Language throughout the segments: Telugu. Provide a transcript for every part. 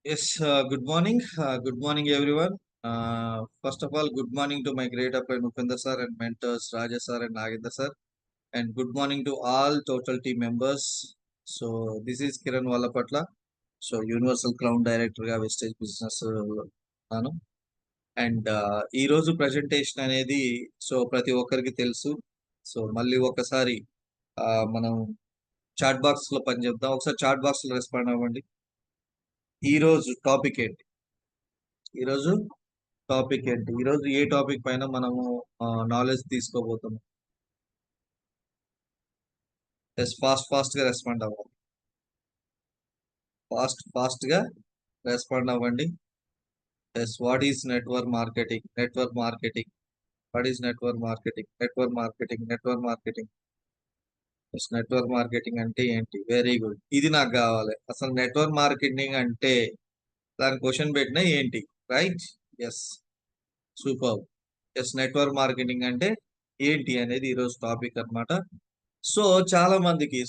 Yes, good morning. Good morning, everyone. First of all, good morning to my great friend Upendra sir and mentors Raja sir and Nagendra sir. And good morning to all total team members. So, this is Kiran Wallapatla. So, Universal Crown Director గా Vestige Business నాను. అండ్ ఈ రోజు ప్రజెంటేషన్ అనేది సో ప్రతి ఒక్కరికి తెలుసు. సో మళ్ళీ ఒకసారి మనం చాట్ బాక్స్ లో పని చేద్దాం. ఒకసారి చాట్ బాక్స్ లో రెస్పాండ్ అవ్వండి. ఈ రోజు టాపిక్ ఏంటి? ఈరోజు టాపిక్ ఏంటి? ఈరోజు ఏ టాపిక్ పైన మనము నాలెడ్జ్ తీసుకోబోతున్నాం? ఎస్, ఫాస్ట్ గా రెస్పాండ్ అవ్వాలి. ఫాస్ట్ గా రెస్పాండ్ అవ్వండి. Yes, what is network marketing? What is network marketing? Yes, network marketing అంటే ఏంటి? వెరీ గుడ్, ఇది నాకు కావాలి. అసలు నెట్వర్క్ మార్కెటింగ్ అంటే దాని క్వశ్చన్ పెట్టినా ఏంటి? Right. Yes, super. Yes, network marketing అంటే ఏంటి అనేది ఈరోజు టాపిక్ అన్నమాట. సో చాలా మందికి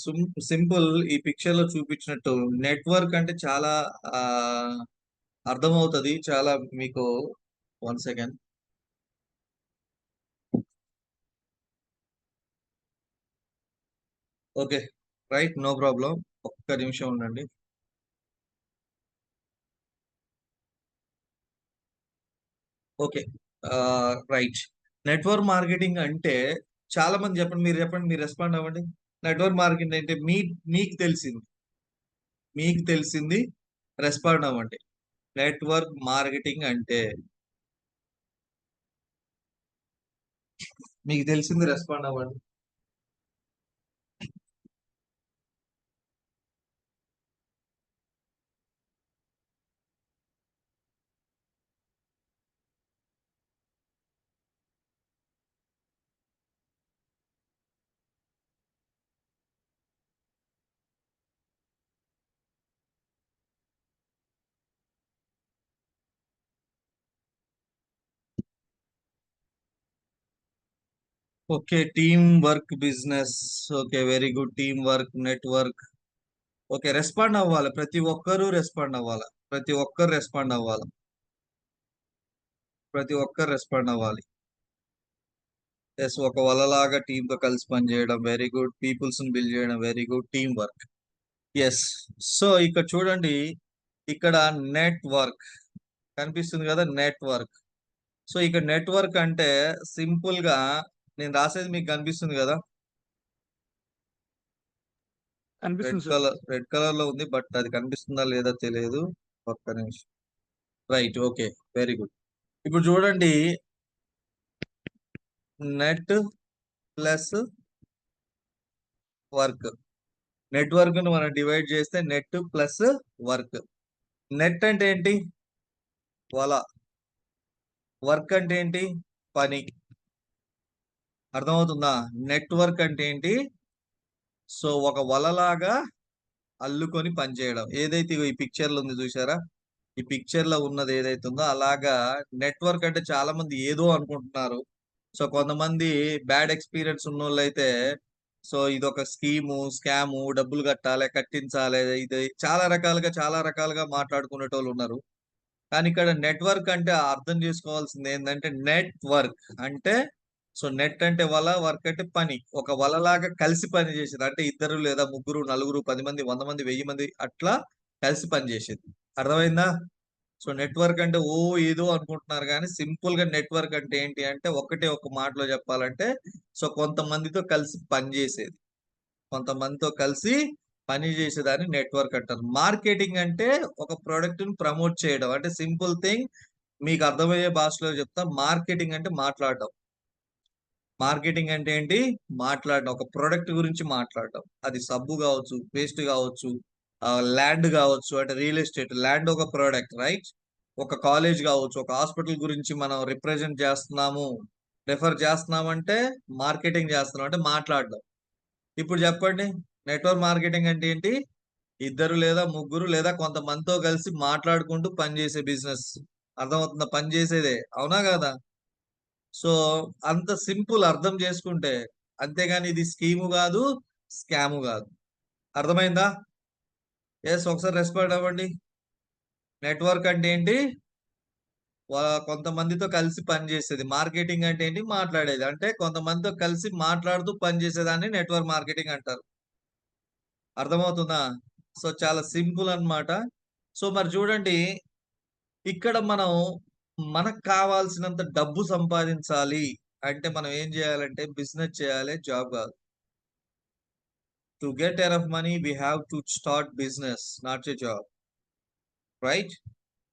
సింపుల్ ఈ పిక్చర్ లో చూపించినట్టు నెట్వర్క్ అంటే చాలా ఆ, అర్థమవుతుంది. చాలా మీకు 1 second. Okay, right, no problem. ఒక్క నిమిషం ఉండండి. Okay, right. నెట్వర్క్ మార్కెటింగ్ అంటే చాలా మంది చెప్పండి, మీరు రెస్పాండ్ అవ్వండి. నెట్వర్క్ మార్కెటింగ్ అంటే మీకు తెలిసింది రెస్పాండ్ అవ్వండి. నెట్వర్క్ మార్కెటింగ్ అంటే మీకు తెలిసింది రెస్పాండ్ అవ్వండి. Okay, team work business. Okay, very good. Team work, network. Okay, respond అవ్వాలి. ప్రతి ఒక్కరూ రెస్పాండ్ అవ్వాలి. ప్రతి ఒక్కరు రెస్పాండ్ అవ్వాలి. ప్రతి ఒక్కరు రెస్పాండ్ అవ్వాలి. ఎస్, ఒక వలలాగా టీమ్ తో కలిసి పనిచేయడం వెరీ గుడ్. పీపుల్స్ ని బిల్డ్ చేయడం very good. Team work. Yes. So ఇక్కడ చూడండి, ఇక్కడ నెట్వర్క్ కనిపిస్తుంది కదా, నెట్వర్క్. సో ఇక్కడ నెట్వర్క్ అంటే సింపుల్ గా నేను రాసేది మీకు కనిపిస్తుంది కదా. అనిపిస్తుంది సార్. రెడ్ కలర్ లో ఉంది, బట్ అది కనిపిస్తుందా లేదా తెలియదు. ఒక్క నిమిషం. Right, okay, very good. ఇప్పుడు చూడండి, నెట్ ప్లస్ వర్క్. నెట్వర్క్ ను మనం డివైడ్ చేస్తే నెట్ ప్లస్ వర్క్. నెట్ అంటే ఏంటి? వల. వర్క్ అంటే ఏంటి? పని. అర్థమవుతుందా? నెట్వర్క్ అంటే ఏంటి? సో ఒక వలలాగా అల్లుకొని పనిచేయడం. ఏదైతే ఈ పిక్చర్ లో ఉంది చూసారా, ఈ పిక్చర్ లో ఉన్నది ఏదైతే ఉందో అలాగా నెట్వర్క్ అంటే చాలా మంది ఏదో అనుకుంటున్నారు. సో కొంతమంది బ్యాడ్ ఎక్స్పీరియన్స్ ఉన్న వాళ్ళు అయితే సో ఇది ఒక స్కాము, డబ్బులు కట్టించాలి, ఇది చాలా రకాలుగా మాట్లాడుకునేటోళ్ళు ఉన్నారు. కానీ ఇక్కడ నెట్వర్క్ అంటే అర్థం చేసుకోవాల్సింది ఏంటంటే, నెట్వర్క్ అంటే సో నెట్ అంటే వల, వర్క్ అంటే పని. ఒక వలలాగా కలిసి పని చేసేది అంటే ఇద్దరు లేదా ముగ్గురు, నలుగురు, 10 మంది, 100 మంది, 1000 మంది అట్లా కలిసి పని చేసేది. అర్థమైందా? సో నెట్వర్క్ అంటే ఏదో అనుకుంటున్నారు, కానీ సింపుల్ గా నెట్వర్క్ అంటే ఏంటి అంటే ఒకటే ఒక మాటలో చెప్పాలంటే సో కొంతమందితో కలిసి పనిచేసేది. కొంతమందితో కలిసి పని చేసేదాన్ని నెట్వర్క్ అంటారు. మార్కెటింగ్ అంటే ఒక ప్రోడక్ట్ ని ప్రమోట్ చేయడం. అంటే సింపుల్ థింగ్, మీకు అర్థమయ్యే భాషలో చెప్తా. మార్కెటింగ్ అంటే మాట్లాడడం. మార్కెటింగ్ అంటే ఏంటి? మాట్లాడడం. ఒక ప్రోడక్ట్ గురించి మాట్లాడడం. అది సబ్బు కావచ్చు, పేస్ట్ కావచ్చు, ల్యాండ్ కావచ్చు. అంటే రియల్ ఎస్టేట్ ల్యాండ్ ఒక ప్రోడక్ట్, రైట్? ఒక కాలేజ్ కావచ్చు, ఒక హాస్పిటల్ గురించి మనం రెఫర్ చేస్తున్నాము అంటే మార్కెటింగ్ చేస్తున్నాం, అంటే మాట్లాడడం. ఇప్పుడు చెప్పండి, నెట్వర్క్ మార్కెటింగ్ అంటే ఏంటి? ఇద్దరు లేదా ముగ్గురు లేదా కొంతమందితో కలిసి మాట్లాడుకుంటూ పనిచేసే బిజినెస్. అర్థమవుతుందా? పని చేసేదే, అవునా కదా? సో అంత సింపుల్ అర్థం చేసుకుంటే. అంతేగాని ఇది స్కీము కాదు, స్కాము కాదు. అర్థమైందా? ఎస్, ఒకసారి రెస్పాండ్ అవ్వండి. నెట్వర్క్ అంటే ఏంటి? కొంతమందితో కలిసి పనిచేసేది. మార్కెటింగ్ అంటే ఏంటి? మాట్లాడేది. అంటే కొంతమందితో కలిసి మాట్లాడుతూ పనిచేసేదాన్ని నెట్వర్క్ మార్కెటింగ్ అంటారు. అర్థమవుతుందా? సో, చాలా సింపుల్ అన్నమాట. సో, మరి చూడండి ఇక్కడ మనం మనకు కావాల్సినంత డబ్బు సంపాదించాలి అంటే మనం ఏం చేయాలంటే బిజినెస్ చేయాలి. జాబ్ కాదు. To get enough money we have to start business not a job. Right?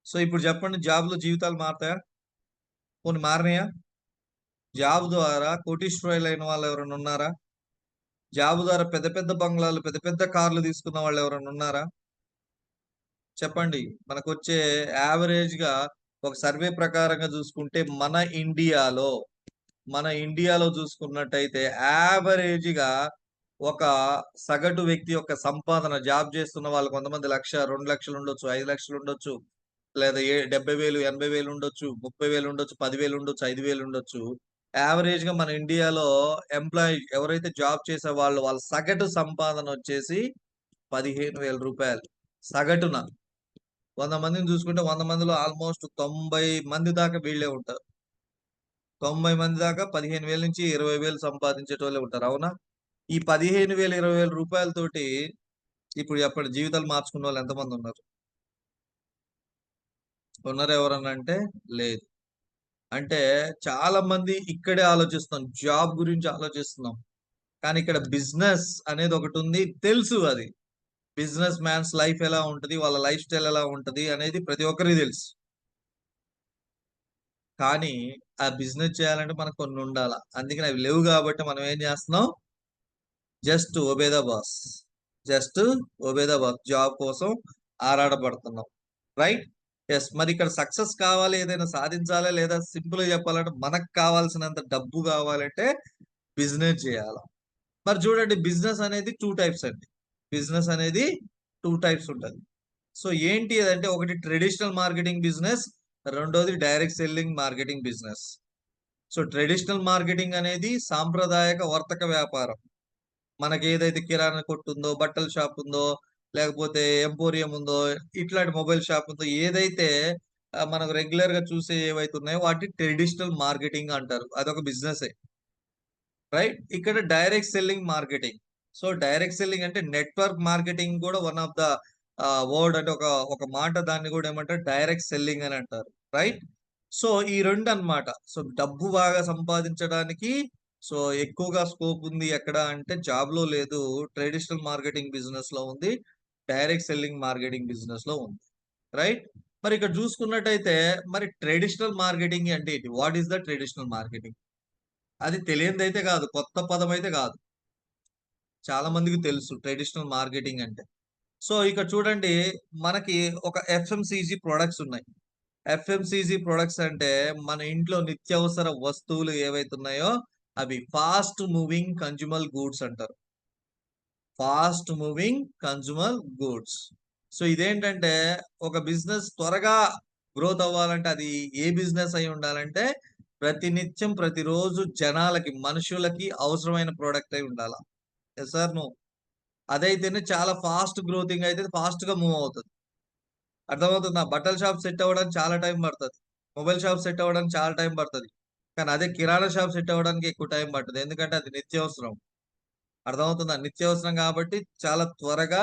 So, ఇప్పుడు చెప్పండి జాబ్‌లో జీవితాలు మారతాయా? పోనీ మారినాయా? జాబ్ ద్వారా కోటీశ్వరులైన వాళ్ళు ఎవరైనా ఉన్నారా? జాబ్ ద్వారా పెద్ద పెద్ద బంగ్లాలు, పెద్ద పెద్ద కార్లు తీసుకున్న వాళ్ళు ఎవరైనా ఉన్నారా? చెప్పండి. మనకొచ్చే యావరేజ్‌గా ఒక సర్వే ప్రకారంగా చూసుకుంటే మన ఇండియాలో చూసుకున్నట్టయితే యావరేజ్‌గా ఒక సగటు వ్యక్తి యొక్క సంపాదన జాబ్ చేస్తున్న వాళ్ళు కొంతమంది 1,00,000, 2,00,000 ఉండొచ్చు, 5,00,000 ఉండొచ్చు. లేదా 70,000, 80,000 ఉండొచ్చు, 30,000 ఉండొచ్చు, 10,000 ఉండొచ్చు, 5,000 ఉండొచ్చు. యావరేజ్‌గా మన ఇండియాలో ఎంప్లాయీ ఎవరైతే జాబ్ చేసేవాళ్ళో వాళ్ళ సగటు సంపాదనొచ్చేసి రూ. 15,000 సగటున. 100 మందిని చూసుకుంటే 100 మందిలో ఆల్‌మోస్ట్ 90 మంది దాకా వీళ్ళే ఉంటారు. 90 మంది దాకా 15,000-20,000 సంపాదించేటోళ్ళే ఉంటారు. అవునా? ఈ 15,000, 20,000 రూపాయలతోటి ఇప్పుడు చెప్పండి జీవితాలు మార్చుకున్నోళ్ళు ఎంతమందున్నారు? ఉన్నారా ఎవరన్నా అంటే లేదు. అంటే చాలా మంది ఇక్కడే ఆలోచిస్తున్నాం. జాబ్ గురించి ఆలోచిస్తున్నాం. కానీ ఇక్కడ బిజినెస్ అనేది ఒకటుంది. తెలుసు అది. బిజినెస్ మ్యాన్స్ లైఫ్ ఎలా ఉంటది? వాళ్ళ లైఫ్ స్టైల్ ఎలా ఉంటది? అనేది ప్రతి ఒక్కరికి తెలుసు. కానీ ఆ బిజినెస్ చేయాలంటే మనకు కొన్నుండాల. అందుకని అవి లేవు గాబట్టి మనం ఏం జేస్తున్నాం? Just obey the boss. Just obey the boss. Job కోసం ఆరాటపడుతున్నాం. రైట్? యెస్. మరిక్కడ సక్సెస్ కావాలి, ఏదైనా సాధించాలా లేదా సింపుల్‌గా చెప్పాలంటే మనకు కావాల్సినంత డబ్బు గావాలంటే బిజినెస్ జేయాల. మరి చూడండి బిజినెస్ అనేది 2 టైప్స్ అండి. బిజినెస్ అనేది 2 టైప్స్ ఉంటది. సో ఏంటి అదంటే ఒకటి ట్రెడిషనల్ మార్కెటింగ్ బిజినెస్, రెండోది direct selling marketing business. So traditional marketing అనేది సాంప్రదాయక వర్తక వ్యాపారం. మనకేదైతే కిరాణా కొట్టుందో, బట్టల షాప్ ఉందో, లేకపోతే ఎంపోరియం ఉందో, ఇట్లాంటి మొబైల్ షాప్ ఉందో ఏదైతే మనకు రెగ్యులర్‌గా చూసే ఏవైతే ఉన్నాయో వాటిని ట్రెడిషనల్ మార్కెటింగ్ అంటారు. అదొక బిజినెసే. రైట్? ఇక్కడ direct selling marketing. So, direct selling అంటే నెట్వర్క్ మార్కెటింగ్ కూడా వన్ ఆఫ్ ద వర్డ్ అంటే ఒక మాట దాన్ని గూడా ఏమంటారు డైరెక్ట్ సెల్లింగ్ అని అంటారు. రైట్? సో, ఈ 2 అన్నమాట. సో, డబ్బు బాగా సంపాదించడానికి సో, ఎక్కువగా స్కోప్ ఉంది ఎక్కడ అంటే జాబ్‌లో లేదు. ట్రెడిషనల్ మార్కెటింగ్ బిజినెస్‌లో ఉంది. డైరెక్ట్ సెల్లింగ్ మార్కెటింగ్ బిజినెస్‌లో ఉంది. రైట్? మరి ఇక్కడ చూసుకున్నట్టయితే మరి ట్రెడిషనల్ మార్కెటింగ్ అంటే ఏంటి? What is the traditional marketing? అది తెలియనిదైతే గాదు. కొత్త పదమైతే గాదు. చాలా మందికి తెలుసు ట్రెడిషనల్ మార్కెటింగ్ అంటే. సో, ఇక్కడ చూడండి మనకి ఒక ఎఫ్ఎంసీజీ ప్రొడక్ట్స్ ఉన్నాయి. ఎఫ్ఎంసీజీ ప్రొడక్ట్స్ అంటే మన ఇంట్లో నిత్యావసర వస్తువులు ఏవైతే ఉన్నాయో అవి ఫాస్ట్ మూవింగ్ కన్స్యూమర్ గూడ్స్ అంటారు. Fast moving consumer goods. So, ఇదేంటంటే ఒక బిజినెస్ త్వరగా గ్రోత్ అవ్వాలంటే అది ఏ బిజినెస్ అయి ఉండాలంటే ప్రతినిత్యం, ప్రతిరోజు జనాలకి, మనుషులకి అవసరమైన ప్రొడక్ట్ అయి ఉండాల. Yes or no? అదైతేనే చాలా ఫాస్ట్ గ్రోతింగ్ అయితే ఫాస్ట్‌గా మూవ్ అవుతది. అర్థమవుతుందా? బట్టల షాప్ సెట్ అవ్వడానికి చాలా టైం పడతది. మొబైల్ షాప్ సెట్ అవ్వడానికి చాలా టైం పడతది. కానీ అదే కిరాణా షాప్ సెట్ అవ్వడానికి ఎక్కువ టైం పట్టదు. ఎందుకంటే అది నిత్యావసరం. అర్థమవుతుందా? నిత్యావసరం కాబట్టి చాలా త్వరగా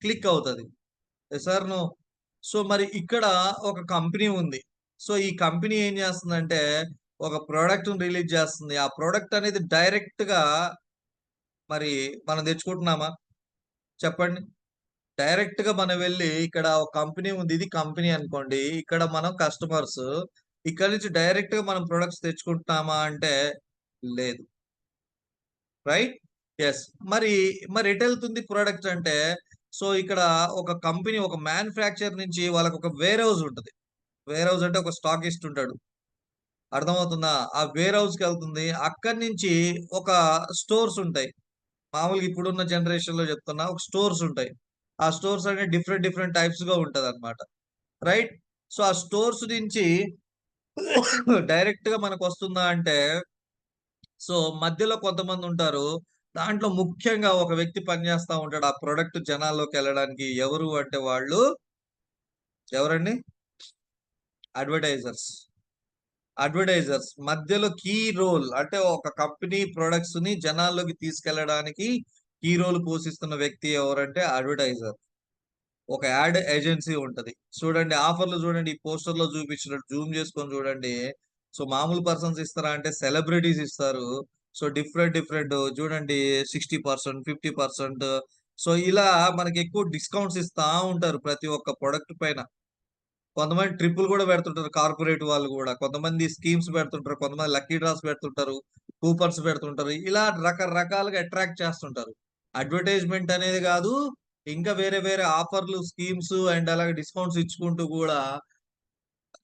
క్లిక్ అవుతది. Yes or no? సో, మరి ఇక్కడ ఒక కంపెనీ ఉంది. సో, ఈ కంపెనీ ఏం చేస్తుందంటే ఒక ప్రొడక్ట్‌ని రిలీజ్ చేస్తుంది. ఆ ప్రొడక్ట్ అనేది డైరెక్ట్‌గా మరి మనం తెచ్చుకుంటున్నామా? చెప్పండి. డైరెక్ట్‌గా మనం వెళ్లి ఇక్కడ ఒక కంపెనీ ఉంది. ఇది కంపెనీ అనుకోండి. ఇక్కడ మనం కస్టమర్స్. ఇక్కడి నుంచి డైరెక్ట్‌గా మనం ప్రొడక్ట్స్ తెచ్చుకుంటున్నామా అంటే లేదు. రైట్? యెస్. మరి మరి ఎటెళ్తుంది ప్రొడక్ట్ అంటే సో, ఇక్కడ ఒక కంపెనీ ఒక మ్యానుఫ్యాక్చర్ నుంచి వాళ్ళకొక వేర్ హౌస్ ఉంటది. వేర్ హౌస్ అంటే ఒక స్టాకిస్ట్ ఉంటాడు. అర్థమవుతుందా? ఆ వేర్ హౌస్‌కెళ్తుంది. అక్కడి నుంచి ఒక స్టోర్స్ ఉంటాయి. మామూలుగా ఇప్పుడున్న జనరేషన్‌లో చెప్తున్నా. ఒక స్టోర్స్ ఉంటాయి. ఆ స్టోర్స్ అనేవి డిఫరెంట్ డిఫరెంట్ టైప్స్‌గా ఉంటదన్నమాట. రైట్? సో, ఆ స్టోర్స్ నుంచి డైరెక్ట్‌గా మనకొస్తుందా అంటే, సో, మధ్యలో కొంతమందుంటారు. దాంట్లో ముఖ్యంగా ఒక వ్యక్తి పనిచేస్తా ఉంటాడు. ఆ ప్రొడక్ట్ జనాల్లోకెళ్ళడానికి ఎవరు అంటే వాళ్ళు ఎవరండి? అడ్వర్టైజర్స్. అడ్వర్టైజర్స్ మధ్యలో కీ రోల్, అంటే ఒక కంపెనీ ప్రొడక్ట్స్ ని జనాల్లోకి తీసుకెళ్లడానికి కీ రోల్ పోషిస్తున్న వ్యక్తి ఎవరంటే అడ్వర్టైజర్. ఒక యాడ్ ఏజెన్సీ ఉంటది. చూడండి ఆఫర్‌లు చూడండి, ఈ పోస్టర్‌లో చూపించినట్టు జూమ్ చేసుకొని చూడండి. సో, మామూలు పర్సన్స్ ఇస్తారా అంటే సెలబ్రిటీస్ ఇస్తారు. సో, డిఫరెంట్ చూడండి 60%, 50%. సో, ఇలా మనకి ఎక్కువ డిస్కౌంట్స్ ఇస్తా ఉంటారు ప్రతి ఒక్క ప్రొడక్ట్ పైన. కొంతమంది ట్రిప్పులు గూడా పెడుతుంటారు కార్పొరేట్ వాళ్ళు గూడా. కొంతమంది స్కీమ్స్ పెడుతుంటారు. కొంతమంది లక్కీ డ్రాస్ పెడుతుంటారు. కూపన్స్ పెడుతుంటారు. ఇలా రకరకాలుగా అట్రాక్ట్ చేస్తుంటారు. అడ్వర్టైజ్‌మెంట్ అనేది గాదు. ఇంకా వేరే వేరే ఆఫర్‌లు, స్కీమ్స్ అండ్ అలాగే డిస్కౌంట్స్ ఇచ్చుకుంటూ గూడా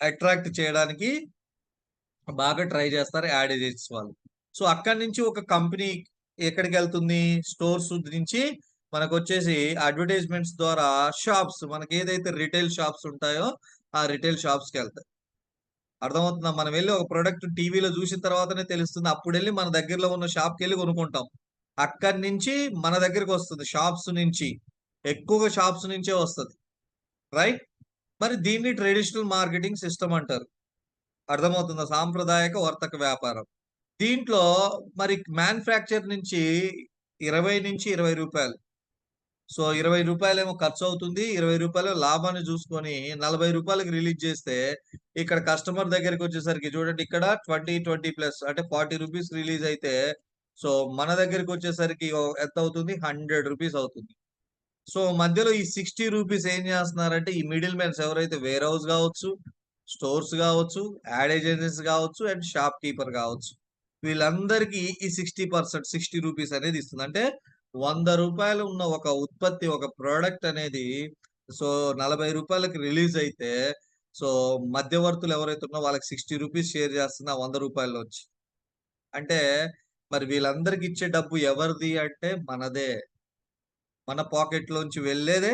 అట్రాక్ట్ చేయడానికి బాగా ట్రై చేస్తారు యాడ్ ఏజెన్సీస్ వాళ్ళు. సో, అక్కడి నుంచి ఒక కంపెనీ ఎక్కడికెళ్తుంది? స్టోర్స్ నుంచి మనకొచ్చేసి అడ్వర్టైజ్‌మెంట్స్ ద్వారా షాప్స్, మనకేదైతే రిటైల్ షాప్స్ ఉంటాయో, ఆ రిటైల్ షాప్స్‌కెళ్తాయి. అర్థమవుతుందా? మనం వెళ్లి ఒక ప్రొడక్ట్ టీవీలో చూసిన తర్వాతనే తెలుస్తుంది. అప్పుడెళ్లి మన దగ్గరలో ఉన్న షాప్‌కెళ్లి కొనుక్కుంటాం. అక్కడి నుంచి మన దగ్గరికొస్తది షాప్స్ నుంచి. ఎక్కువగా షాప్స్ నుంచే వస్తది. రైట్? మరి దీన్ని ట్రెడిషనల్ మార్కెటింగ్ సిస్టమ్ అంటారు. అర్థమవుతుందా? సాంప్రదాయక వర్తక వ్యాపారం. దీంట్లో మరి మ్యానుఫ్యాక్చర్ నుంచి రూ. 20-20 సో, రూ. 20 ఖర్చవుతుంది. రూ. 20 లాభాన్ని చూసుకొని రూ. 40కి రిలీజ్ చేస్తే, ఇక్కడ కస్టమర్ దగ్గరికొచ్చేసరికి చూడండి ఇక్కడ 20, 20 ప్లస్ అంటే రూ. 40 రిలీజ్ అయితే, సో, మన దగ్గరికొచ్చేసరికి ఎంతవుతుంది? రూ. 100 అవుతుంది. సో, మధ్యలో ఈ రూ. 60 ఏం చేస్తున్నారంటే, ఈ మిడిల్ మెన్స్ ఎవరైతే వేర్ హౌస్ గావచ్చు, స్టోర్స్ గావచ్చు, యాడ్ ఏజెన్సీస్ గావచ్చు అండ్ షాప్ కీపర్ గావచ్చు. వీళ్ళందరికీ ఈ 60% రూ. 60 అనేది ఇస్తుంది. అంటే రూ. 100 ఉన్న ఒక ఉత్పత్తి, ఒక ప్రొడక్ట్ అనేది సో, రూ. 40కి రిలీజ్ అయితే, సో, మధ్యవర్తులు ఎవరైతే ఉన్నారో వాళ్ళకి రూ. 60 షేర్ చేస్తుంది ఆ రూ. 100లోంచి. అంటే మరి వీళ్ళందరికి ఇచ్చే డబ్బు ఎవరిది అంటే మనదే. మన పాకెట్‌లోంచి వెళ్ళేదే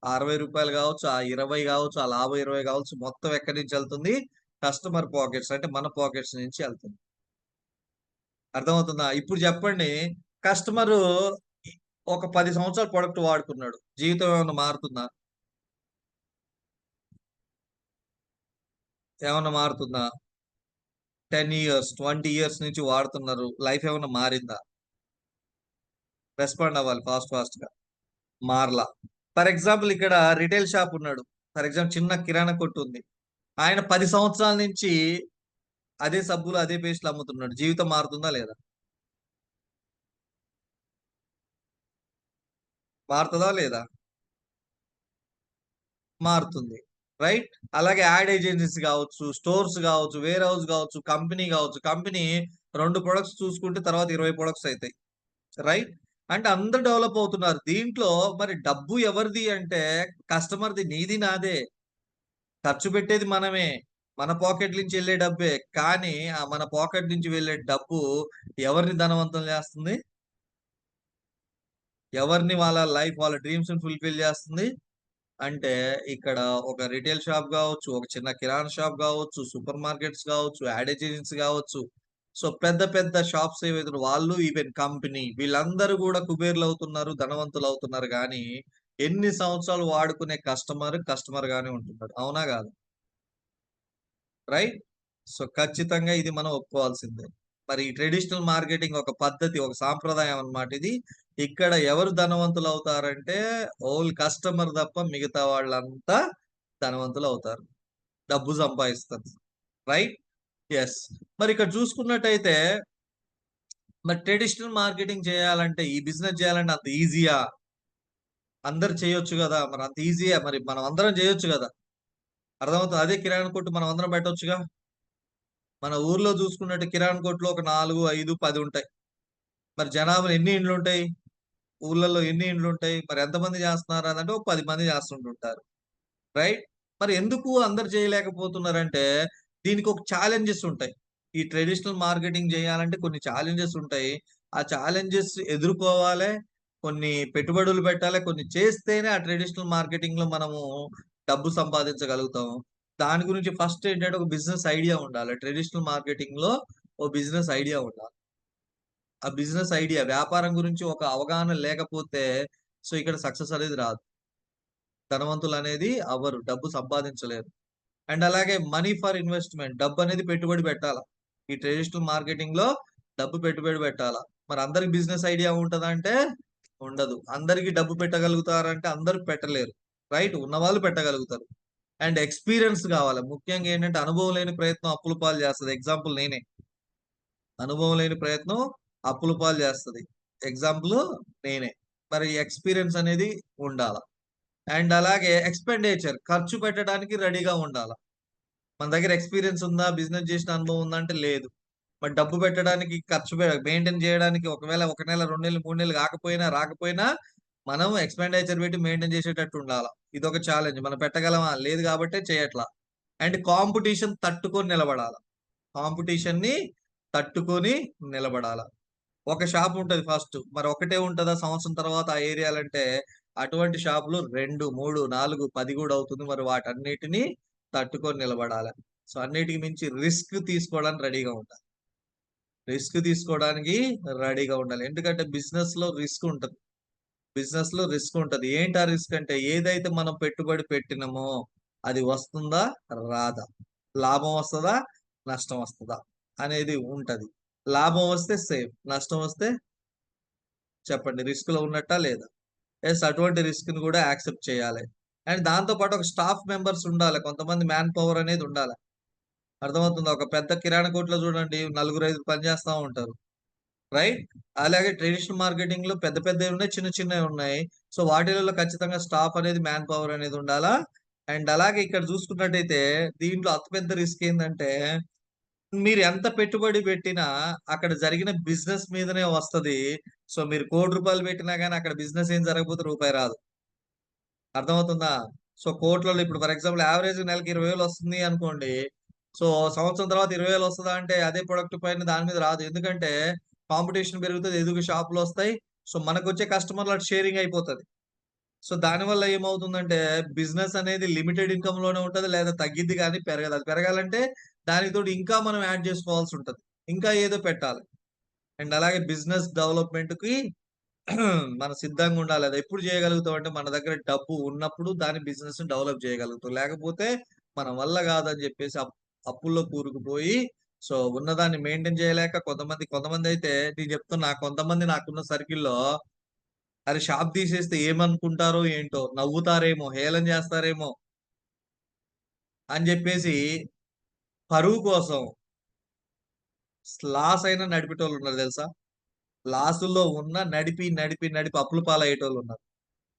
ఆ రూ. 60 గావచ్చు, ఆ 20 గావచ్చు, ఆ లాభం 20 గావచ్చు, మొత్తం ఎక్కడి నుంచెళ్తుంది? కస్టమర్ పాకెట్స్ అంటే మన పాకెట్స్ నుంచి ఎళ్తుంది. అర్థమవుతుందా? ఇప్పుడు చెప్పండి, కస్టమరు ఇ ఒక 10 సంవత్సరాలు ప్రొడక్ట్ వాడుకున్నాడు. జీవితం ఏమన్నా మారుతుందా? ఏమన్నా మారుతుందా? 10 ఇయర్స్, 20 ఇయర్స్ నుంచి వాడుతున్నారు. లైఫ్ ఏమన్నా మారిందా? రెస్పాండ్ అవ్వాలి ఫాస్ట్‌గా. మారలా. ఫర్ ఎగ్జాంపుల్ ఇక్కడ రిటైల్ షాప్ ఉన్నాడు. ఫర్ ఎగ్జాంపుల్ చిన్న కిరాణా కొట్టు ఉంది. ఆయన 10 సంవత్సరాల నుంచి అదే సబ్బులు, అదే పేస్టులు అమ్ముతున్నాడు. జీవితం మారుతుందా లేదా? మారుతదా లేదా? మారుతుంది. రైట్? అలాగే యాడ్ ఏజెన్సీస్ గావచ్చు, స్టోర్స్ గావచ్చు, వేర్ హౌస్ గావచ్చు, కంపెనీ గావచ్చు. కంపెనీ 2 ప్రొడక్ట్స్ చూసుకుంటే తర్వాత 20 ప్రొడక్ట్స్ అయితాయి. రైట్? అంటే అందరూ డెవలప్ అవుతున్నారు. దీంట్లో మరి డబ్బు ఎవరిది అంటే కస్టమర్‌ది, నీది నాదే. ఖర్చు పెట్టేది మనమే. మన పాకెట్ నుంచి ఎళ్ళే డబ్బే. కానీ మన పాకెట్ నుంచి వెళ్ళే డబ్బు ఎవరిని ధనవంతం జేస్తుంది? ఎవరిని వాళ్ళ లైఫ్, వాళ్ళ డ్రీమ్స్‌ని ఫుల్‌ఫిల్ జేస్తుంది? అంటే ఇక్కడ ఒక రిటైల్ షాప్ గావచ్చు, ఒక చిన్న కిరాణా షాప్ గావచ్చు, సూపర్ మార్కెట్స్ గావచ్చు, యాడ్ ఏజెన్సీస్ గావచ్చు. సో, పెద్ద పెద్ద షాప్స్ ఏవైతే వాళ్ళు ఈవెన్ కంపెనీ వీళ్ళందరూ గూడా కుబేర్లవుతున్నారు, ధనవంతులవుతున్నారు గానీ, ఎన్ని సంవత్సరాలు వాడుకునే కస్టమర్ గానే ఉంటున్నాడు. అవునా గాదా? రైట్? సో, ఖచ్చితంగా ఇది మనం ఒప్పుకోవాల్సిందే. మరి ఈ ట్రెడిషనల్ మార్కెటింగ్ ఒక పద్ధతి, ఒక సాంప్రదాయం అన్నమాట ఇది. ఇక్కడ ఎవరు ధనవంతులవుతారంటే, ఓన్లీ కస్టమర్ తప్ప మిగతా వాళ్ళంతా ధనవంతులవుతారు. డబ్బు సంపాదిస్తారు. రైట్? యెస్. మరిక్కడ చూసుకున్నట్టయితే, మరి ట్రెడిషనల్ మార్కెటింగ్ చేయాలంటే, ఈ బిజినెస్ చేయాలంటే అంత ఈజీయా? అందరూ చేయొచ్చు గదా! మరి అంత ఈజీయా? మరి మనం అందరం చేయొచ్చు గదా! అర్థమవుతుందా? అదే కిరాణా కొట్టు మనం అందరం పెట్టొచ్చుగా? మన ఊర్లో చూసుకున్నట్టు కిరాణా కొట్టులో ఒక 4, 5, 10 ఉంటాయి. మరి జనాభాలో ఎన్ని ఇండ్లుంటాయి? ఊర్లలో ఎన్ని ఇండ్లుంటాయి? మరి ఎంతమంది జేస్తున్నారు అనంటే ఒక 10 మంది జేస్తుంటుంటారు. రైట్? మరి ఎందుకు అందరూ చేయలేకపోతున్నారంటే, దీనికొక ఛాలెంజెస్ ఉంటాయి. ఈ ట్రెడిషనల్ మార్కెటింగ్ జేయాలంటే కొన్ని ఛాలెంజెస్ ఉంటాయి. ఆ ఛాలెంజెస్ ఎదుర్కోవాలే, కొన్ని పెట్టుబడులు పెట్టాలే, కొన్ని చేస్తేనే ఆ ట్రెడిషనల్ మార్కెటింగ్‌లో మనము డబ్బు సంపాదించగలుగుతాం. దాని గురించి ఫస్ట్ ఏంటంటే ఒక బిజినెస్ ఐడియా ఉండాలి. ట్రెడిషనల్ మార్కెటింగ్‌లో ఓ బిజినెస్ ఐడియా ఉండాలి. ఆ బిజినెస్ ఐడియా, వ్యాపారం గురించి ఒక అవగాహన లేకపోతే, సో, ఇక్కడ సక్సెస్ అనేది రాదు. ధనవంతులు అనేది అవ్వరు. డబ్బు సంపాదించలేరు. అండ్ అలాగే మనీ ఫర్ ఇన్వెస్ట్‌మెంట్ డబ్బు అనేది పెట్టుబడి పెట్టాలా. ఈ ట్రెడిషనల్ మార్కెటింగ్‌లో డబ్బు పెట్టుబడి పెట్టాలా. మరి అందరికి బిజినెస్ ఐడియా ఉంటదా అంటే ఉండదు. అందరికి డబ్బు పెట్టగలుగుతారంటే అందరూ పెట్టలేరు. రైట్? ఉన్నవాళ్ళు పెట్టగలుగుతారు. అండ్ ఎక్స్‌పీరియన్స్ గావాలి. ముఖ్యంగా ఏంటంటే అనుభవం లేని ప్రయత్నం అప్పుల పాలు చేస్తది. ఎగ్జాంపుల్ నేనే. అనుభవం లేని ప్రయత్నం అప్పుల పాలు చేస్తది. ఎగ్జాంపుల్ నేనే. మరి ఎక్స్‌పీరియన్స్ అనేది ఉండాల. అండ్ అలాగే ఎక్స్‌పెండిచర్ ఖర్చు పెట్టడానికి రెడీగా ఉండాల. మన దగ్గర ఎక్స్‌పీరియన్స్ ఉందా? బిజినెస్ చేసిన అనుభవం ఉందా? అంటే లేదు. మరి డబ్బు పెట్టడానికి మెయింటైన్ చేయడానికి ఒకవేళ 1 నెల, 2 నెలలు, 3 నెలలు రాకపోయినా మనం ఎక్స్‌పెండిచర్ పెట్టి మెయింటైన్ చేసేటట్టు ఉండాల. ఇదొక ఛాలెంజ్. మనం పెట్టగలమా? లేదు కాబట్టే చేయట్లా. అండ్ కాంపిటీషన్ తట్టుకొని నిలబడాల. కాంపిటీషన్‌ని తట్టుకొని నిలబడాల. ఒక షాప్ ఉంటది ఫస్ట్. మరి ఒకటే ఉంటదా సంవత్సరం తర్వాత ఆ ఏరియాలంటే, అటువంటి షాపులు 2, 3, 4, 10 గూడా అవుతుంది. మరి వాటన్నిటిని తట్టుకొని నిలబడాల. సో, అన్నిటికి మించి రిస్క్ తీసుకోవడానికి రెడీగా ఉండాలి. రిస్క్ తీసుకోవడానికి రెడీగా ఉండాలి. ఎందుకంటే బిజినెస్‌లో రిస్క్ ఉంటది. బిజినెస్‌లో రిస్క్ ఉంటది. ఏంటి ఆ రిస్క్ అంటే ఏదైతే మనం పెట్టుబడి పెట్టినమో అది వస్తుందా? రాదా? లాభం వస్తదా? నష్టం వస్తదా? అనేది ఉంటది. లాభం వస్తే సేఫ్. నష్టం వస్తే చెప్పండి రిస్క్‌లో ఉన్నట్టా లేదా? యెస్. అటువంటి రిస్క్‌ని గూడా యాక్సెప్ట్ చేయాలి. అండ్ దాంతో పాటు ఒక స్టాఫ్ మెంబర్స్ ఉండాలి. కొంతమంది మ్యాన్ పవర్ అనేది ఉండాల. అర్థమవుతుందా? ఒక పెద్ద కిరాణా కొట్టులో చూడండి నలుగురు, ఐదుగురు పని చేస్తా ఉంటారు. రైట్? అలాగే ట్రెడిషనల్ మార్కెటింగ్‌లో పెద్ద పెద్దవి ఉన్నాయి. చిన్న చిన్నవి ఉన్నాయి. సో, వాటిలలో ఖచ్చితంగా స్టాఫ్ అనేది మ్యాన్ పవర్ అనేది ఉండాలా. అండ్ అలాగే ఇక్కడ చూసుకున్నట్టయితే దీంట్లో అతిపెద్ద రిస్క్ ఏందంటే మీరు ఎంత పెట్టుబడి పెట్టినా అక్కడ జరిగిన బిజినెస్ మీదనే వస్తది. సో, మీరు ₹1,00,00,000 పెట్టినా గాని అక్కడ బిజినెస్ ఏం జరగకపోతే రూపాయి రాదు. అర్థమవుతుందా? సో, కోట్లలో ఇప్పుడు ఫర్ ఎగ్జాంపుల్ యావరేజ్ నెలకి 20,000 వస్తుంది అనుకోండి. సో, సంవత్సరం తర్వాత 20,000 వస్తదా అంటే అదే ప్రొడక్ట్ పైన దాని మీద రాదు. ఎందుకంటే కాంపిటీషన్ పెరుగుతది. ఎదుగు షాపులొస్తాయి. సో, మనకొచ్చే కస్టమర్‌లు అటు షేరింగ్ అయిపోతది. సో, దానివల్ల ఏమవుతుందంటే బిజినెస్ అనేది లిమిటెడ్ ఇన్‌కమ్‌లోనే ఉంటది. లేదా తగ్గిద్ది గానీ పెరగదు. అది పెరగాలంటే దానికి తోడు ఇంకా మనం యాడ్ చేసుకోవాల్సుంటది. ఇంకా ఏదో పెట్టాలి. అండ్ అలాగే బిజినెస్ డెవలప్‌మెంట్‌కి మనం సిద్ధంగా ఉండాలి. అది ఎప్పుడు చేయగలుగుతాం అంటే మన దగ్గర డబ్బు ఉన్నప్పుడు దాని బిజినెస్‌ని డెవలప్ చేయగలుగుతాం. లేకపోతే మన వల్ల కాదని చెప్పేసి అప్పుల్లో కూరుకుపోయి సో, ఉన్నదాన్ని మెయింటైన్ చేయలేక కొంతమందైతే నేను చెప్తున్నా కొంతమంది నాకున్న సర్కిల్‌లో అరే! షాప్ తీసేస్తే ఏమనుకుంటారో ఏంటో, నవ్వుతారేమో, హేళన చేస్తారేమో అని జెప్పేసి పరువు కోసం లాస్ అయిన నడిపేటోళ్ళున్నారు తెలుసా? లాసుల్లో ఉన్న నడిపి అప్పుల పాలయ్యేటోళ్ళున్నారు.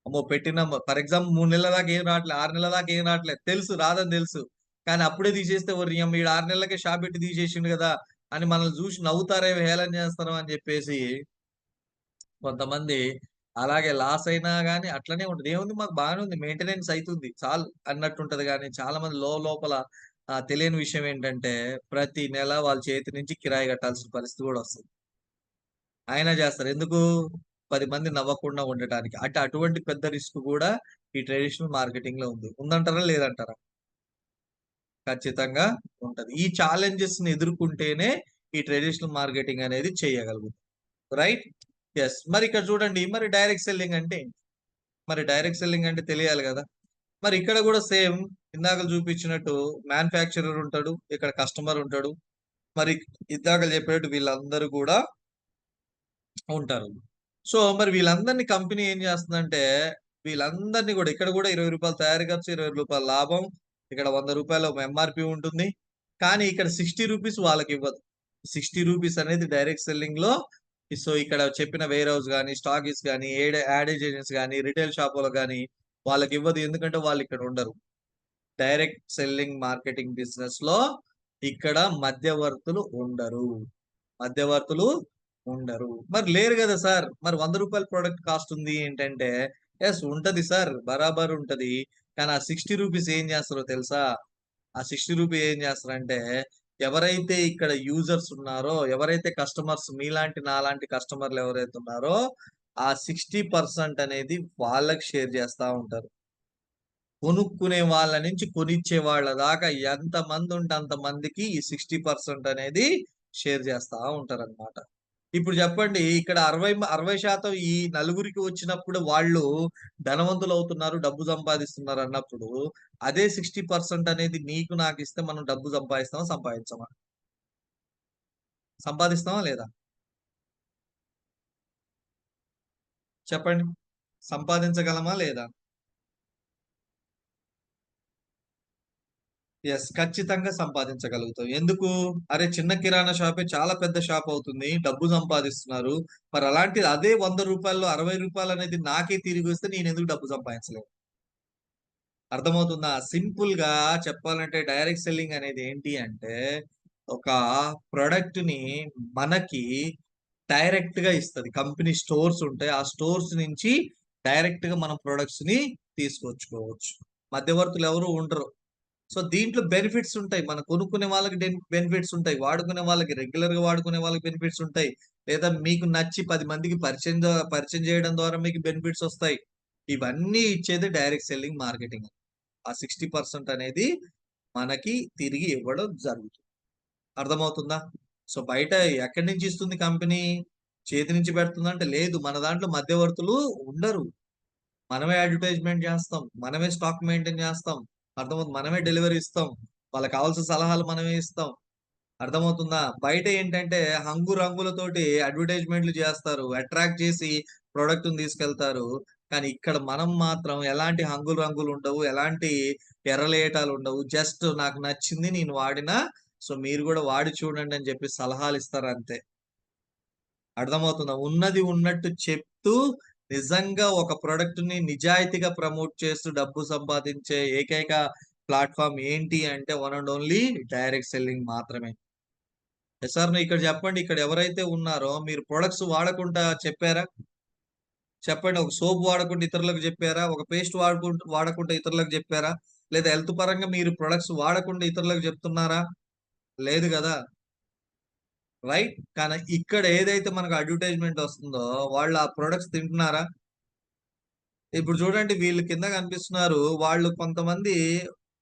అమ్మో! పెట్టిన ఫర్ ఎగ్జాంపుల్ 3 నెలల దాకా ఏం రాట్లే, 6 నెలల దాకా ఏం రాట్లే. తెలుసు రాదని తెలుసు. కానీ అప్పుడే తీసేస్తే ఓరినియమ్మ ఈడు 6 నెలలకే షాప్ పెట్టి తీసేసిండు గదా! అని మనల్ని జూసి నవ్వుతారేమో, హేళన చేస్తారేమో అని జెప్పేసి కొంతమంది అలాగే లాస్ అయినా గాని అట్లనే ఉంటది. ఏముంది మాకు బానే ఉంది. మెయింటెనెన్స్ అయితుంది. చాలు అన్నట్టుంటది గానీ, చాలా మంది లోపల తెలియని విషయం ఏంటంటే, ప్రతి నెల వాళ్ళ చేతి నుంచి కిరాయి కట్టాల్సిన పరిస్థితి గూడా వస్తది. అయినా జేస్తారు. ఎందుకు? 10 మంది నవ్వకుండా ఉండటానికి. అంటే అటువంటి పెద్ద రిస్క్ గూడా ఈ ట్రెడిషనల్ మార్కెటింగ్‌లో ఉంది. ఉందంటారా? లేదంటారా? ఖచ్చితంగా ఉంటది. ఈ ఛాలెంజెస్‌ని ఎదుర్కుంటేనే ఈ ట్రెడిషనల్ మార్కెటింగ్ అనేది చేయగలుగుతాం. రైట్? యెస్. మరిక్కడ చూడండి. మరి డైరెక్ట్ సెల్లింగ్ అంటే ఏంటి? మరి డైరెక్ట్ సెల్లింగ్ అంటే తెలియాలి గదా! మరి ఇక్కడ గూడా సేమ్ ఇందాక చూపించినట్టు మ్యానుఫ్యాక్చరర్ ఉంటాడు. ఇక్కడ కస్టమర్ ఉంటాడు. మరి ఇందాక చెప్పినట్టు వీళ్ళందరూ గూడా ఉంటారు. సో, మరి వీళ్ళందరిని కంపెనీ ఏం చేస్తుందంటే, వీళ్ళందరిని గూడా ఇక్కడ గూడా రూ. 20 తయారీ ఖర్చు, రూ. 20 లాభం. ఇక్కడ రూ. 100 ఎంఆర్‌పీ ఉంటుంది. కానీ ఇక్కడ రూ. 60 వాళ్ళకివ్వదు. రూ. 60 అనేది డైరెక్ట్ సెల్లింగ్‌లో సో, ఇక్కడ చెప్పిన వేర్ హౌస్ గాని, స్టాకిస్ట్ గాని, యాడ్ ఏజెంట్స్ గాని, రిటైల్ షాపోళ్ళకి గాని వాళ్ళకివ్వదు. ఎందుకంటే వాళ్ళిక్కడ ఉండరు. డైరెక్ట్ సెల్లింగ్ మార్కెటింగ్ బిజినెస్‌లో ఇక్కడ మధ్యవర్తులు ఉండరు. మధ్యవర్తులు ఉండరు. మరి లేరు గదా సార్! మరి రూ. 100 ప్రొడక్ట్ కాస్ట్ ఉంది ఏంటంటే, యెస్ ఉంటది సార్. బరాబర్ ఉంటది. కానీ ఆ రూ. 60 ఏం జేస్తారో తెలుసా? ఆ రూ. 60 ఏం జేస్తారంటే, ఎవరైతే ఇక్కడ యూజర్స్ ఉన్నారో, ఎవరైతే కస్టమర్స్ మీలాంటి, నాలాంటి కస్టమర్‌లు ఎవరైతే ఉన్నారో, ఆ 60% అనేది వాళ్ళకి షేర్ జేస్తా ఉంటారు. కొనుక్కునే వాళ్ళ నుంచి కొనిచ్చే వాళ్ళ దాకా ఎంతమందుంటే అంతమందికి ఈ 60% అనేది షేర్ జేస్తా ఉంటారనమాట. ఇప్పుడు చెప్పండి ఇక్కడ 60% ఈ నలుగురికి వచ్చినప్పుడు వాళ్ళు ధనవంతులవుతున్నారు, డబ్బు సంపాదిస్తున్నారు అన్నప్పుడు, అదే 60% అనేది నీకు నాకిస్తే మనం డబ్బు సంపాదిస్తామా? సంపాదించమా? సంపాదిస్తామా లేదా? చెప్పండి. సంపాదించగలమా లేదా? యెస్. ఖచ్చితంగా సంపాదించగలుగుతాం. ఎందుకు? అరే! చిన్న కిరాణా షాపే చాలా పెద్ద షాప్ అవుతుంది. డబ్బు సంపాదిస్తున్నారు. మరి అలాంటిది అదే రూ. 100లో రూ. 60 అనేది నాకే తిరిగొస్తే నేనెందుకు డబ్బు సంపాదించలేను? అర్థమవుతుందా? సింపుల్‌గా చెప్పాలంటే డైరెక్ట్ సెల్లింగ్ అనేది ఏంటి అంటే, ఒక ప్రొడక్ట్‌ని మనకి డైరెక్ట్‌గా ఇస్తది. కంపెనీ స్టోర్స్ ఉంటాయి. ఆ స్టోర్స్ నుంచి డైరెక్ట్‌గా మనం ప్రొడక్ట్స్‌ని తీసుకొచ్చుకోవచ్చు. మధ్యవర్తులు ఎవరు ఉండరు. సో, దీంట్లో బెనిఫిట్స్ ఉంటాయి. మనం కొనుక్కునే వాళ్ళకి బెనిఫిట్స్ ఉంటాయి. వాడుకునే వాళ్ళకి రెగ్యులర్‌గా వాడుకునే వాళ్ళకి బెనిఫిట్స్ ఉంటాయి. లేదా మీకు నచ్చి 10 మందికి పరిచయం చేయడం ద్వారా మీకు బెనిఫిట్స్ ఒస్తాయి. ఇవన్నీ ఇచ్చేది డైరెక్ట్ సెల్లింగ్ మార్కెటింగ్. ఆ 60% అనేది మనకి తిరిగి ఇవ్వడం జరుగుతుంది. అర్థమవుతుందా? సో, బయట ఎక్కడి నుంచి ఇస్తుంది కంపెనీ? చేతి నుంచి పెడుతుందంటే లేదు. మన దాంట్లో మధ్యవర్తులు ఉండరు. మనమే అడ్వర్టైజ్‌మెంట్ జేస్తాం. మనమే స్టాక్ మెయింటైన్ జేస్తాం. అర్థమవుతుంది. మనమే డెలివరీ ఇస్తాం. వాళ్ళకి కావాల్సిన సలహాలు మనమే ఇస్తాం. అర్థమవుతుందా? బయట ఏంటంటే హంగు రంగులతోటి అడ్వర్టైజ్‌మెంట్‌లు జేస్తారు. అట్రాక్ట్ చేసి ప్రొడక్ట్‌ని తీసుకెళ్తారు. కానీ ఇక్కడ మనం మాత్రం ఎలాంటి హంగులు రంగులుండవు. ఎలాంటి ఎర్రలేయటాలుండవు. జస్ట్ నాకు నచ్చింది నేను వాడినా. సో, మీరు గూడా వాడి చూడండి అని జెప్పి సలహాలిస్తారంతే. అర్థమవుతుందా? ఉన్నది ఉన్నట్టు చెప్తూ, నిజంగా ఒక ప్రొడక్ట్‌ని నిజాయితీగా ప్రమోట్ చేస్తూ డబ్బు సంపాదించే ఏకైక ప్లాట్‌ఫార్మ్ ఏంటి అంటే one and only direct selling మాత్రమే. సార్ ఇక్కడ చెప్పండి. ఇక్కడ ఎవరైతే ఉన్నారో మీరు ప్రొడక్ట్స్ వాడకుండా చెప్పారా? చెప్పండి. ఒక సోప్ వాడకుండా ఇతరులకు జెప్పారా? ఒక పేస్ట్ వాడకుండా ఇతరులకు జెప్పారా? లేదా హెల్త్ పరంగా మీరు ప్రొడక్ట్స్ వాడకుండా ఇతరులకు జెప్తున్నారా? లేదు గదా! రైట్? కానీ ఇక్కడ ఏదైతే మనకు అడ్వర్టైజ్‌మెంట్ వస్తుందో వాళ్ళు ఆ ప్రొడక్ట్స్ తింటున్నారా? ఇప్పుడు చూడండి వీళ్ళు కింద కనిపిస్తున్నారు. వాళ్ళు కొంతమంది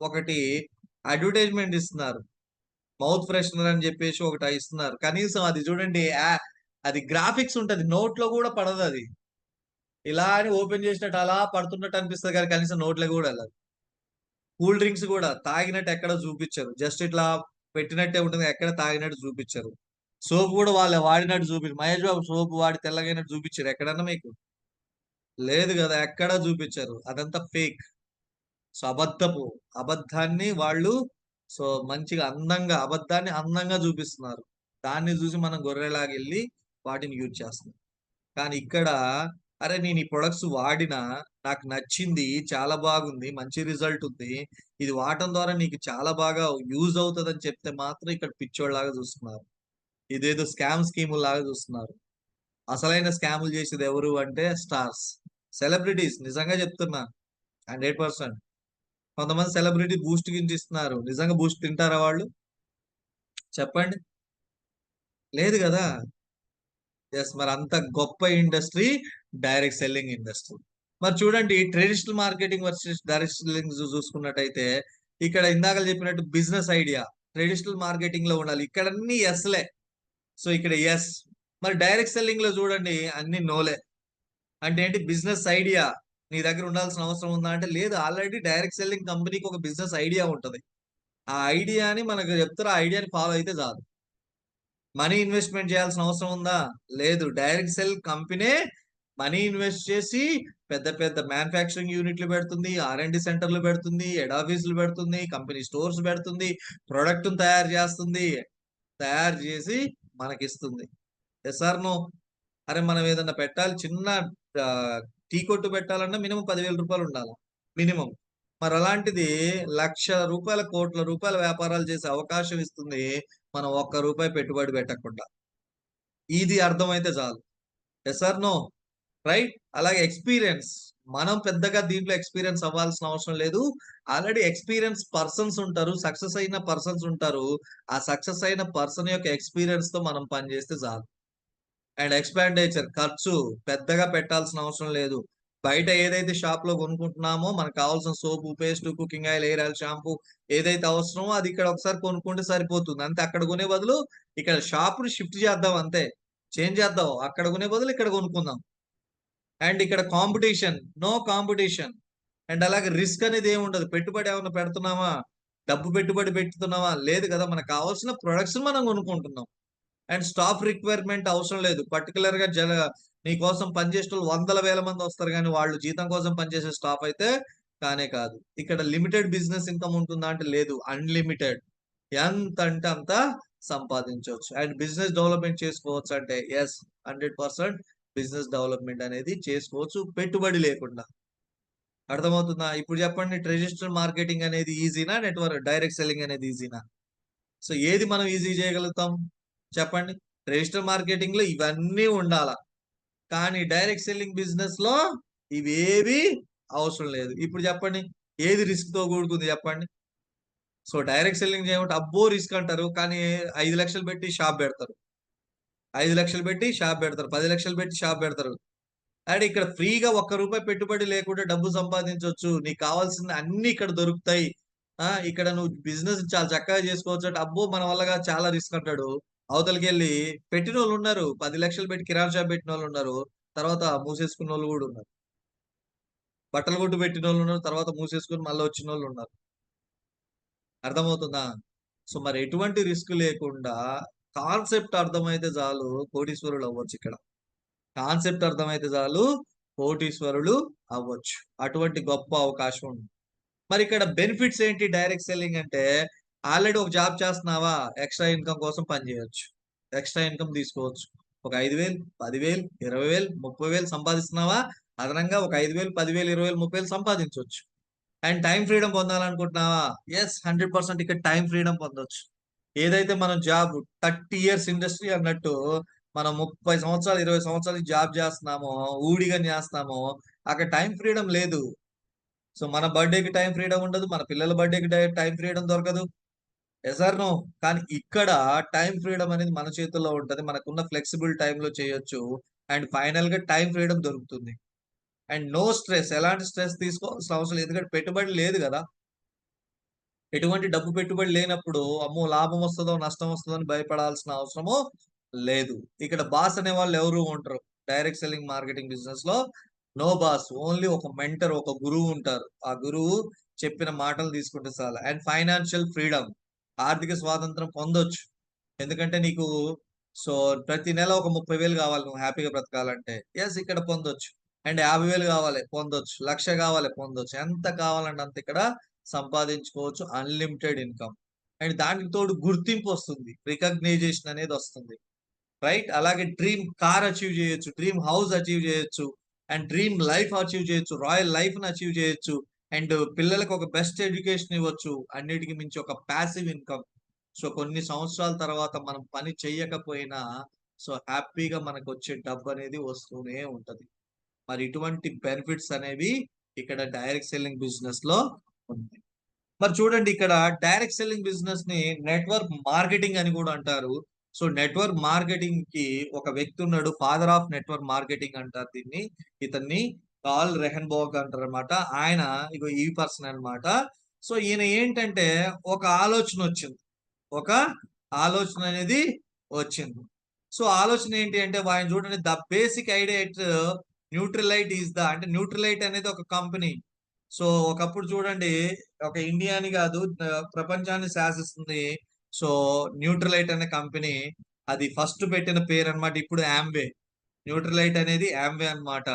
ఒకటి అడ్వర్టైజ్‌మెంట్ ఇస్తున్నారు. మౌత్ ఫ్రెషనర్ అని జెప్పేసి ఒకటి ఇస్తున్నారు. కనీసం అది చూడండి అది గ్రాఫిక్స్ ఉంటది. నోట్లో గూడా పడదది. ఇలా అని ఓపెన్ చేసినట్టు అలా పడుతున్నట్టు అనిపిస్తది గానీ కనీసం నోట్లోకి గూడా ఎళ్ళదు. కూల్ డ్రింక్స్ గూడా తాగినట్టు ఎక్కడ చూపిచ్చరు. జస్ట్ ఇట్లా పెట్టినట్టే ఉంటుంది. ఎక్కడ తాగినట్టు చూపిచ్చరు. సోప్ గూడా వాళ్ళు వాడినట్టు మహేష్ బాబు సోప్ వాడి తెల్లగయినట్టు చూపిచ్చిర్రా ఎక్కడన్నా మీకు? లేదు గదా! ఎక్కడా చూపిచ్చరు. అదంతా ఫేక్. సో, అబద్ధాన్ని వాళ్ళు సో, మంచిగా అందంగా అబద్ధాన్ని అందంగా చూపిస్తున్నారు. దాన్ని చూసి మనం గొర్రెలాగెళ్లి వాటిని యూజ్ చేస్తున్నాం. కానీ ఇక్కడ అరే! నేను ఈ ప్రొడక్ట్స్ వాడినా, నాకు నచ్చింది, చాలా బాగుంది, మంచి రిజల్ట్ ఉంది. ఇది వాడటం ద్వారా నీకు చాలా బాగా యూజ్ అవుతదని చెప్తే మాత్రం ఇక్కడ పిచ్చోళ్ళలాగా చూస్తున్నారు. ఇదేదో స్కాముల్లాగా చూస్తున్నారు. అసలైన స్కాములు చేసేది ఎవరు అంటే స్టార్స్. సెలబ్రిటీస్ నిజంగా చెప్తున్నా 100% కొంతమంది సెలబ్రిటీ బూస్ట్ గింజ ఇస్తున్నారు. నిజంగా బూస్ట్ తింటారా వాళ్ళు? చెప్పండి. లేదు గదా! యెస్. మరంత గొప్ప ఇండస్ట్రీ డైరెక్ట్ సెల్లింగ్ ఇండస్ట్రీ. మరి చూడండి traditional marketing versus direct selling చూసుకున్నట్టయితే, ఇక్కడ ఇందాకల చెప్పినట్టు బిజినెస్ ఐడియా ట్రెడిషనల్ మార్కెటింగ్‌లో ఉండాలి. ఇక్కడన్నీ యెస్‌లే. సో, ఇక్కడ యెస్. మరి డైరెక్ట్ సెల్లింగ్‌లో చూడండి అన్నీ నోలే. అంటే ఏంటి బిజినెస్ ఐడియా నీ దగ్గర ఉండాల్సిన అవసరం ఉందా అంటే లేదు. ఆల్రెడీ డైరెక్ట్ సెల్లింగ్ కంపెనీకి ఒక బిజినెస్ ఐడియా ఉంటది. ఆ ఐడియాని మనకు చెప్తారు. ఆ ఐడియాని ఫాలో అయితే చాలు. మనీ ఇన్వెస్ట్‌మెంట్ చేయాల్సిన అవసరం ఉందా? లేదు. డైరెక్ట్ సెల్ కంపెనే మనీ ఇన్వెస్ట్ చేసి పెద్ద పెద్ద మ్యానుఫ్యాక్చరింగ్ యూనిట్‌లు పెడుతుంది. ఆర్&డి సెంటర్‌లు పెడుతుంది. హెడ్ ఆఫీస్‌లు పెడుతుంది. కంపెనీ స్టోర్స్ పెడుతుంది. ప్రొడక్ట్‌ని తయారు చేస్తుంది. తయారు చేసి మనకిస్తుంది. Yes or no? అరే! మనం ఏదన్నా పెట్టాలి చిన్న ఆహ్, టీ కొట్టు పెట్టాలన్నా మినిమమ్ రూ. 10,000 ఉండాల. మినిమమ్. మరలాంటిది రూ. 1,00,000 కోట్ల రూపాయల వ్యాపారాలు చేసే అవకాశం ఇస్తుంది. మనం ఒక్క రూపాయి పెట్టుబడి పెట్టకుండా. ఇది అర్థమైతే చాలు. Yes or no? రైట్? అలాగే ఎక్స్‌పీరియన్స్. మనం పెద్దగా దీంట్లో ఎక్స్‌పీరియన్స్ అవ్వాల్సిన అవసరం లేదు. ఆల్రెడీ ఎక్స్‌పీరియన్స్ పర్సన్స్ ఉంటారు. సక్సెస్ అయిన పర్సన్స్ ఉంటారు. ఆ సక్సెస్ అయిన పర్సన్ యొక్క ఎక్స్‌పీరియన్స్‌తో మనం పని చేస్తే చాలు. అండ్ ఎక్స్‌పెండిచర్ ఖర్చు పెద్దగా పెట్టాల్సిన అవసరం లేదు. బయట ఏదైతే షాప్‌లో కొనుక్కుంటున్నామో మనకు కావాల్సిన soap, paste, cooking oil, hair oil, shampoo ఏదైతే అవసరమో అది ఇక్కడ ఒకసారి కొనుక్కుంటే సరిపోతుంది. అంతే అక్కడ కొనే బదులు ఇక్కడ షాప్‌ని షిఫ్ట్ చేద్దాం అంతే. చేంజ్ చేద్దాం. అక్కడ కొనే బదులు ఇక్కడ కొనుక్కుందాం. అండ్ ఇక్కడ కాంపిటీషన్, నో కాంపిటీషన్. అండ్ అలాగే రిస్క్ అనేది ఏముండదు. పెట్టుబడి ఏమన్నా పెడుతున్నామా? డబ్బు పెట్టుబడి పెడుతున్నామా? లేదు కదా! మనకు కావాల్సిన ప్రొడక్ట్స్ మనం కొనుక్కుంటున్నాం. అండ్ స్టాఫ్ రిక్వైర్మెంట్ అవసరం లేదు. పర్టిక్యులర్‌గా నీ కోసం పనిచేసేటోళ్ళు వందల వేల మంది వస్తారు గానీ, వాళ్ళు జీతం కోసం పనిచేసే స్టాఫ్ అయితే కానే కాదు. ఇక్కడ లిమిటెడ్ బిజినెస్ ఇన్‌కమ్ ఉంటుందా అంటే లేదు. అన్‌లిమిటెడ్. ఎంతంటే అంత సంపాదించొచ్చు. అండ్ బిజినెస్ డెవలప్‌మెంట్ చేసుకోవచ్చా అంటే యెస్. 100% బిజినెస్ డెవలప్‌మెంట్ అనేది చేసుకోవచ్చు పెట్టుబడి లేకుండా. అర్థమవుతుందా? ఇప్పుడు చెప్పండి ట్రెడిషనల్ మార్కెటింగ్ అనేది ఈజీనా? డైరెక్ట్ సెల్లింగ్ అనేది ఈజీనా? సో ఏది మనం ఈజీ చేయగలుగుతాం? చెప్పండి. ట్రెడిషనల్ మార్కెటింగ్‌లో ఇవన్నీ ఉండాల. కానీ డైరెక్ట్ సెల్లింగ్ బిజినెస్‌లో ఇవేవి అవసరం లేదు. ఇప్పుడు చెప్పండి. ఏది రిస్క్‌తో కూడుకుంది చెప్పండి? సో డైరెక్ట్ సెల్లింగ్ చేయమంటే అబ్బో! రిస్క్ అంటారు. కానీ 5,00,000 పెట్టి షాప్ పెడతారు. 5,00,000 పెట్టి షాప్ పెడతారు. 10,00,000 పెట్టి షాప్ పెడతారు. అండ్ ఇక్కడ ఫ్రీగా ఒక్క రూపాయి పెట్టుబడి లేకుండా డబ్బు సంపాదించొచ్చు. నీకు కావాల్సిన అన్నీ ఇక్కడ దొరుకుతాయి. ఇక్కడ నువ్వు బిజినెస్ చాలా చక్కగా చేసుకోవచ్చు అంటే, అబ్బో! మన వల్ల కాదు చాలా రిస్క్ అంటాడు. అవతలకెళ్ళి పెట్టినోళ్ళున్నారు. 10,00,000 పెట్టి కిరాణా షాప్ పెట్టినోళ్ళున్నారు. తర్వాత మూసేసుకున్నోళ్ళు గూడా ఉన్నారు. బట్టల కొట్టు పెట్టినోళ్ళున్నారు. తర్వాత మూసేసుకొని మళ్ళా వచ్చినోళ్ళున్నారు. అర్థమవుతుందా? సో, మరి ఎటువంటి రిస్క్ లేకుండా కాన్సెప్ట్ అర్థమైతే చాలు కోటీశ్వరులు అవ్వొచ్చిక్కడ. కాన్సెప్ట్ అర్థమైతే చాలు కోటీశ్వరులు అవ్వచ్చు. అటువంటి గొప్ప అవకాశం ఉంది. మరిక్కడ బెనిఫిట్స్ ఏంటి డైరెక్ట్ సెల్లింగ్ అంటే, ఆల్రెడీ ఒక జాబ్ చేస్తున్నావా? ఎక్స్‌ట్రా ఇన్‌కమ్ కోసం పని జేయొచ్చు. ఎక్స్‌ట్రా ఇన్‌కమ్ తీసుకోవచ్చు. ఒక 5,000, 10,000, 20,000, 30,000 సంపాదిస్తున్నావా? అదనంగా ఒక 5,000, 10,000, 20,000, 30,000 సంపాదించొచ్చు. అండ్ టైమ్ ఫ్రీడమ్ పొందాలనుకుంటున్నావా? యెస్. 100% ఇక్కడ టైమ్ ఫ్రీడమ్ పొందొచ్చు. ఏదైతే మనం జాబ్ 30 ఇయర్స్ ఇండస్ట్రీ అన్నట్టు మనం 30 సంవత్సరాలు, 20 సంవత్సరాలు జాబ్ జేస్తున్నామో, ఊడిగం జేస్తున్నామో, అక్కడ టైమ్ ఫ్రీడమ్ లేదు. సో, మన బర్త్‌డేకి టైమ్ ఫ్రీడమ్ ఉండదు. మన పిల్లల బర్త్‌డేకి టైమ్ ఫ్రీడమ్ దొరకదు. Yes or no? కానీ ఇక్కడ టైమ్ ఫ్రీడమ్ అనేది మన చేతుల్లో ఉంటది. మనకున్న ఫ్లెక్సిబుల్ టైమ్‌లో చేయొచ్చు. అండ్ ఫైనల్‌గా టైమ్ ఫ్రీడమ్ దొరుకుతుంది. And no stress. ఎలాంటి స్ట్రెస్ తీసుకోవాల్సిన అవసరం లేదు. ఎందుకంటే పెట్టుబడి లేదు గదా! ఎటువంటి డబ్బు పెట్టుబడి లేనప్పుడు, అమ్మో! లాభం వస్తదో, నష్టం వస్తదో అని భయపడాల్సిన అవసరము లేదు. ఇక్కడ బాస్ అనేవాళ్ళు ఎవరు ఉండరు. డైరెక్ట్ సెల్లింగ్ మార్కెటింగ్ బిజినెస్‌లో నో బాస్. ఓన్లీ ఒక మెంటర్, ఒక గురువు ఉంటారు. ఆ గురువు చెప్పిన మాటలు తీసుకుంటే చాలు. And financial freedom. ఆర్థిక స్వాతంత్రం పొందొచ్చు. ఎందుకంటే నీకు సో, ప్రతి నెల ఒక 30,000 కావాలి నువ్వు హ్యాపీగా బ్రతకాలంటే. యెస్ ఇక్కడ పొందొచ్చు. అండ్ 50,000 కావాలి పొందొచ్చు. 1,00,000 కావాలి పొందొచ్చు. ఎంత కావాలంటే అంత ఇక్కడ సంపాదించుకోవచ్చు. Unlimited income. అండ్ దానికి తోడు గుర్తింపొస్తుంది. రికగ్నైజేషన్ అనేదొస్తుంది. రైట్? అలాగే డ్రీమ్ కార్ అచీవ్ చేయొచ్చు. డ్రీమ్ హౌస్ అచీవ్ చేయొచ్చు. అండ్ డ్రీమ్ లైఫ్ అచీవ్ చేయొచ్చు. రాయల్ లైఫ్‌ని అచీవ్ చేయొచ్చు. అండ్ పిల్లలకి ఒక బెస్ట్ ఎడ్యుకేషన్ ఇవ్వచ్చు. అన్నిటికి మించి ఒక పాసివ్ ఇన్‌కమ్. సో, కొన్ని సంవత్సరాల తర్వాత మనం పని చెయ్యకపోయినా సో, హ్యాపీగా మనకొచ్చే డబ్బనేది వస్తూనే ఉంటది. మరి ఇటువంటి బెనిఫిట్స్ అనేవి ఇక్కడ డైరెక్ట్ సెల్లింగ్ బిజినెస్‌లో ఉంది. మరి చూడండి ఇక్కడ డైరెక్ట్ సెల్లింగ్ బిజినెస్‌ని నెట్వర్క్ మార్కెటింగ్ అని గూడా అంటారు. సో, నెట్వర్క్ మార్కెటింగ్‌కి ఒక వ్యక్తి ఉన్నాడు. ఫాదర్ ఆఫ్ నెట్వర్క్ మార్కెటింగ్ అంటారు దీన్ని. ఇతన్ని కార్ల్ రెహెన్బర్గ్ అంటారనమాట. ఆయన ఇగో ఈ పర్సన్ అన్నమాట. సో, ఈయన ఏంటంటే ఒక ఆలోచనొచ్చింది. ఒక ఆలోచన అనేది వచ్చింది. సో, ఆలోచన ఏంటి అంటే ఆయన చూడండి the basic idea at Nutrilite is the అంటే న్యూట్రిలైట్ అనేది ఒక కంపెనీ. సో, ఒకప్పుడు చూడండి ఒక ఇండియా అని గాదు ప్రపంచాన్ని శాసిస్తుంది. సో, న్యూట్రిలైట్ అనే కంపెనీ అది ఫస్ట్ పెట్టిన పేరన్నమాట. ఇప్పుడు యామ్‌వే. న్యూట్రిలైట్ అనేది యామ్‌వే అన్నమాట.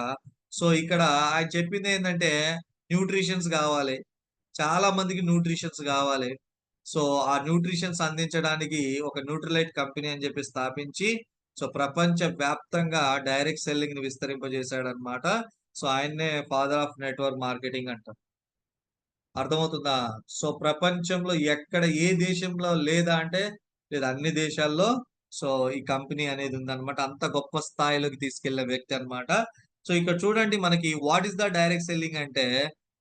సో, ఇక్కడ ఆయన చెప్పిందేంటంటే న్యూట్రిషన్స్ గావాలి. చాలా మందికి న్యూట్రిషన్స్ గావాలి. సో, ఆ న్యూట్రిషన్స్ అందించడానికి ఒక న్యూట్రిలైట్ కంపెనీ అని జెప్పి స్థాపించి, సో, ప్రపంచ వ్యాప్తంగా డైరెక్ట్ సెల్లింగ్‌ని విస్తరింపజేశాడన్నమాట. సో, ఆయన్నే ఫాదర్ ఆఫ్ నెట్వర్క్ మార్కెటింగ్ అంటారు. అర్థమవుతుందా? సో, ప్రపంచంలో ఎక్కడ ఏ దేశంలో లేదా అంటే, లేదు అన్ని దేశాల్లో సో, ఈ కంపెనీ అనేది ఉందన్నమాట. అంత గొప్ప స్థాయిలోకి తీసుకెళ్ళిన వ్యక్తి అన్నమాట. సో, ఇక్కడ చూడండి మనకి what is the direct selling అంటే,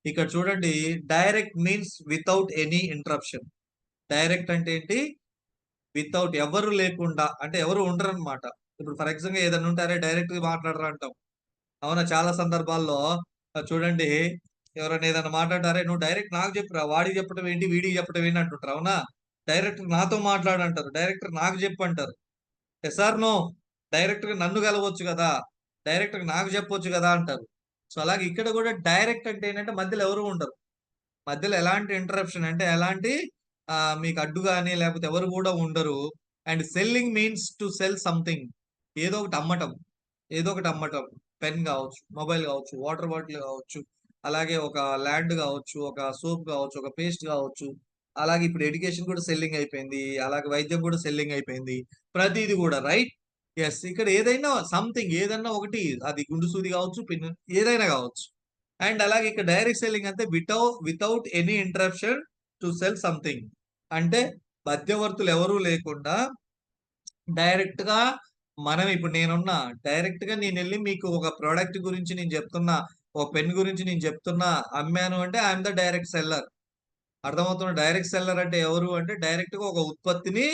ఇక్కడ చూడండి direct means without any interruption. Direct అంటే ఏంటి? వితౌట్ ఎవరు లేకుండా అంటే ఎవరు ఉండరనమాట. ఇప్పుడు ఫర్ ఎగ్జాంపుల్‌గా ఏదైనా ఉంటే అరే డైరెక్ట్‌గా మాట్లాడరా అంటాం. అవునా? చాలా సందర్భాల్లో చూడండి ఎవరైనా ఏదైనా మాట్లాడితే, "అరేయ్! నువ్వు డైరెక్ట్ నాకు చెప్పురా. వాడికి చెప్పడం ఏంటి? వీడికి చెప్పడం ఏంటి?" అంటుంటారు. అవునా? డైరెక్టర్ నాతో మాట్లాడంటారు. డైరెక్టర్ నాకు చెప్పు అంటారు. Yes or no? డైరెక్ట్ గా నన్ను కలవచ్చు కదా, డైరెక్ట్ గా నాకు చెప్పొచ్చు కదా అంటారు. సో అలాగే ఇక్కడ కూడా డైరెక్ట్ అంటే ఏంటంటే మధ్యలో ఎవరు ఉండరు. మధ్యలో ఎలాంటి ఇంటరప్షన్ అంటే ఎలాంటి మీకు అడ్డు గాని లేకపోతే ఎవరు కూడా ఉండరు. And selling means to cell something. ఏదో ఒకటి అమ్మటం. ఏదో ఒకటి అమ్మటం. పెన్ కావచ్చు, మొబైల్ కావచ్చు, వాటర్ బాటిల్ కావచ్చు, అలాగే ఒక ల్యాండ్ కావచ్చు, ఒక సోప్ కావచ్చు, ఒక పేస్ట్ కావచ్చు. అలాగే ఇప్పుడు ఎడ్యుకేషన్ కూడా సెల్లింగ్ అయిపోయింది. అలాగే వైద్యం కూడా సెల్లింగ్ అయిపోయింది. ప్రతిది కూడా రైట్. ఎస్, ఇక్కడ ఏదైనా సంథింగ్ ఏదన్నా ఒకటి, అది గుండు సూది కావచ్చు, పిన్ ఏదైనా కావచ్చు. అండ్ అలాగే ఇక్కడ డైరెక్ట్ సెల్లింగ్ అంటే without any interruption to cell something. అంటే మధ్యవర్తులు ఎవరూ లేకుండా డైరెక్ట్ గా మనం ఇప్పుడు నేనున్నా డైరెక్ట్ గా నేను వెళ్ళి మీకు ఒక ప్రోడక్ట్ గురించి నేను చెప్తున్నా, ఒక పెన్ గురించి నేను చెప్తున్నా, అమ్మాను అంటే ఐఎమ్ ద డైరెక్ట్ సెల్లర్. అర్థమవుతున్న డైరెక్ట్ సెల్లర్ అంటే ఎవరు అంటే డైరెక్ట్ గా ఒక ఉత్పత్తిని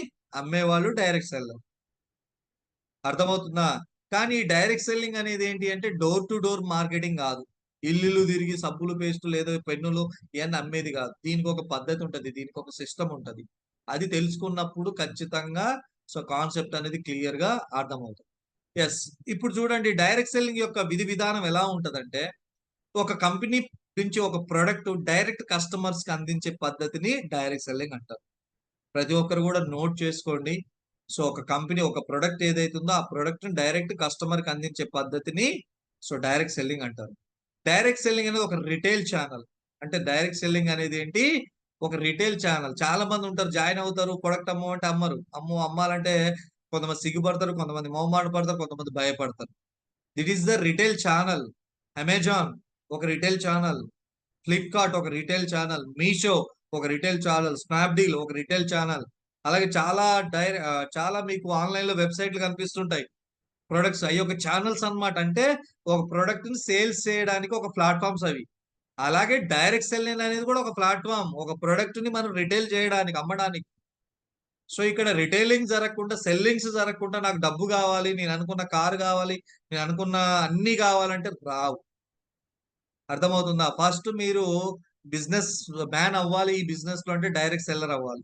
అమ్మేవాళ్ళు డైరెక్ట్ సెల్లర్. అర్థమవుతుందా? కానీ ఈ డైరెక్ట్ సెల్లింగ్ అనేది ఏంటి అంటే డోర్ టు డోర్ మార్కెటింగ్ కాదు. ఇల్లులు తిరిగి సబ్బులు, పేస్టులు ఏదో పెన్నులు ఇవన్నీ అమ్మేది కాదు. దీనికి ఒక పద్ధతి ఉంటది. దీనికి ఒక సిస్టమ్ ఉంటది. అది తెలుసుకున్నప్పుడు ఖచ్చితంగా సో కాన్సెప్ట్ అనేది క్లియర్ గా అర్థమవుతుంది. యెస్. ఇప్పుడు చూడండి డైరెక్ట్ సెల్లింగ్ యొక్క విధి విధానం ఎలా ఉంటదంటే, ఒక కంపెనీ నుంచి ఒక ప్రొడక్ట్ డైరెక్ట్ కస్టమర్స్ కి అందించే పద్ధతిని డైరెక్ట్ సెల్లింగ్ అంటారు. ప్రతి ఒక్కరు కూడా నోట్ చేసుకోండి. సో ఒక కంపెనీ ఒక ప్రొడక్ట్ ఏదైతుందో ఆ ప్రొడక్ట్ ని డైరెక్ట్ కస్టమర్ కి అందించే పద్ధతిని సో డైరెక్ట్ సెల్లింగ్ అంటారు. డైరెక్ట్ సెల్లింగ్ అనేది ఒక రిటైల్ ఛానల్. అంటే డైరెక్ట్ సెల్లింగ్ అనేది ఏంటి? ఒక రిటైల్ ఛానల్. చాలా మంది ఉంటారు, జాయిన్ అవుతారు, ప్రొడక్ట్ అమ్మమంటే అమ్మరు. అమ్మో అమ్మాలంటే కొంతమంది సిగ్గుపడతారు, కొంతమంది మొహమాట పడతారు, కొంతమంది భయపడతారు. That is the retail channel. Amazon ఒక రిటైల్ ఛానల్, ఫ్లిప్కార్ట్ ఒక రిటైల్ ఛానల్, మీషో ఒక రిటైల్ ఛానల్, స్నాప్‌డీల్ ఒక రిటైల్ ఛానల్. అలాగే చాలా మీకు ఆన్‌లైన్‌లో వెబ్‌సైట్‌లు కనిపిస్తుంటాయి. ప్రొడక్ట్స్ అయి ఒక ఛానెల్స్ అన్నమాట. అంటే ఒక ప్రొడక్ట్‌ని సేల్స్ చేయడానికి ఒక ప్లాట్‌ఫార్మ్స్ అవి. అలాగే డైరెక్ట్ సెల్లింగ్ అనేది కూడా ఒక ప్లాట్‌ఫార్మ్. ఒక ప్రొడక్ట్‌ని మనం రిటైల్ చేయడానికి, అమ్మడానికి. సో ఇక్కడ రిటైలింగ్ జరగకుండా, సెల్లింగ్స్ జరగకుండా నాకు డబ్బు కావాలి, నేను అనుకున్న కారు కావాలి, నేను అనుకున్న అన్నీ కావాలంటే రావు. అర్థమవుతుందా? ఫస్ట్ మీరు బిజినెస్ మ్యాన్ అవ్వాలి ఈ బిజినెస్‌లో అంటే డైరెక్ట్ సెల్లర్ అవ్వాలి.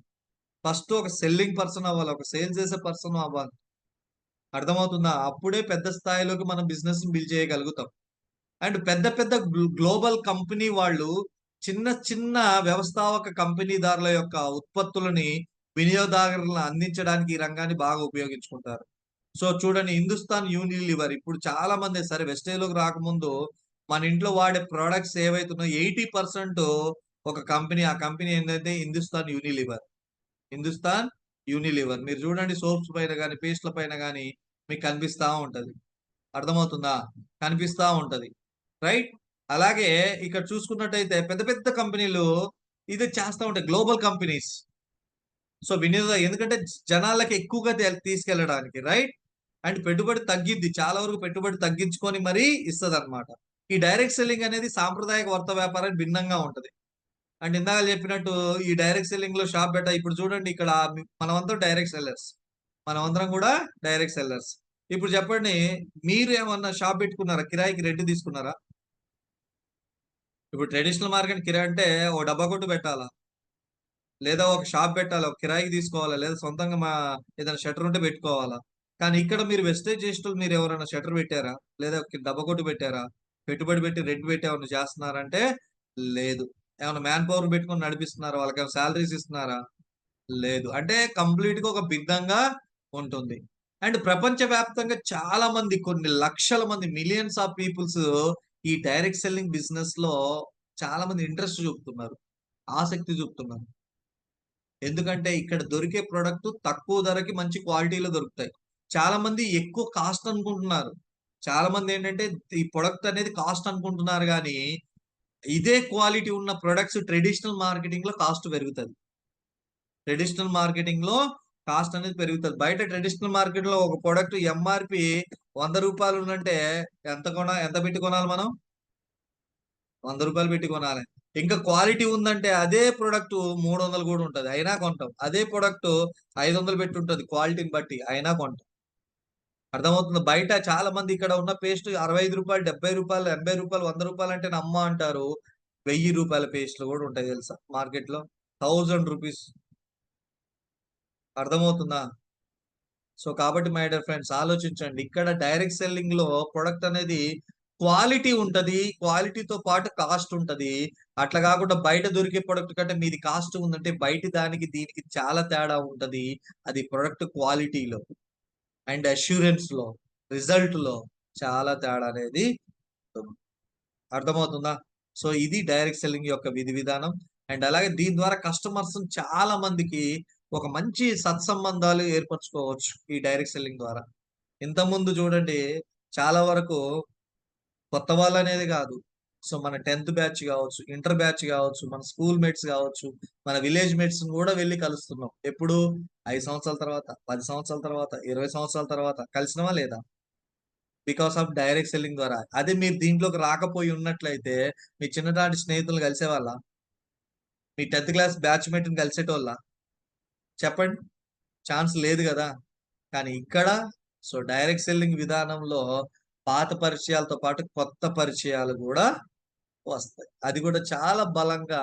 ఫస్ట్ ఒక సెల్లింగ్ పర్సన్ అవ్వాలి. ఒక సేల్ చేసే పర్సన్ అవ్వాలి. అర్థమవుతుందా? అప్పుడే పెద్ద స్థాయిలోకి మనం బిజినెస్‌ని బిల్డ్ చేయగలుగుతాం. అండ్ పెద్ద పెద్ద గ్లోబల్ కంపెనీ వాళ్ళు చిన్న చిన్న వ్యవస్థాపక కంపెనీదారుల యొక్క ఉత్పత్తులని వినియోగదారులను అందించడానికి ఈ రంగాన్ని బాగా ఉపయోగించుకుంటారు. సో చూడండి హిందుస్థాన్ యూనిలీవర్ ఇప్పుడు చాలా మంది సరే వెస్టేజ్‌లోకి రాకముందు మన ఇంట్లో వాడే ప్రొడక్ట్స్ ఏవైతున్నాయో 80% ఒక కంపెనీ, ఆ కంపెనీ ఏంటంటే హిందుస్థాన్ యూనిలీవర్. హిందుస్థాన్ యూనిలీవర్. మీరు చూడండి సోప్స్ పైన గాని, పేస్ట్‌ల పైన గాని మీకు కనిపిస్తా ఉంటది. అర్థమవుతుందా? కనిపిస్తా ఉంటది. రైట్? అలాగే ఇక్కడ చూసుకున్నట్టయితే పెద్ద పెద్ద కంపెనీలు ఇది చేస్తా ఉంటాయి. Global companies. సో ఎందుకంటే జనాలకి ఎక్కువగా తీసుకెళ్ళడానికి రైట్? అండ్ పెట్టుబడి తగ్గిద్ది. చాలా వరకు పెట్టుబడి తగ్గించుకొని మరీ ఇస్తదన్నమాట. ఈ డైరెక్ట్ సెల్లింగ్ అనేది సాంప్రదాయక వర్త వ్యాపారానికి భిన్నంగా ఉంటది. అండ్ ఇందాక చెప్పినట్టు ఈ డైరెక్ట్ సెల్లింగ్‌లో షాప్ ఇప్పుడు చూడండి ఇక్కడ మనమందరం డైరెక్ట్ సెల్లర్స్. మనమందరం కూడా డైరెక్ట్ సెల్లర్స్. ఇప్పుడు చెప్పండి మీరు ఏమన్నా షాప్ పెట్టుకున్నారా? కిరాయికి రెంట్ తీసుకున్నారా? ఇప్పుడు ట్రెడిషనల్ మార్కెట్ కిరాయి అంటే ఓ డబ్బా కొట్టు పెట్టాలా? లేదా ఒక షాప్ పెట్టాలా? ఒక కిరాయికి తీసుకోవాలా? లేదా సొంతంగా ఏదైనా షట్టర్ ఉంటే పెట్టుకోవాలా? కానీ ఇక్కడ మీరు వెస్టేజ్ చేసేటోళ్ళు మీరు ఎవరైనా షట్టర్ పెట్టారా? లేదా డబ్బా కొట్టు పెట్టారా? పెట్టుబడి పెట్టి రెంట్ పెట్టి ఏమన్నా చేస్తున్నారంటే లేదు. ఏమన్నా మ్యాన్ పవర్ పెట్టుకొని నడిపిస్తున్నారా? వాళ్ళకేమైనా సాలరీస్ ఇస్తున్నారా? లేదు. అంటే కంప్లీట్‌గా ఒక భిన్నంగా ఉంటుంది. అండ్ ప్రపంచవ్యాప్తంగా చాలా మంది కొన్ని లక్షల మంది మిలియన్స్ ఆఫ్ పీపుల్స్ ఈ డైరెక్ట్ సెల్లింగ్ బిజినెస్‌లో చాలా మంది ఇంట్రెస్ట్ చూపుతున్నారు. ఆసక్తి చూపుతున్నారు. ఎందుకంటే ఇక్కడ దొరికే ప్రొడక్ట్ తక్కువ ధరకి మంచి క్వాలిటీలో దొరుకుతాయి. చాలా మంది ఎక్కువ కాస్ట్ అనుకుంటున్నారు. చాలా మంది ఏంటంటే ఈ ప్రొడక్ట్ అనేది కాస్ట్ అనుకుంటున్నారు గానీ, ఇదే క్వాలిటీ ఉన్న ప్రొడక్ట్స్ ట్రెడిషనల్ మార్కెటింగ్‌లో కాస్ట్ పెరుగుతది. ట్రెడిషనల్ మార్కెటింగ్‌లో కాస్ట్ అనేది పెరుగుతది. బయట ట్రెడిషనల్ మార్కెట్‌లో ఒక ప్రొడక్ట్ ఎంఆర్‌పీ రూ. 100 ఉందంటే ఎంత పెట్టి కొనాలి మనం? రూ. 100 పెట్టి కొనాలి. ఇంకా క్వాలిటీ ఉందంటే అదే ప్రొడక్ట్ 300 కూడా ఉంటది. అయినా కొంటాం. అదే ప్రొడక్ట్ 500 పెట్టి ఉంటది క్వాలిటీని బట్టి. అయినా కొంటాం. అర్థమవుతుందా? బయట చాలా మంది ఇక్కడ ఉన్న పేస్ట్ రూ. 65, రూ. 70, రూ. 80, రూ. 100 అంటే నమ్మా అంటారు. రూ. 1000 పేస్ట్‌లు కూడా ఉంటాయి తెలుసా మార్కెట్‌లో. రూ. 1000 అర్థమవుతుందా? సో కాబట్టి మై డియర్ ఫ్రెండ్స్ ఆలోచించండి. ఇక్కడ డైరెక్ట్ సెల్లింగ్ లో ప్రొడక్ట్ అనేది క్వాలిటీ ఉంటది. క్వాలిటీతో పాటు కాస్ట్ ఉంటది. అట్లా కాకుండా బయట దొరికే ప్రొడక్ట్ కంటే మీది కాస్ట్ ఉందంటే బయటి దానికి దీనికి చాలా తేడా ఉంటది. అది ప్రొడక్ట్ క్వాలిటీలో అండ్ అష్యూరెన్స్ లో, రిజల్ట్ లో చాలా తేడా అనేది ఉంటుంది. అర్థమవుతుందా? సో ఇది డైరెక్ట్ సెల్లింగ్ యొక్క విధి విధానం. అండ్ అలాగే దీని ద్వారా కస్టమర్స్ చాలా మందికి ఒక మంచి సత్సంబంధాలు ఏర్పరచుకోవచ్చు ఈ డైరెక్ట్ సెల్లింగ్ ద్వారా. ఇంతకుముందు చూడండి చాలా వరకు కొత్త వాళ్ళనేది కాదు. సో మన 10th బ్యాచ్ కావచ్చు, ఇంటర్ బ్యాచ్ కావచ్చు, మన స్కూల్ మేట్స్ కావచ్చు, మన విలేజ్ మేట్స్ కూడా వెళ్లి కలుస్తున్నాం. ఎప్పుడు 5 సంవత్సరాల తర్వాత, 10 సంవత్సరాల తర్వాత, 20 సంవత్సరాల తర్వాత కలిసినవా లేదా? బికాస్ ఆఫ్ డైరెక్ట్ సెల్లింగ్ ద్వారా. అదే మీరు దీంట్లోకి రాకపోయి ఉన్నట్లయితే మీ చిన్ననాటి స్నేహితులను కలిసేవాళ్ళా? మీ 10th క్లాస్ బ్యాచ్‌మేట్‌ని కలిసేటోళ్ళా? చెప్పండి. ఛాన్స్ లేదు గదా! కానీ ఇక్కడ సో డైరెక్ట్ సెల్లింగ్ విధానంలో పాత పరిచయాలతో పాటు కొత్త పరిచయాలు గూడా వస్తాయి. అది గూడా చాలా బలంగా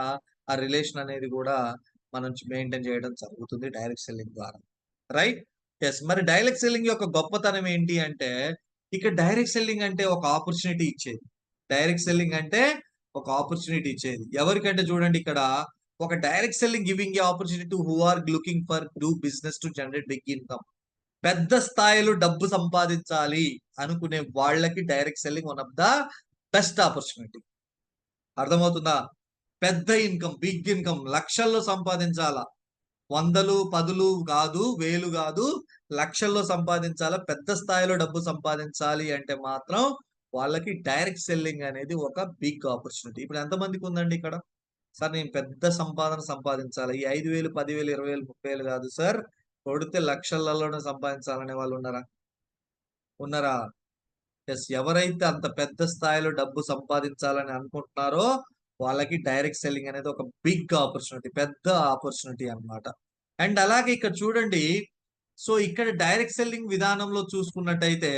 ఆ రిలేషన్ అనేది గూడా మనం మెయింటైన్ చేయడం జరుగుతుంది డైరెక్ట్ సెల్లింగ్ ద్వారా. రైట్? యెస్. మరి డైరెక్ట్ సెల్లింగ్ యొక్క గొప్పతనం ఏంటి అంటే, ఇక్కడ డైరెక్ట్ సెల్లింగ్ అంటే ఒక ఆపర్చునిటీ ఇచ్చేది. డైరెక్ట్ సెల్లింగ్ అంటే ఒక ఆపర్చునిటీ ఇచ్చేది. ఎవరికంటే చూడండి ఇక్కడ ఒక direct selling giving a opportunity to who are looking for do business to generate big income. పెద్ద స్థాయిలో డబ్బు సంపాదించాలి అనుకునే వాళ్ళకి direct selling one of the best opportunity. అర్థమవుతుందా? పెద్ద ఇన్‌కమ్, బిగ్ ఇన్‌కమ్ లక్షల్లో సంపాదించాలా. వందలు, పదులు గాదు, వేలు గాదు, లక్షల్లో సంపాదించాలా. పెద్ద స్థాయిలో డబ్బు సంపాదించాలి అంటే మాత్రం వాళ్ళకి డైరెక్ట్ సెల్లింగ్ అనేది ఒక బిగ్ ఆపర్చునిటీ. ఇప్పుడు ఎంతమందికి ఉందండి ఇక్కడ? సార్ నేను పెద్ద సంపాదన సంపాదించాలి. ఈ 5,000, 10,000, 20,000, 30,000 గాదు సార్. కొడితే లక్షలలోనే సంపాదించాలనే వాళ్ళు ఉన్నారా? ఉన్నారా? యెస్. ఎవరైతే అంత పెద్ద స్థాయిలో డబ్బు సంపాదించాలని అనుకుంటున్నారో వాళ్ళకి డైరెక్ట్ సెల్లింగ్ అనేది ఒక బిగ్ ఆపర్చునిటీ. పెద్ద ఆపర్చునిటీ అన్నమాట. అండ్ అలాగే ఇక్కడ చూడండి. సో ఇక్కడ డైరెక్ట్ సెల్లింగ్ విధానంలో చూసుకున్నట్టయితే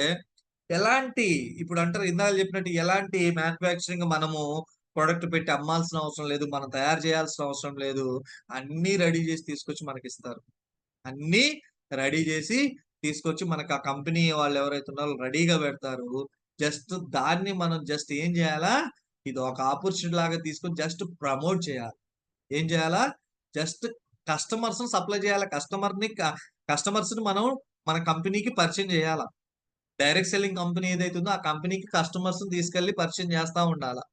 ఎలాంటి ఇప్పుడు అంటారు ఇందాక చెప్పినట్టు ఎలాంటి మ్యానుఫ్యాక్చరింగ్ మనము ప్రొడక్ట్ పెట్టి అమ్మాల్సిన అవసరం లేదు. మనం తయారు చేయాల్సిన అవసరం లేదు. అన్నీ రెడీ చేసి తీసుకొచ్చి మనకిస్తారు. అన్నీ రెడీ చేసి తీసుకొచ్చి మనకు ఆ కంపెనీ వాళ్ళు ఎవరైతే ఉన్నారో రెడీగా పెడతారు. జస్ట్ దాన్ని మనం జస్ట్ ఏం చేయాలా? ఇది ఒక ఆపర్చునిటీ లాగా తీసుకొని జస్ట్ ప్రమోట్ చేయాలి. ఏం చేయాలా? జస్ట్ కస్టమర్స్‌ని సప్లై చేయాలా. కస్టమర్స్‌ని మనం మన కంపెనీకి పరిచయం చేయాలా. డైరెక్ట్ సెల్లింగ్ కంపెనీ ఏదైతే ఉందో ఆ కంపెనీకి కస్టమర్స్‌ని తీసుకెళ్ళి పరిచయం చేస్తా ఉండాలా.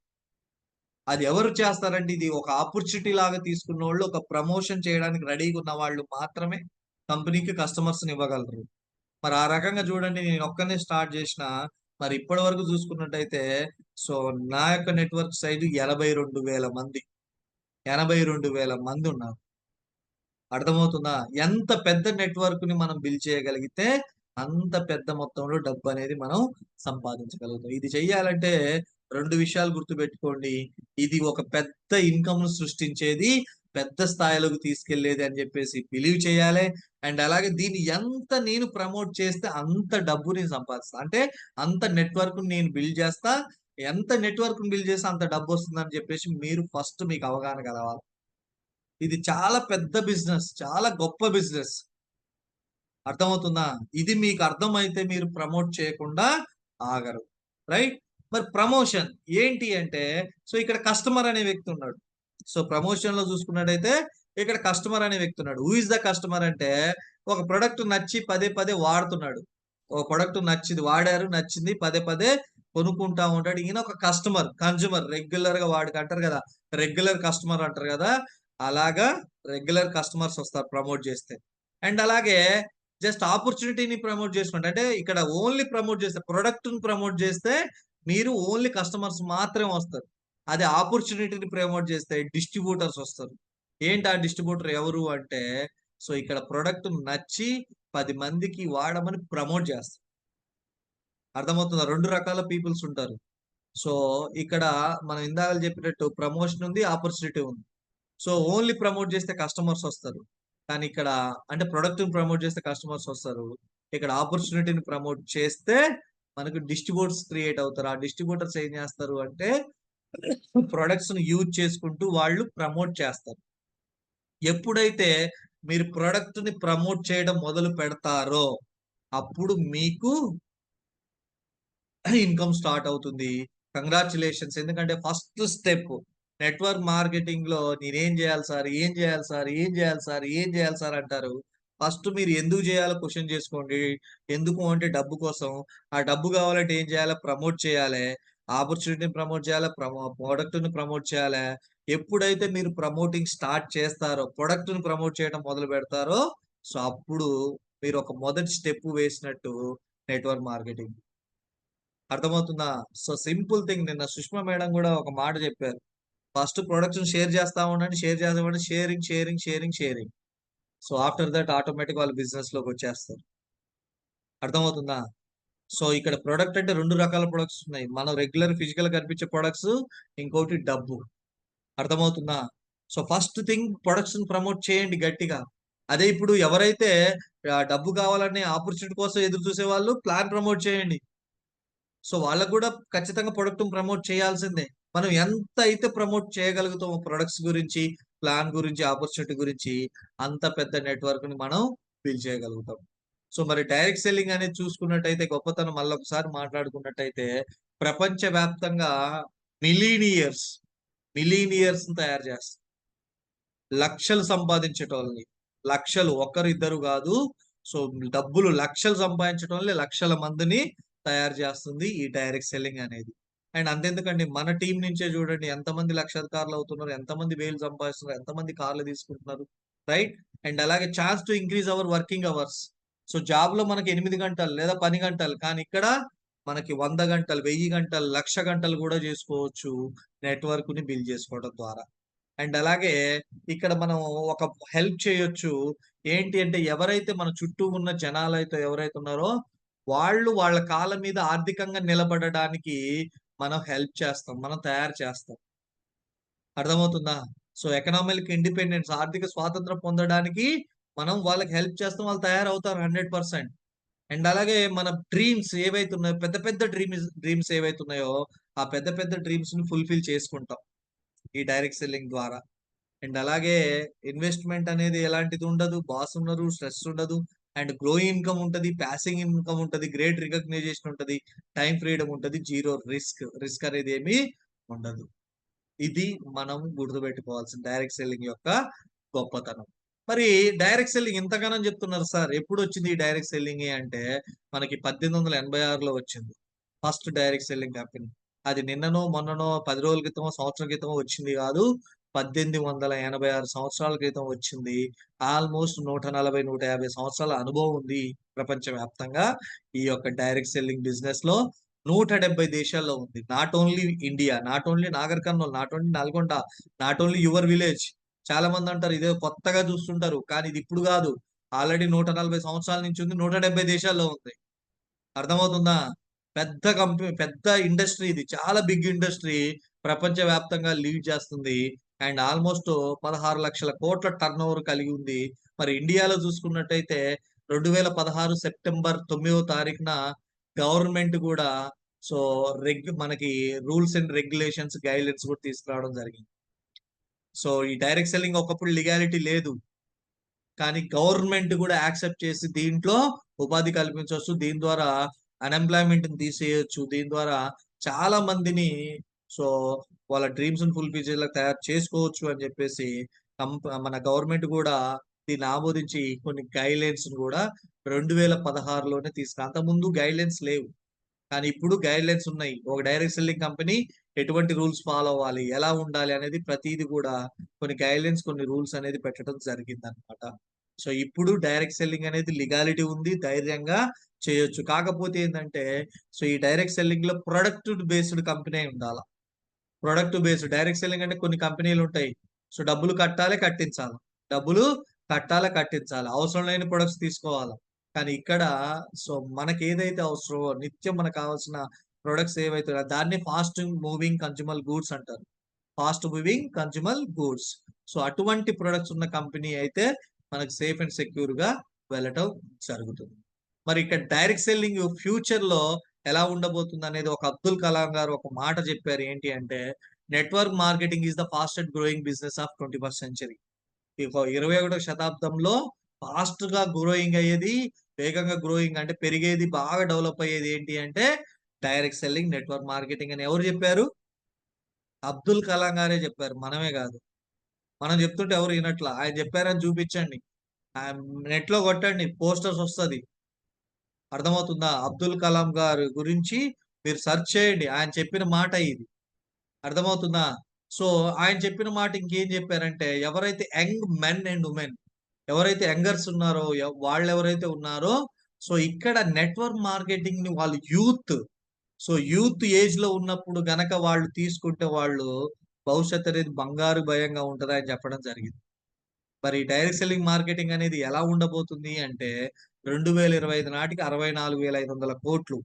అది ఎవరు చేస్తారంటే ఇది ఒక ఆపర్చునిటీ లాగా తీసుకున్నోళ్ళు, ఒక ప్రమోషన్ చేయడానికి రెడీగా ఉన్న వాళ్ళు మాత్రమే కంపెనీకి కస్టమర్స్‌ని ఇవ్వగలరు. మరి ఆ రకంగా చూడండి నేను ఒక్కడినే స్టార్ట్ చేసినా, మరి ఇప్పటి వరకు చూసుకున్నట్టయితే సో నా యొక్క నెట్వర్క్ సైజ్ 82,000 మంది. 82,000 మందున్నారు. అర్థమవుతుందా? ఎంత పెద్ద నెట్వర్క్‌ని మనం బిల్డ్ చేయగలిగితే, అంత పెద్ద మొత్తంలో డబ్బనేది మనం సంపాదించగలుగుతాం. ఇది చెయ్యాలంటే 2 విషయాలు గుర్తుపెట్టుకోండి. ఇది ఒక పెద్ద ఇన్‌కమ్‌ను సృష్టించేది, పెద్ద స్థాయిలోకి తీసుకెళ్ళేది అని జెప్పేసి బిలీవ్ చేయాలె. అండ్ అలాగే దీన్ని ఎంత నేను ప్రమోట్ చేస్తే అంత డబ్బు నేను సంపాదిస్తా. అంటే అంత నెట్వర్క్‌ని నేను బిల్డ్ చేస్తా. ఎంత నెట్వర్క్‌ని బిల్డ్ చేస్తే అంత డబ్బొస్తుందని జెప్పేసి మీరు ఫస్ట్ మీకు అవగాహన కలగాలి. ఇది చాలా పెద్ద బిజినెస్. చాలా గొప్ప బిజినెస్. అర్థమవుతుందా? ఇది మీకు అర్థమైతే మీరు ప్రమోట్ చేయకుండా ఆగరు. రైట్? మరి ప్రమోషన్ ఏంటి అంటే, సో ఇక్కడ కస్టమర్ అనే వ్యక్తి ఉన్నాడు. సో ప్రమోషన్‌లో చూసుకున్నట్టయితే ఇక్కడ కస్టమర్ అనే వ్యక్తి ఉన్నాడు. హూ ఈస్ ద కస్టమర్ అంటే ఒక ప్రొడక్ట్ నచ్చి పదే పదే వాడుతున్నాడు. ఒక ప్రొడక్ట్ నచ్చింది వాడారు, నచ్చింది పదే పదే కొనుక్కుంటా ఉంటాడు. ఈయన ఒక కస్టమర్, కన్స్యూమర్ రెగ్యులర్‌గా అంటారు కదా! రెగ్యులర్ కస్టమర్ అంటారు కదా! అలాగా రెగ్యులర్ కస్టమర్స్ వస్తారు ప్రమోట్ చేస్తే. అండ్ అలాగే జస్ట్ ఆపర్చునిటీని ప్రమోట్ చేసుకుంటే అంటే ఇక్కడ ఓన్లీ ప్రమోట్ చేస్తే ప్రొడక్ట్‌ని ప్రమోట్ చేస్తే మీరు ఓన్లీ కస్టమర్స్ మాత్రమే వస్తారు. అదే ఆపర్చునిటీని ప్రమోట్ చేస్తే డిస్ట్రిబ్యూటర్స్ వస్తారు. ఏంటి ఆ డిస్ట్రిబ్యూటర్ ఎవరు అంటే సో ఇక్కడ ప్రొడక్ట్ నచ్చి 10 మందికి వాడమని ప్రమోట్ చేస్తారు. అర్థమవుతుందా? 2 రకాల పీపుల్స్ ఉంటారు. సో ఇక్కడ మనం ఇందాకల చెప్పినట్టు ప్రమోషన్ ఉంది, ఆపర్చునిటీ ఉంది. సో ఓన్లీ ప్రమోట్ చేస్తే కస్టమర్స్ వస్తారు. కానీ ఇక్కడ అంటే ప్రొడక్ట్‌ని ప్రమోట్ చేస్తే కస్టమర్స్ వస్తారు. ఇక్కడ ఆపర్చునిటీని ప్రమోట్ చేస్తే మనకు డిస్ట్రిబ్యూటర్స్ క్రియేట్ అవుతారు. ఆ డిస్ట్రిబ్యూటర్స్ ఏం చేస్తారు అంటే ప్రొడక్ట్స్‌ని యూజ్ చేసుకుంటూ వాళ్ళు ప్రమోట్ చేస్తారు. ఎప్పుడైతే మీరు ప్రొడక్ట్‌ని ప్రమోట్ చేయడం మొదలు పెడతారో అప్పుడు మీకు ఇన్కమ్ స్టార్ట్ అవుతుంది. కంగ్రాచ్యులేషన్స్. ఎందుకంటే ఫస్ట్ స్టెప్ నెట్వర్క్ మార్కెటింగ్‌లో నేనేం జేయాలి సార్? ఏం జేయాలి సార్? ఏం జేయాలి సార్? ఏం జేయాలి సార్ అంటారు. ఫస్ట్ మీరు ఎందుకు జేయాలో క్వెషన్ జేసుకోండి. ఎందుకు అంటే డబ్బు కోసం. ఆ డబ్బు గావాలంటే ఏం జేయాలి? ప్రమోట్ చేయాలె. ఆపర్చునిటీని ప్రమోట్ చేయాలె. ప్రొడక్ట్‌ని ప్రమోట్ చేయాలె. ఎప్పుడైతే మీరు ప్రమోటింగ్ స్టార్ట్ చేస్తారో, ప్రొడక్ట్‌ని ప్రమోట్ చేయడం మొదలు పెడతారో, సో, అప్పుడు మీరు ఒక మొదటి స్టెప్ వేసినట్టు నెట్వర్క్ మార్కెటింగ్. అర్థమవుతుందా? సో, సింపుల్ థింగ్ నిన్న సుష్మా మేడం గూడా ఒక మాట జెప్పారు. ఫస్ట్ ప్రొడక్ట్స్‌ని షేర్ చేస్తా ఉండండి. షేర్ చేద్దామంటే sharing, sharing, sharing, sharing. So, after that ఆటోమేటిక్‌గా వాళ్ళు బిజినెస్‌లోకొచ్చేస్తారు. అర్థమవుతుందా? సో, ఇక్కడ ప్రొడక్ట్ అంటే 2 రకాల ప్రొడక్ట్స్ ఉన్నాయి. మనం రెగ్యులర్ ఫిజికల్‌గా కనిపించే ప్రొడక్ట్స్, ఇంకోటి డబ్బు. అర్థమవుతుందా? సో, ఫస్ట్ థింగ్ ప్రొడక్ట్స్‌ని ప్రమోట్ చేయండి గట్టిగా. అదే ఇప్పుడు ఎవరైతే డబ్బు కావాలనే ఆపర్చునిటీ కోసం ఎదురు చూసేవాళ్ళు ప్లాన్ ప్రమోట్ చేయండి. సో, వాళ్ళకి గూడా ఖచ్చితంగా ప్రొడక్ట్‌ని ప్రమోట్ చేయాల్సిందే. మనం ఎంత అయితే ప్రమోట్ చేయగలుగుతామో ప్రొడక్ట్స్ గురించి, ప్లాన్ గురించి, ఆపర్చునిటీ గురించి, అంత పెద్ద నెట్వర్క్‌ని మనం బిల్డ్ చేయగలుగుతాం. సో, మరి డైరెక్ట్ సెల్లింగ్ అనేది చూసుకున్నట్టయితే గొప్పతనం మళ్ళొకసారి మాట్లాడుకున్నట్టయితే ప్రపంచవ్యాప్తంగా మిలీనియర్స్, మిలీనియర్స్‌ని తయారు చేస్తుంది. లక్షలు సంపాదించేటోళ్ళని. లక్షలు ఒకరు, ఇద్దరు గాదు. సో, డబ్బులు లక్షలు సంపాదించేటోళ్ళని లక్షల మందిని తయారు చేస్తుంది ఈ డైరెక్ట్ సెల్లింగ్ అనేది. అండ్ అంతెందుకండి మన టీమ్ నుంచే చూడండి ఎంతమంది లక్షాధికారులవుతున్నారు, ఎంతమంది వేలు సంపాదిస్తున్నారు, ఎంతమంది కార్లు తీసుకుంటున్నారు. రైట్? అండ్ అలాగే chance to increase hour working hours. So, జాబ్‌లో మనకి 8 గంటలు లేదా 10 గంటలు. కానీ ఇక్కడ మనకి 100 గంటలు, 1000 గంటలు, 1,00,000 గంటలు గూడా చేసుకోవచ్చు నెట్వర్క్‌ని బిల్డ్ చేసుకోవడం ద్వారా. అండ్ అలాగే ఇక్కడ మనం ఒక హెల్ప్ చేయొచ్చు. ఏంటి అంటే ఎవరైతే మన చుట్టూ ఉన్న జనాలైతే ఎవరైతే ఉన్నారో, వాళ్ళు వాళ్ళ కాళ్ళ మీద ఆర్థికంగా నిలబడడానికి మనం హెల్ప్ చేస్తాం. మనం తయారు చేస్తాం. అర్థమవుతుందా? సో, ఎకనామిక్ ఇండిపెండెన్స్ ఆర్థిక స్వాతంత్రం పొందడానికి మనం వాళ్ళకి హెల్ప్ చేస్తాం. వాళ్ళు తయారవుతారు 100%. అండ్ అలాగే మన డ్రీమ్స్ ఏవైతే ఉన్నాయో పెద్ద పెద్ద డ్రీమ్స్ ఏవైతే ఉన్నాయో, ఆ పెద్ద పెద్ద డ్రీమ్స్‌ని ఫుల్‌ఫిల్ చేసుకుంటాం. ఈ డైరెక్ట్ సెల్లింగ్ ద్వారా. అండ్ అలాగే ఇన్వెస్ట్‌మెంట్ అనేది ఎలాంటిది ఉండదు. బాస్ ఉండరు. స్ట్రెస్ ఉండదు. అండ్ గ్రోయింగ్ ఇన్‌కమ్ ఉంటది. పాసివ్ ఇన్‌కమ్ ఉంటది. గ్రేట్ రికగ్నైజేషన్ ఉంటది. టైమ్ ఫ్రీడమ్ ఉంటది. Zero risk. రిస్క్ అనేది ఏమీ ఉండదు. ఇది మనం గుర్తుపెట్టుకోవాల్సిన డైరెక్ట్ సెల్లింగ్ యొక్క గొప్పతనం. మరి డైరెక్ట్ సెల్లింగ్ ఇంతగనం చెప్తున్నారు సార్. ఎప్పుడొచ్చింది ఈ డైరెక్ట్ సెల్లింగ్ అంటే మనకి 1886లో వచ్చింది. First direct selling company. అది నిన్ననో, మొన్ననో, 10 రోజుల క్రితమో, సంవత్సరం క్రితమో వచ్చింది గాదు. 1886 సంవత్సరాల క్రితం వచ్చింది. ఆల్‌మోస్ట్ 140, 150 సంవత్సరాల అనుభవం ఉంది ప్రపంచవ్యాప్తంగా. ఈ యొక్క డైరెక్ట్ సెల్లింగ్ బిజినెస్‌లో 170 దేశాల్లో ఉంది. Not only India, not only Nagar Kurnool, not only Nalgonda, not only your village. చాలా మందంటారు ఇదేదో కొత్తగా చూస్తుంటారు. కానీ ఇది ఇప్పుడు గాదు. ఆల్రెడీ 140 సంవత్సరాల నుంచి ఉంది. 170 దేశాల్లో ఉంది. అర్థమవుతుందా? పెద్ద ఇండస్ట్రీ ఇది. చాలా బిగ్ ఇండస్ట్రీ. ప్రపంచవ్యాప్తంగా లీడ్ చేస్తుంది. అండ్ ఆల్‌మోస్ట్ 16,00,000 కోట్ల టర్నోవర్ కలిగి ఉంది. మరి ఇండియాలో చూసుకున్నట్టయితే 2016 సెప్టెంబర్ 9వ తారీఖున గవర్నమెంట్ గూడా సో, మనకి రూల్స్ అండ్ రెగ్యులేషన్స్, గైడ్‌లైన్స్ కూడా తీసుకురావడం జరిగింది. సో, ఈ డైరెక్ట్ సెల్లింగ్ ఒకప్పుడు లీగాలిటీ లేదు. కానీ గవర్నమెంట్ గూడా యాక్సెప్ట్ చేసి దీంట్లో ఉపాధి కల్పించొచ్చు. దీని ద్వారా అన్‌ఎంప్లాయ్‌మెంట్‌ని తీసేయొచ్చు. దీని ద్వారా చాలా మందిని సో, వాళ్ళ డ్రీమ్స్‌ని ఫుల్‌ఫిల్ చేసేలా తయారు చేసుకోవచ్చు అని జెప్పేసి మన గవర్నమెంట్ గూడా దీన్ని ఆమోదించి కొన్ని గైడ్‌లైన్స్‌ని గూడా 2016లోనే అంతకుముందు గైడ్‌లైన్స్ లేవు. కానీ ఇప్పుడు గైడ్‌లైన్స్ ఉన్నాయి. ఒక డైరెక్ట్ సెల్లింగ్ కంపెనీ ఎటువంటి రూల్స్ ఫాలో అవ్వాలి, ఎలా ఉండాలి అనేది ప్రతీది గూడా కొన్ని గైడ్‌లైన్స్, కొన్ని రూల్స్ అనేది పెట్టడం జరిగిందనమాట. సో, ఇప్పుడు డైరెక్ట్ సెల్లింగ్ అనేది లీగాలిటీ ఉంది. ధైర్యంగా చేయొచ్చు. కాకపోతే ఏందంటే, సో, ఈ డైరెక్ట్ సెల్లింగ్‌లో ప్రొడక్ట్ బేస్డ్ కంపెనీ అయుండాల. ప్రొడక్ట్ బేస్డ్ డైరెక్ట్ సెల్లింగ్ అంటే కొన్ని కంపెనీలుంటాయి. సో, డబ్బులు కట్టాలి, కట్టించాల. డబ్బులు కట్టాలా, కట్టించాల. అవసరం లేని ప్రొడక్ట్స్ తీసుకోవాల. కానీ ఇక్కడ సో, మనకేదైతే అవసరమో నిత్యం మనకు కావాల్సిన ప్రొడక్ట్స్ ఏవైతే ఉన్నాయో దాన్ని ఫాస్ట్ మూవింగ్ కన్స్యూమర్ గూడ్స్ అంటారు. Fast moving consumer goods. So, అటువంటి ప్రొడక్ట్స్ ఉన్న కంపెనీ అయితే మనకు సేఫ్ అండ్ సెక్యూర్‌గా వెళ్ళటం జరుగుతుంది. మరి ఇక్కడ డైరెక్ట్ సెల్లింగ్ ఫ్యూచర్‌లో ఎలా ఉండబోతుందనేది ఒక అబ్దుల్ కలాం గారు ఒక మాట చెప్పారు. ఏంటి అంటే, "network marketing is the fastest growing business of 21st century." 21వ శతాబ్దంలో ఫాస్ట్‌గా గ్రోయింగ్ అయ్యేది వేగంగా గ్రోయింగ్ అంటే పెరిగేది, బాగా డెవలప్ అయ్యేది ఏంటి అంటే డైరెక్ట్ సెల్లింగ్, నెట్వర్క్ మార్కెటింగ్ అని ఎవరు చెప్పారు? అబ్దుల్ కలాం గారే చెప్పారు. మనమే కాదు. మనం చెప్తుంటే ఎవరు వినట్లా. ఆయన చెప్పారని చూపించండి. నెట్ లో కొట్టండి, పోస్టర్స్ వస్తది. అర్థమవుతుందా? అబ్దుల్ కలాం గారి గురించి మీరు సెర్చ్ చేయండి. ఆయన చెప్పిన మాట ఇది. అర్థమవుతుందా? సో ఆయన చెప్పిన మాట ఇంకేం చెప్పారంటే, ఎవరైతే యంగ్ మెన్ అండ్ ఉమెన్, ఎవరైతే యంగర్స్ ఉన్నారో, వాళ్ళు ఎవరైతే ఉన్నారో, సో ఇక్కడ నెట్వర్క్ మార్కెటింగ్ ని వాళ్ళు యూత్, సో యూత్ ఏజ్ లో ఉన్నప్పుడు గనక వాళ్ళు తీసుకుంటే వాళ్ళు భవిష్యత్ అనేది బంగారు భయంగా ఉంటది అని చెప్పడం జరిగింది. మరి డైరెక్ట్ సెల్లింగ్ మార్కెటింగ్ అనేది ఎలా ఉండబోతుంది అంటే 2025 నాటికి 64,500 కోట్లు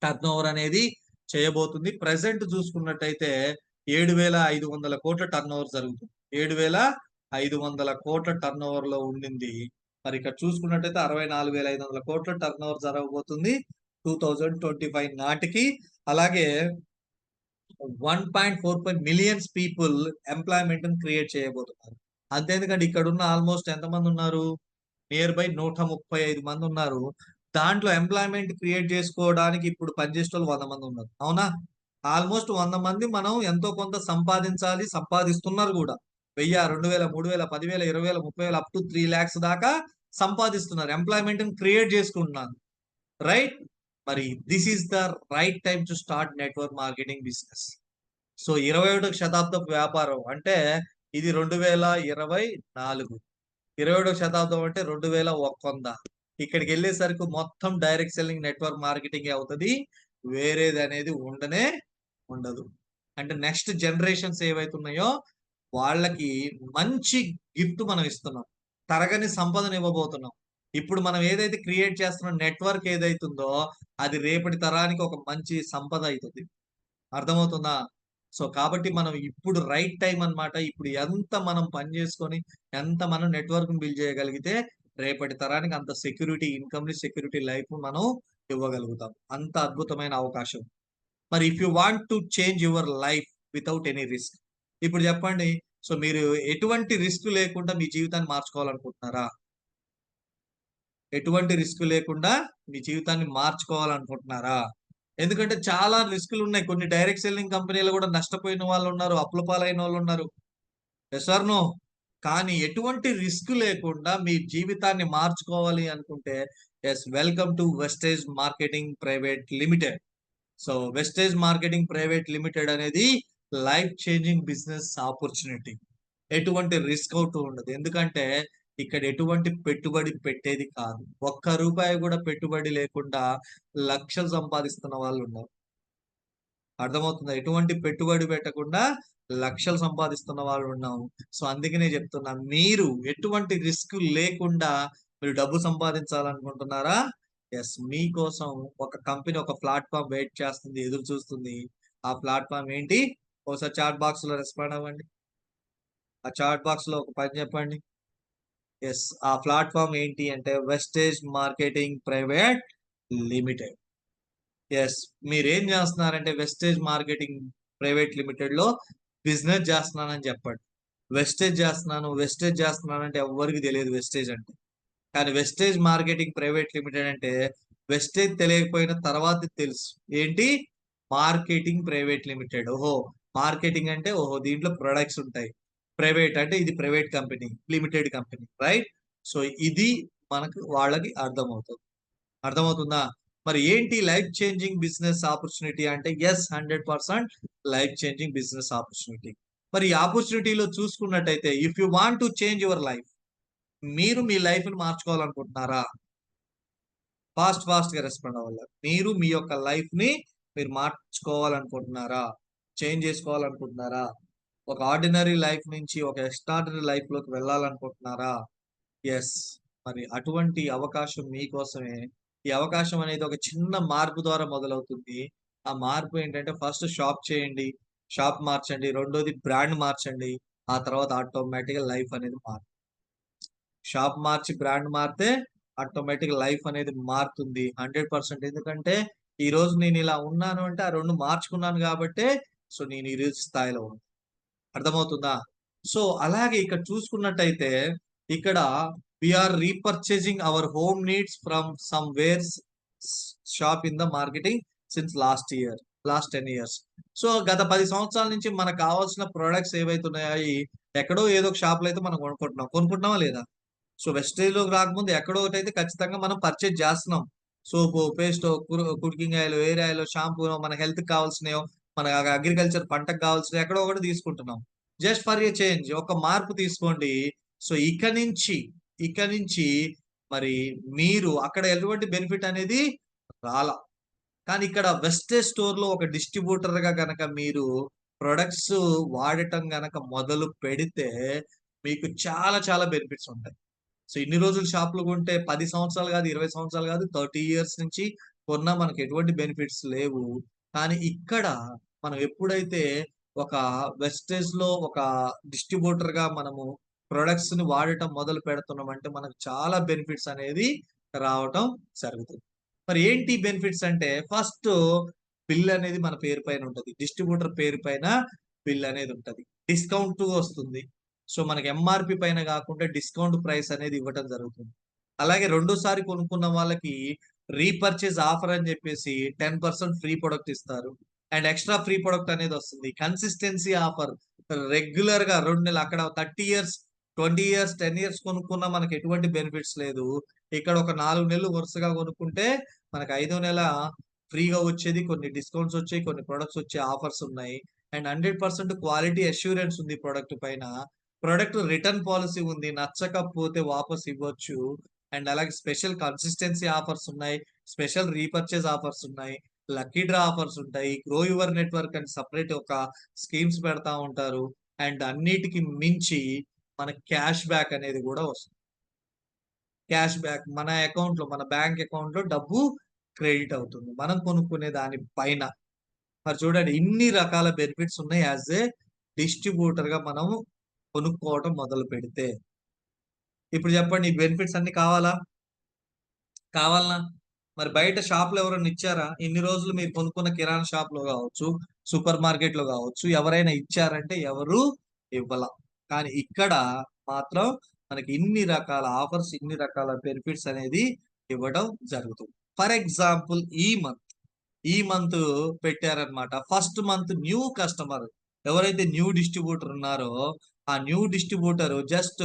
టర్న్ ఓవర్ అనేది చేయబోతుంది. ప్రెసెంట్ చూసుకున్నట్టయితే 7,500 కోట్ల టర్న్ ఓవర్ జరుగుతుంది. 7,500 కోట్ల టర్న్ ఓవర్ లో ఉండింది. మరి ఇక్కడ చూసుకున్నట్టయితే 64,500 కోట్ల టర్న్ ఓవర్ జరగబోతుంది 2025 నాటికి. అలాగే 1.45 మిలియన్స్ పీపుల్ ఎంప్లాయ్మెంట్ క్రియేట్ చేయబోతున్నారు. అంతేందుకంటే ఇక్కడ ఉన్న ఆల్మోస్ట్ ఎంతమంది ఉన్నారు? నియర్ బై 135 మంది ఉన్నారు. దాంట్లో ఎంప్లాయ్మెంట్ క్రియేట్ చేసుకోవడానికి ఇప్పుడు పనిచేసేటోళ్ళు 100 మంది ఉన్నారు. అవునా? ఆల్మోస్ట్ 100 మంది మనం ఎంతో కొంత సంపాదించాలి, సంపాదిస్తున్నారు కూడా. 1000, 2000, 3000, 10,000, 20,000, 30,000 అప్ టు 3 lakhs దాకా సంపాదిస్తున్నారు. ఎంప్లాయ్మెంట్ క్రియేట్ చేసుకుంటున్నారు. రైట్? మరి this is the right time to start network marketing business. So 21వ శతాబ్దపు వ్యాపారం అంటే ఇది 2024. 21వ శతాబ్దం అంటే 2100. ఇక్కడికి వెళ్ళేసరికి మొత్తం డైరెక్ట్ సెల్లింగ్, నెట్వర్క్ మార్కెటింగ్ అవుతుంది. వేరేది అనేది ఉండనే ఉండదు. అంటే నెక్స్ట్ జనరేషన్స్ ఏవైతే ఉన్నాయో వాళ్ళకి మంచి గిఫ్ట్ మనం ఇస్తున్నాం. తరగని సంపదను ఇవ్వబోతున్నాం. ఇప్పుడు మనం ఏదైతే క్రియేట్ చేస్తున్న నెట్వర్క్ ఏదైతుందో అది రేపటి తరానికి ఒక మంచి సంపద అవుతుంది. అర్థమవుతుందా? సో కాబట్టి మనం ఇప్పుడు రైట్ టైం అన్నమాట. ఇప్పుడు ఎంత మనం పని చేసుకొని, ఎంత మనం నెట్వర్క్ బిల్డ్ చేయగలిగితే రేపటి తరానికి అంత సెక్యూరిటీ, ఇన్కమ్ ని, సెక్యూరిటీ లైఫ్ మనం ఇవ్వగలుగుతాం. అంత అద్భుతమైన అవకాశం. మరి if you want to change your life without any risk, ఇప్పుడు చెప్పండి. సో మీరు ఎటువంటి రిస్క్ లేకుండా మీ జీవితాన్ని మార్చుకోవాలనుకుంటున్నారా? ఎటువంటి రిస్క్ లేకుండా మీ జీవితాన్ని మార్చుకోవాలనుకుంటున్నారా? ఎందుకంటే చాలా రిస్కులు ఉన్నాయి. కొన్ని డైరెక్ట్ సెల్లింగ్ కంపెనీలు కూడా నష్టపోయిన వాళ్ళు ఉన్నారు, అప్పుల పాలైన వాళ్ళు ఉన్నారు. Yes or no? కానీ ఎటువంటి రిస్క్ లేకుండా మీ జీవితాన్ని మార్చుకోవాలి అనుకుంటే, yes, welcome to Vestige marketing private limited. So Vestige marketing private limited అనేది లైఫ్ చేంజింగ్ బిజినెస్ ఆపర్చునిటీ. ఎటువంటి రిస్క్ అవుతూ ఉండదు. ఎందుకంటే ఇక్కడ ఎటువంటి పెట్టుబడి పెట్టేది కాదు. ఒక్క రూపాయి కూడా పెట్టుబడి లేకుండా లక్షలు సంపాదిస్తున్న వాళ్ళు ఉన్నారు. అర్థమవుతుందా? ఎటువంటి పెట్టుబడి పెట్టకుండా లక్షలు సంపాదిస్తున్న వాళ్ళు ఉన్నాము. సో అందుకనే చెప్తున్నా, మీరు ఎటువంటి రిస్క్ లేకుండా మీరు డబ్బు సంపాదించాలనుకుంటున్నారా? ఎస్, మీకోసం ఒక కంపెనీ, ఒక ప్లాట్ఫామ్ వెయిట్ చేస్తుంది, ఎదురు చూస్తుంది. ఆ ప్లాట్ఫామ్ ఏంటి? ఒకసారి చాట్ బాక్స్ లో రెస్పాండ్ అవ్వండి. ఆ చాట్ బాక్స్ లో ఒక పని చెప్పండి. ఎస్, ఆ ప్లాట్ఫామ్ ఏంటి అంటే Vestige marketing private limited. Yes, మీరేం చేస్తున్నారంటే వెస్టేజ్ మార్కెటింగ్ ప్రైవేట్ లిమిటెడ్ లో బిజినెస్ చేస్తున్నానని చెప్పండి. వెస్టేజ్ చేస్తున్నాను, వెస్టేజ్ చేస్తున్నాను అంటే ఎవరికి తెలియదు వెస్టేజ్ అంటే. కానీ వెస్టేజ్ మార్కెటింగ్ ప్రైవేట్ లిమిటెడ్ అంటే వెస్టేజ్ తెలియకపోయిన తర్వాత తెలుసు. ఏంటి? Marketing private limited. ఓహో, మార్కెటింగ్ అంటే ఓహో దీంట్లో ప్రొడక్ట్స్ ఉంటాయి. ప్రైవేట్ అంటే ఇది private company, limited company. Right? So ఇది మనకు వాళ్ళకి అర్థమవుతుంది. అర్థమవుతుందా? మరి ఏంటి లైఫ్ చేంజింగ్ బిజినెస్ ఆపర్చునిటీ అంటే? Yes, 100% life changing business opportunity. మరి ఈ ఆపర్చునిటీలో చూసుకున్నట్టయితే, if you want to change your life, మీరు మీ లైఫ్ ని మార్చుకోవాలనుకుంటున్నారా? ఫాస్ట్ గా రెస్పాండ్ అవ్వాలి. మీరు మీ యొక్క లైఫ్ ని మీరు మార్చుకోవాలనుకుంటున్నారా? చేంజ్ చేసుకోవాలనుకుంటున్నారా? ఒక ఆర్డినరీ లైఫ్ నుంచి ఒక ఎక్స్ట్రాడినరీ లైఫ్ లోకి వెళ్ళాలనుకుంటున్నారా? ఎస్, మరి అటువంటి అవకాశం మీకోసమే. ఈ అవకాశం అనేది ఒక చిన్న మార్పు ద్వారా మొదలవుతుంది. ఆ మార్పు ఏంటంటే ఫస్ట్ షాప్ చేయండి, షాప్ మార్చండి. రెండోది బ్రాండ్ మార్చండి. ఆ తర్వాత ఆటోమేటిక్ గా లైఫ్ అనేది మారుతుంది. షాప్ మార్చి బ్రాండ్ మారితే ఆటోమేటిక్ లైఫ్ అనేది మారుతుంది 100%. ఎందుకంటే ఈ రోజు నేను ఇలా ఉన్నాను అంటే ఆ రెండు మార్చుకున్నాను కాబట్టే సో నేను ఈ రోజు స్థాయిలో ఉన్నాను. అర్థమవుతుందా? సో అలాగే ఇక్కడ చూసుకున్నట్టయితే ఇక్కడ we are repurchasing our home needs from somewhere shop in the marketing since last 10 years. So గత 10 సంవత్సరాల నుంచి మనకు కావాల్సిన ప్రొడక్ట్స్ ఏవైతే ఉన్నాయో ఎక్కడో ఏదో ఒక షాప్ లో అయితే మనం కొనుక్కుంటున్నామా లేదా? సో వెస్టేజ్ లోకి రాకముందు ఎక్కడో ఒకటి అయితే ఖచ్చితంగా మనం పర్చేజ్ చేస్తున్నాం. Soap, paste, cooking oil, hair oil, shampoo, మన హెల్త్ కావాల్సినయో, మన అగ్రికల్చర్ పంటకు కావాల్సినవి ఎక్కడో ఒకటి తీసుకుంటున్నాం. జస్ట్ ఫర్ ఏ చేంజ్, ఒక మార్పు తీసుకోండి. సో ఇక నుంచి మరి మీరు అక్కడ ఎటువంటి బెనిఫిట్ అనేది రాలా. కానీ ఇక్కడ వెస్టేజ్ స్టోర్ లో ఒక డిస్ట్రిబ్యూటర్ గా గనక మీరు ప్రొడక్ట్స్ వాడటం గనక మొదలు పెడితే మీకు చాలా చాలా బెనిఫిట్స్ ఉంటాయి. సో ఇన్ని రోజులు షాపులు కొంటే 10 సంవత్సరాలు కాదు, 20 సంవత్సరాలు కాదు, 30 ఇయర్స్ నుంచి కొన్నా మనకు ఎటువంటి బెనిఫిట్స్ లేవు. కానీ ఇక్కడ మనం ఎప్పుడైతే ఒక వెస్టేజ్ లో ఒక డిస్ట్రిబ్యూటర్ గా మనము ప్రొడక్ట్స్ ని వాడటం మొదలు పెడుతున్నామంటే మనకు చాలా బెనిఫిట్స్ అనేది రావటం జరుగుతుంది. మరి ఏంటి బెనిఫిట్స్ అంటే, ఫస్ట్ బిల్ అనేది మన పేరు పైన ఉంటది. డిస్ట్రిబ్యూటర్ పేరు పైన బిల్ అనేది ఉంటది. డిస్కౌంట్ వస్తుంది. సో మనకి ఎంఆర్పి పైన కాకుండా డిస్కౌంట్ ప్రైస్ అనేది ఇవ్వటం జరుగుతుంది. అలాగే రెండోసారి కొనుక్కున్న వాళ్ళకి రీపర్చేజ్ ఆఫర్ అని చెప్పేసి 10% ఫ్రీ ప్రొడక్ట్ ఇస్తారు. అండ్ ఎక్స్ట్రా ఫ్రీ ప్రొడక్ట్ అనేది వస్తుంది. కన్సిస్టెన్సీ ఆఫర్, రెగ్యులర్ గా 2 నెలలు, అక్కడ 30 ఇయర్స్, 20 ఇయర్స్, 10 ఇయర్స్ కొనుక్కున్నా మనకి ఎటువంటి బెనిఫిట్స్ లేదు. ఇక్కడ ఒక 4 నెలలు వరుసగా కొనుక్కుంటే మనకి 5వ నెల ఫ్రీగా వచ్చేది, కొన్ని డిస్కౌంట్స్ వచ్చాయి, కొన్ని ప్రొడక్ట్స్ వచ్చే ఆఫర్స్ ఉన్నాయి. అండ్ 100% క్వాలిటీ అష్యూరెన్స్ ఉంది ప్రొడక్ట్ పైన. ప్రొడక్ట్ రిటర్న్ పాలసీ ఉంది. నచ్చకపోతే వాపస్ ఇవ్వచ్చు. అండ్ అలాగే స్పెషల్ కన్సిస్టెన్సీ ఆఫర్స్ ఉన్నాయి. స్పెషల్ రీపర్చేజ్ ఆఫర్స్ ఉన్నాయి. లక్కీ డ్రా ఆఫర్స్ ఉంటాయి. గ్రో యువర్ నెట్వర్క్ అని సపరేట్ ఒక స్కీమ్స్ పెడతా ఉంటారు. అండ్ అన్నిటికి మించి మన క్యాష్ బ్యాక్ అనేది కూడా వస్తుంది. క్యాష్ బ్యాక్ మన అకౌంట్ లో, మన బ్యాంక్ అకౌంట్ లో డబ్బు క్రెడిట్ అవుతుంది మనం కొనుక్కునే దాని పైన. మరి చూడండి, ఇన్ని రకాల బెనిఫిట్స్ ఉన్నాయి యాజ్ ఏ డిస్ట్రిబ్యూటర్ గా మనం కొనుక్కోవటం మొదలు పెడితే. ఇప్పుడు చెప్పండి, ఈ బెనిఫిట్స్ అన్ని కావాలనా? మరి బయట షాప్ లో ఎవరైనా ఇచ్చారా? ఇన్ని రోజులు మీరు కొనుక్కున్న కిరాణా షాప్ లో కావచ్చు, సూపర్ మార్కెట్ లో కావచ్చు, ఎవరైనా ఇచ్చారంటే ఎవరు ఇవ్వాల. కానీ ఇక్కడ మాత్రం మనకి ఇన్ని రకాల ఆఫర్స్, ఇన్ని రకాల బెనిఫిట్స్ అనేది ఇవ్వడం జరుగుతుంది. ఫర్ ఎగ్జాంపుల్, ఈ మంత్ పెట్టారనమాట. ఫస్ట్ మంత్ న్యూ కస్టమర్ ఎవరైతే న్యూ డిస్ట్రిబ్యూటర్ ఉన్నారో ఆ new distributor just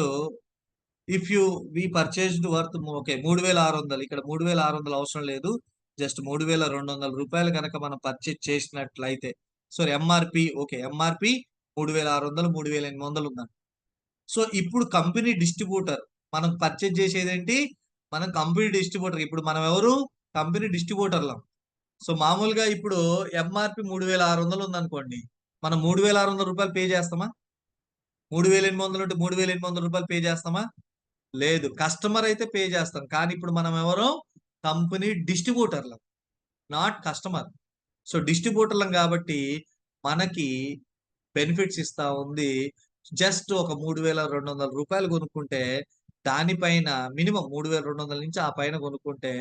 if you we purchased worth, okay, 3600, ఇక్కడ 3600 అవసరం లేదు, జస్ట్ 3200 రూపాయలు కనుక మనం పర్చేజ్ చేసినట్లయితే, సారీ ఎంఆర్పి, ఓకే, ఎంఆర్పి 3600, 3800 ఉందండి. సో ఇప్పుడు కంపెనీ డిస్ట్రిబ్యూటర్ మనం పర్చేజ్ చేసేది ఏంటి? మనం కంపెనీ డిస్ట్రిబ్యూటర్. ఇప్పుడు మనం ఎవరు? కంపెనీ డిస్ట్రిబ్యూటర్లం. సో మామూలుగా ఇప్పుడు ఎంఆర్పి 3600 ఉందనుకోండి, మనం 3600 రూపాయలు పే చేస్తామా? 3800 ఉంటే 3800 రూపాయలు పే చేస్తామా? లేదు. కస్టమర్ అయితే పే చేస్తాం. కానీ ఇప్పుడు మనం ఎవరు? కంపెనీ డిస్ట్రిబ్యూటర్లం, నాట్ కస్టమర్. సో డిస్ట్రిబ్యూటర్లం కాబట్టి మనకి బెనిఫిట్స్ ఇస్తా ఉంది. జస్ట్ ఒక 3200 రూపాయలు కొనుక్కుంటే దానిపైన మినిమం 3200 నుంచి ఆ పైన కొనుక్కుంటే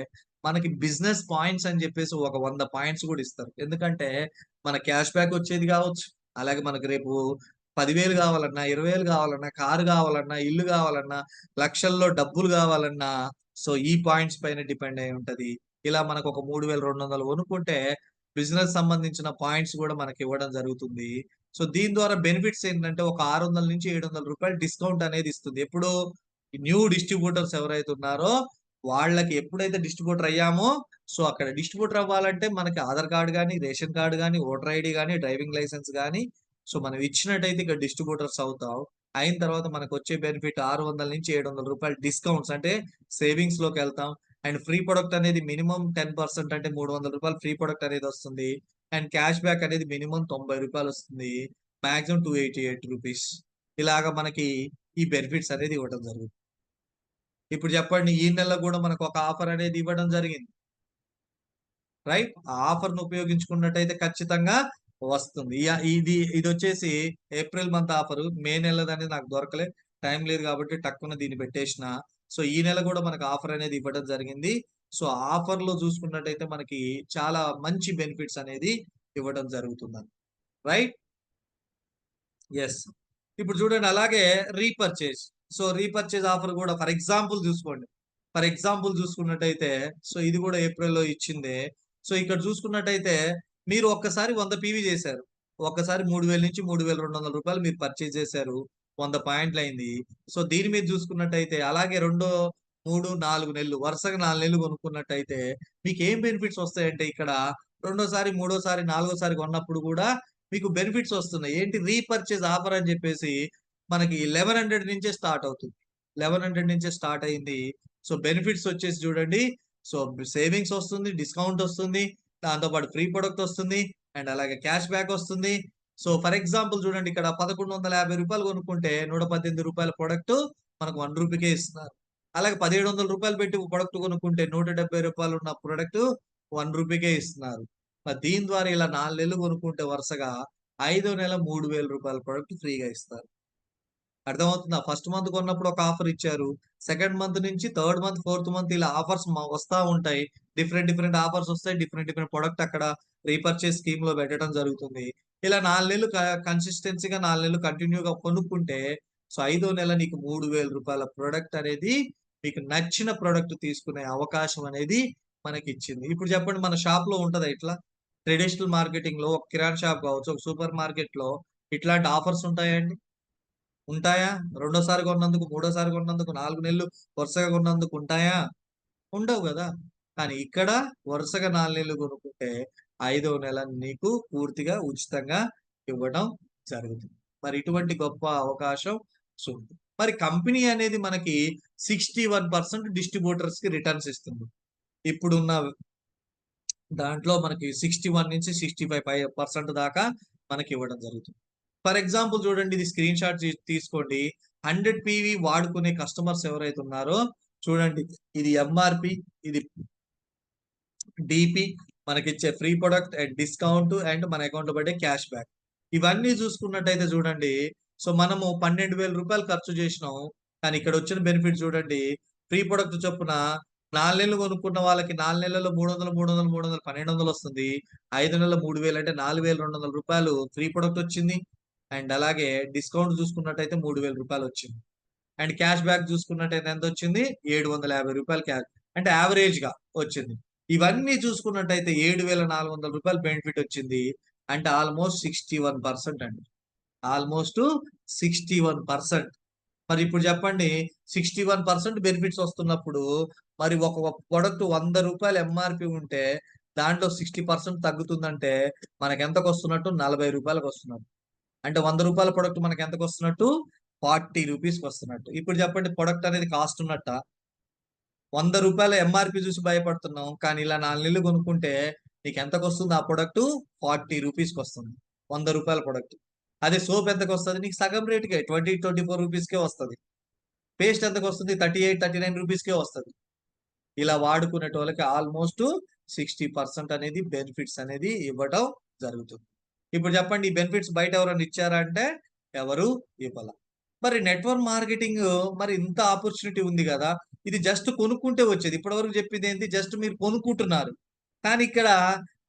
మనకి బిజినెస్ పాయింట్స్ అని చెప్పేసి ఒక 100 పాయింట్స్ కూడా ఇస్తారు. ఎందుకంటే మన క్యాష్ బ్యాక్ వచ్చేది కావచ్చు. అలాగే మనకి రేపు 10,000 కావాలన్నా, 20,000 కావాలన్నా, కారు కావాలన్నా, ఇల్లు కావాలన్నా, లక్షల్లో డబ్బులు కావాలన్నా, సో ఈ పాయింట్స్ పైన డిపెండ్ అయి ఉంటది. ఇలా మనకు ఒక 3200 కొనుక్కుంటే బిజినెస్ సంబంధించిన పాయింట్స్ కూడా మనకి ఇవ్వడం జరుగుతుంది. సో దీని ద్వారా బెనిఫిట్స్ ఏంటంటే ఒక 600 నుంచి 700 రూపాయలు డిస్కౌంట్ అనేది ఇస్తుంది. ఎప్పుడు? న్యూ డిస్ట్రిబ్యూటర్స్ ఎవరైతే ఉన్నారో వాళ్ళకి ఎప్పుడైతే డిస్ట్రిబ్యూటర్ అయ్యామో, సో అక్కడ డిస్ట్రిబ్యూటర్ అవ్వాలంటే మనకి ఆధార్ కార్డు గానీ, రేషన్ కార్డు గానీ, ఓటర్ ఐడి గానీ, డ్రైవింగ్ లైసెన్స్ గానీ, సో మనం ఇచ్చినట్టయితే ఇక్కడ డిస్ట్రిబ్యూటర్స్ అవుతాం. అయిన తర్వాత మనకు వచ్చే బెనిఫిట్ 600 నుంచి 700 రూపాయలు డిస్కౌంట్స్, అంటే సేవింగ్స్ లోకి వెళ్తాం. అండ్ ఫ్రీ ప్రొడక్ట్ అనేది మినిమం 10%, అంటే 300 రూపాయలు ఫ్రీ ప్రొడక్ట్ అనేది వస్తుంది. అండ్ క్యాష్ బ్యాక్ అనేది మినిమం 90 రూపాయలు వస్తుంది. Maximum 288 rupees. ఇలాగా మనకి ఈ బెనిఫిట్స్ అనేది ఇవ్వడం జరుగుతుంది. ఇప్పుడు చెప్పండి, ఈ నెలలో కూడా మనకు ఒక ఆఫర్ అనేది ఇవ్వడం జరిగింది, రైట్? ఆ ఆఫర్ ను ఉపయోగించుకున్నట్టయితే ఖచ్చితంగా వస్తుంది. ఇది వచ్చేసి ఏప్రిల్ మంత్ ఆఫర్. మే నెలది అనేది నాకు దొరకలే, టైం లేదు కాబట్టి టక్కున దీన్ని పెట్టేసిన. సో ఈ నెల కూడా మనకు ఆఫర్ అనేది ఇవ్వడం జరిగింది. సో ఆఫర్ లో చూసుకున్నట్టయితే మనకి చాలా మంచి బెనిఫిట్స్ అనేది ఇవ్వడం జరుగుతుందని, రైట్? ఎస్. ఇప్పుడు చూడండి, అలాగే రీపర్చేజ్. సో రీపర్చేజ్ ఆఫర్ కూడా ఫర్ ఎగ్జాంపుల్ చూసుకోండి. ఫర్ ఎగ్జాంపుల్ చూసుకున్నట్టయితే సో ఇది కూడా ఏప్రిల్‌లో ఇచ్చిందే. సో ఇక్కడ చూసుకున్నట్టయితే మీరు ఒక్కసారి 100 పీవీ చేశారు. ఒక్కసారి 3000 నుంచి రూ. 3200 మీరు పర్చేజ్ చేశారు. 100 పాయింట్లయింది. సో దీని మీద చూసుకున్నట్టయితే అలాగే రెండో 3, 4 నెలలు వరుసగా 4 నెలలు కొనుక్కున్నట్టయితే మీకేం బెనిఫిట్స్ వస్తాయంటే ఇక్కడ రెండోసారి, మూడోసారి, నాలుగోసారి కొన్నప్పుడు కూడా మీకు బెనిఫిట్స్ వస్తున్నాయి. ఏంటి రీపర్చేజ్ ఆఫర్ అని చెప్పేసి మనకి 1100 నుంచే స్టార్ట్ అవుతుంది. 1100 నుంచే స్టార్ట్ అయింది. సో బెనిఫిట్స్ వచ్చేసి చూడండి. సో సేవింగ్స్ వస్తుంది, డిస్కౌంట్ వస్తుంది. దాంతో పాటు ఫ్రీ ప్రొడక్ట్ వస్తుంది. అండ్ అలాగే క్యాష్ బ్యాక్ వస్తుంది. సో ఫర్ ఎగ్జాంపుల్ చూడండి ఇక్కడ రూ. 1150 కొనుక్కుంటే రూ. 118 ప్రొడక్ట్ మనకు రూ. 1 ఇస్తున్నారు. అలాగే రూ. 1700 పెట్టి ప్రొడక్ట్ కొనుక్కుంటే రూ. 170 ఉన్న ప్రొడక్ట్ రూ. 1 ఇస్తున్నారు. మరి దీని ద్వారా ఇలా 4 నెలలు కొనుక్కుంటే వరుసగా ఐదో నెల రూ. 3000 ప్రొడక్ట్ ఫ్రీగా ఇస్తారు. అర్థమవుతుందా? ఫస్ట్ మంత్ కొన్నప్పుడు ఒక ఆఫర్ ఇచ్చారు. సెకండ్ మంత్ నుంచి థర్డ్ మంత్, ఫోర్త్ మంత్ ఇలా ఆఫర్స్ వస్తా ఉంటాయి. డిఫరెంట్ ఆఫర్స్ వస్తాయి. డిఫరెంట్ ప్రొడక్ట్ అక్కడ రీపర్చేజ్ స్కీమ్‌లో పెట్టడం జరుగుతుంది. ఇలా 4 నెలలు కన్సిస్టెన్సీగా 4 నెలలు కంటిన్యూగా కొనుక్కుంటే సో ఐదో నెల నీకు రూ. 3000 ప్రొడక్ట్ అనేది మీకు నచ్చిన ప్రొడక్ట్ తీసుకునే అవకాశం అనేది మనకిచ్చింది. ఇప్పుడు చెప్పండి మన షాప్‌లో ఉంటదా ఇట్లా? ట్రెడిషనల్ మార్కెటింగ్‌లో ఒక కిరాణా షాప్ కావచ్చు, ఒక సూపర్ మార్కెట్‌లో ఇట్లాంటి ఆఫర్స్ ఉంటాయా అండి? ఉంటాయా? రెండోసారి కొన్నందుకు, మూడోసారి కొన్నందుకు, 4 నెలలు వరుసగా కొన్నందుకు ఉంటాయా? ఉండవు గదా! కానీ ఇక్కడ వరుసగా 4 నెలలు కొనుక్కుంటే, ఐదో నెల నీకు పూర్తిగా ఉచితంగా ఇవ్వడం జరుగుతుంది. మరి ఇటువంటి గొప్ప అవకాశం ఉంది. మరి కంపెనీ అనేది మనకి 61% డిస్ట్రిబ్యూటర్స్‌కి రిటర్న్స్ ఇస్తుంది. ఇప్పుడున్న దాంట్లో మనకి 61-65% దాకా మనకివ్వడం జరుగుతుంది. ఫర్ ఎగ్జాంపుల్ చూడండి ఇది స్క్రీన్ షాట్ తీసుకోండి. 100 పీవీ వాడుకునే కస్టమర్స్ ఎవరైతే ఉన్నారో చూడండి. ఇది ఎంఆర్‌పి, ఇది డీపీ, మనకిచ్చే free product and discount and మన అకౌంట్‌లో పడే క్యాష్ బ్యాక్. ఇవన్నీ చూసుకున్నట్టయితే చూడండి. సో మనము రూ. 12,000 ఖర్చు చేసినాం. కానీ ఇక్కడ వచ్చిన బెనిఫిట్ చూడండి. ఫ్రీ ప్రొడక్ట్ చొప్పున 4 నెలలు కొనుక్కున్న వాళ్ళకి 4 నెలల్లో 300, 300, 300 1200 వస్తుంది. 5 నెలలు 3000 అంటే రూ. 4,200 ఫ్రీ ప్రొడక్ట్ వచ్చింది. అండ్ అలాగే డిస్కౌంట్ చూసుకున్నట్టయితే రూ. 3,000 వచ్చింది. అండ్ క్యాష్ బ్యాక్ చూసుకున్నట్టయితే ఎంతొచ్చింది? రూ. 750 క్యాష్ అంటే యావరేజ్‌గా వచ్చింది. ఇవన్నీ చూసుకున్నట్టయితే రూ. 7,400 బెనిఫిట్ వచ్చింది. అంటే ఆల్‌మోస్ట్ 61% అండి. ఆల్‌మోస్ట్ 61%. మరి ఇప్పుడు చెప్పండి 61% బెనిఫిట్స్ వస్తున్నప్పుడు మరి ఒక ప్రొడక్ట్ రూ. 100 ఎంఆర్‌పీ ఉంటే దాంట్లో 60% తగ్గుతుందంటే మనకెంతకొస్తున్నట్టు? రూ. 40 అంటే రూ. 100 ప్రొడక్ట్ మనకెంతకొస్తున్నట్టు? రూ. 40 వస్తున్నట్టు. ఇప్పుడు చెప్పండి ప్రొడక్ట్ అనేది కాస్ట్ ఉన్నట్టా? రూ. 100 ఎంఆర్‌పీ చూసి భయపడుతున్నాం. కానీ ఇలా 4 నెలలు కొనుక్కుంటే నీకెంతకొస్తుంది ఆ ప్రొడక్టు? రూ. 40 రూ. 100 ప్రొడక్ట్. అదే సోప్ ఎంతకొస్తది? నీకు సగం రేట్‌కే 24 వస్తది. పేస్ట్ ఎంతకొస్తుంది? 38 వస్తది. ఇలా వాడుకునేటోళ్ళకి ఆల్‌మోస్ట్ 60% అనేది బెనిఫిట్స్ అనేది ఇవ్వటం జరుగుతుంది. ఇప్పుడు చెప్పండి ఈ బెనిఫిట్స్ బయట ఎవరైనా ఇచ్చారా అంటే ఎవరు ఇవ్వల. మరి నెట్వర్క్ మార్కెటింగ్ మరి ఇంత ఆపర్చునిటీ ఉంది గదా! ఇది జస్ట్ కొనుక్కుంటే వచ్చేది. ఇప్పటివరకు చెప్పిందేంటి? జస్ట్ మీరు కొనుక్కుంటున్నారు. కానీ ఇక్కడ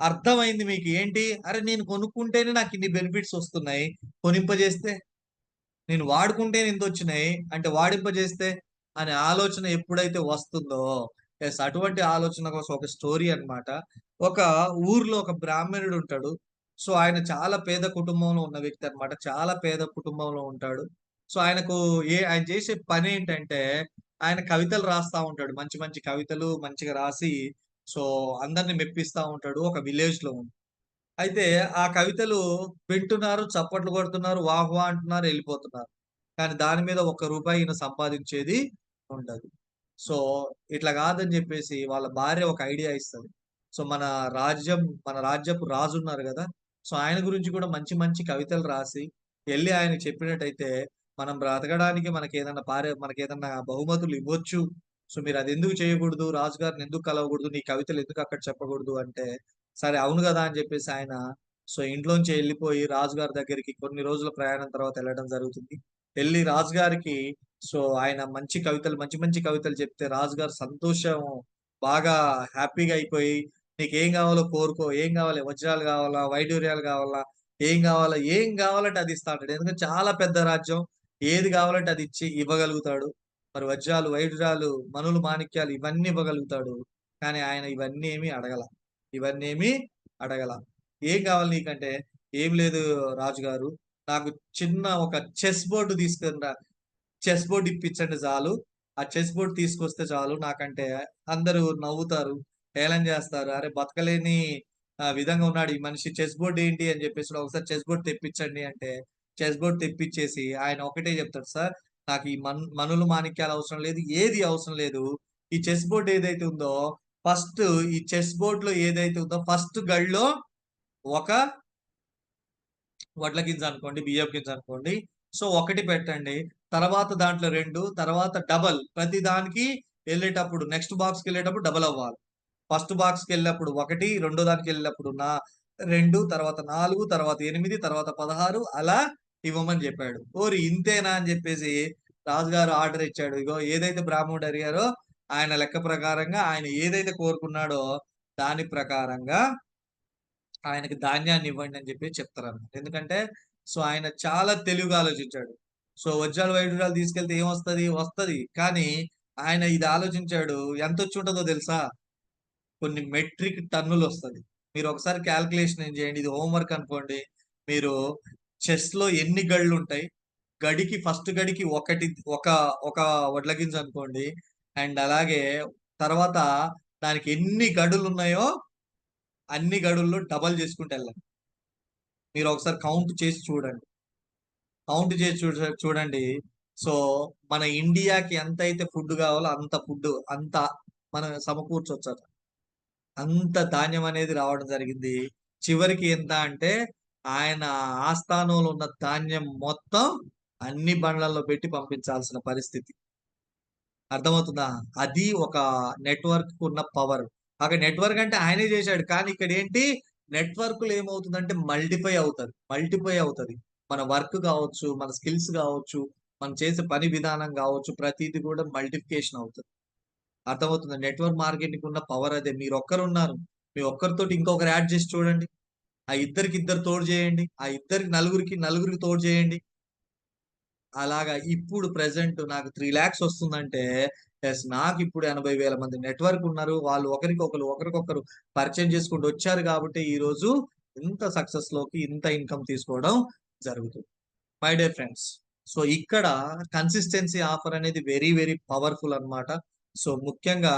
అర్థమైంది మీకు ఏంటి? అరె! నేను కొనుక్కుంటేనే నాకిన్ని బెనిఫిట్స్ వస్తున్నాయి. కొనింపజేస్తే? నేను వాడుకుంటేనే ఇంతొచ్చినాయి. అంటే వాడింపజేస్తే? అనే ఆలోచన ఎప్పుడైతే వస్తుందో యెస్. అటువంటి ఆలోచన కోసం ఒక స్టోరీ అన్నమాట. ఒక ఊర్లో ఒక బ్రాహ్మణుడు ఉంటాడు. సో, ఆయన చాలా పేద కుటుంబంలో ఉన్న వ్యక్తి అన్నమాట. చాలా పేద కుటుంబంలో ఉంటాడు. సో, ఆయన చేసే పనేంటంటే, ఆయన కవితలు రాస్తా ఉంటాడు. మంచి మంచి కవితలు మంచిగా రాసి, సో, అందరిని మెప్పిస్తా ఉంటాడు. ఒక విలేజ్‌లో అయితే ఆ కవితలు వింటున్నారు, చప్పట్లు కొడుతున్నారు, వాహ్! వాహ్! అంటున్నారు, ఎళ్ళిపోతున్నారు. కానీ దాని మీద ఒక్క రూపాయి ఈయన సంపాదించేది ఉండదు. సో, ఇట్లా గాదని జెప్పేసి వాళ్ళ భార్య ఒక ఐడియా ఇస్తది. సో, మన రాజ్యపు రాజున్నారు గదా! సో, ఆయన గురించి కూడా మంచి మంచి కవితలు రాసి, ఎళ్లి ఆయనకి చెప్పినట్టయితే, మనం బ్రతకడానికి మనకేదన్నా బహుమతులు ఇవ్వొచ్చు. సో, మీరదెందుకు చేయకూడదు? రాజుగారిని ఎందుకు కలవకూడదు? నీ కవితలు ఎందుకు అక్కడ చెప్పకూడదు అంటే, సరే అవును గదా! అని జెప్పేసి ఆయన సో, ఇంట్లోంచి ఎళ్ళిపోయి రాజుగారి దగ్గరికి కొన్ని రోజుల ప్రయాణం తర్వాత ఎళ్ళడం జరుగుతుంది. ఎళ్లి రాజుగారికి సో, ఆయన మంచి మంచి కవితలు చెప్తే రాజుగారు సంతోషం బాగా హ్యాపీగా అయిపోయి, "నీకేం గావాలో కోరుకో. ఏం గావాలి? వజ్రాలు గావాలా? వైడూర్యాలు గావాలా? ఏం గావాలా?" ఏం గావాలంటే అది ఇస్తా అంటాడు. ఎందుకంటే చాలా పెద్ద రాజ్యం. ఏది కావాలంటే అది ఇవ్వగలుగుతాడు. మరి వజ్రాలు, వైఢూర్యాలు, మణులు, మాణిక్యాలు ఇవన్నీ ఇవ్వగలుగుతాడు. కానీ ఆయన ఇవన్నీ ఏమీ అడగల. ఇవన్నీ ఏమీ అడగల. ఏం కావాలి నీకంటే, "ఏం లేదు రాజుగారు. నాకు చిన్న ఒక చెస్ బోర్డ్ తీసుకురా చెస్ బోర్డ్ ఇప్పించండి చాలు. ఆ చెస్ బోర్డ్ తీసుకొస్తే చాలు నాకంటే అందరూ నవ్వుతారు. హేళన చేస్తారు. అరే బతకలేని విధంగా ఉన్నాడు ఈ మనిషి. చెస్ బోర్డ్ ఏంటి అని చెప్పేసి ఒకసారి చెస్ బోర్డ్ తెప్పించండి అంటే, చెస్ బోర్డ్ తెప్పించేసి ఆయన ఒకటే చెప్తాడు, సార్ నాకు ఈ మనులు మాణిక్యాలు అవసరం లేదు. ఏది అవసరం లేదు. ఈ చెస్ బోర్డ్ ఏదైతే ఉందో ఫస్ట్ ఈ చెస్ బోర్డ్‌లో ఏదైతే ఉందో ఫస్ట్ గడిలో ఒక వడ్ల గింజ అనుకోండి, బియ్యపు గింజ అనుకోండి. సో, 1 పెట్టండి. తర్వాత దాంట్లో 2 తర్వాత డబల్. ప్రతి దానికి ఎళ్ళేటప్పుడు నెక్స్ట్ బాక్స్‌కెళ్ళేటప్పుడు డబల్ అవ్వాలి. ఫస్ట్ బాక్స్‌కెళ్ళినప్పుడు 1, రెండో దానికెళ్ళినప్పుడు 2 తర్వాత 4 తర్వాత 8 తర్వాత 16 అలా ఇవ్వమని జెప్పాడు. ఓరి ఇంతేనా అని జెప్పేసి రాజుగారు ఆర్డర్ ఇచ్చాడు. ఇగో ఏదైతే బ్రాహ్మణుడు అడిగారో ఆయన లెక్క ప్రకారంగా ఆయన ఏదైతే కోరుకున్నాడో దాని ప్రకారంగా ఆయనకి ధాన్యాన్ని ఇవ్వండి అని చెప్పి చెప్తారన్నమాట. ఎందుకంటే సో, ఆయన చాలా తెలివిగా ఆలోచించాడు. సో, వజ్రాలు, వైడూర్యాలు తీసుకెళ్తే ఏమొస్తది? వస్తది. కానీ ఆయన ఇది ఆలోచించాడు. ఎంతొచ్చుంటదో తెలుసా? కొన్ని మెట్రిక్ టన్నులొస్తది. మీరొకసారి కాలిక్యులేషన్ ఏం చేయండి. ఇది హోంవర్క్ అనుకోండి. మీరు చెస్‌లో ఎన్ని గళ్ళుంటాయి? గడికి ఫస్ట్ గడికి ఒక ఒక వడ్ల గింజ అనుకోండి. అండ్ అలాగే తర్వాత దానికి ఎన్ని గడులున్నాయో అన్ని గడుల్లో డబల్ చేసుకుంటూ ఎళ్ళండి. మీరొకసారి కౌంట్ చేసి చూడండి. కౌంట్ చేసి చూడండి. సో, మన ఇండియాకి ఎంతైతే ఫుడ్ కావాలో అంత ఫుడ్ అంత మనం సమకూర్చొచ్చట. అంత ధాన్యం అనేది రావడం జరిగింది. చివరికి ఎంత అంటే ఆయన ఆస్థానంలో ఉన్న ధాన్యం మొత్తం అన్ని బండ్లల్లో పెట్టి పంపించాల్సిన పరిస్థితి. అర్థమవుతుందా? అది ఒక నెట్‌వర్క్‌కున్న పవర్. అక్కడ నెట్‌వర్క్ అంటే ఆయనే జేశాడు. కానీ ఇక్కడేంటి నెట్‌వర్క్‌లో ఏమవుతుందంటే మల్టిప్లై అవుతది. మల్టిప్లై అవుతది. మన వర్క్ గావచ్చు, మన స్కిల్స్ గావచ్చు, మనం చేసే పని విధానం గావచ్చు, ప్రతీది గూడా మల్టిప్లికేషన్ అవుతది. అర్థమవుతుందా? నెట్‌వర్క్ మార్కెటింగ్‌కి ఉన్న పవర్ అదే. మీరొక్కరున్నారు. మీ ఒక్కరితోటి ఇంకొకరు యాడ్ చేసి చూడండి. ఆ ఇద్దరికి ఇద్దరు తోడు జేయండి. ఆ ఇద్దరికి నలుగురికి తోడు జేయండి. అలాగా ఇప్పుడు ప్రెజెంట్ నాకు 3,00,000 వస్తుందంటే, యెస్ నాకిప్పుడు 80,000 మంది నెట్‌వర్క్ ఉన్నారు. వాళ్ళు ఒకరికొకరు పరిచయం చేసుకుంటూ వచ్చారు గాబట్టే ఈరోజు ఇంత సక్సెస్‌లోకి ఇంత ఇన్‌కమ్ తీసుకోవడం జరుగుతుంది. My dear friends. సో, ఇక్కడ కన్సిస్టెన్సీ ఆఫర్ అనేది వెరీ, వెరీ పవర్‌ఫుల్ అన్నమాట. సో, ముఖ్యంగా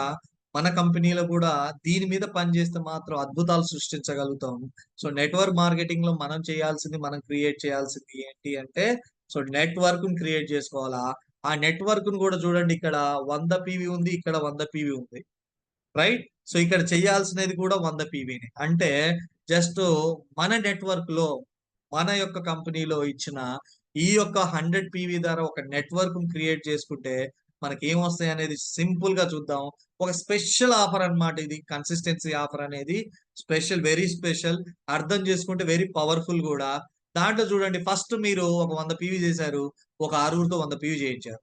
మన కంపెనీలో గూడా దీని మీద పని చేస్తే మాత్రం అద్భుతాలు సృష్టించగలుగుతాం. సో, నెట్‌వర్క్ మార్కెటింగ్‌లో మనం చేయాల్సింది, మనం క్రియేట్ చేయాల్సింది ఏంటి అంటే, సో, నెట్‌వర్క్‌ని క్రియేట్ చేసుకోవాలా. ఆ నెట్‌వర్క్‌ని గూడా చూడండి ఇక్కడ 100 పీవీ ఉంది. ఇక్కడ 100 పీవీ ఉంది. రైట్? సో, ఇక్కడ చేయాల్సినది కూడా 100 పీవీనే. అంటే జస్ట్ మన నెట్‌వర్క్‌లో, మన యొక్క కంపెనీలో ఇచ్చిన ఈ యొక్క 100 పీవీ ద్వారా ఒక నెట్‌వర్క్‌ని క్రియేట్ చేసుకుంటే మనకేమొస్తాయనేది సింపుల్‌గా చూద్దాం. ఒక స్పెషల్ ఆఫర్ అన్నమాట ఇది. కన్సిస్టెన్సీ ఆఫర్ అనేది స్పెషల్, వెరీ స్పెషల్. అర్థం చేసుకుంటే వెరీ పవర్‌ఫుల్ గూడా. దాంట్లో చూడండి ఫస్ట్ మీరు ఒక 100 పీవీ చేశారు. ఒక ఆరుగురితో 100 పీవీ చేయించారు.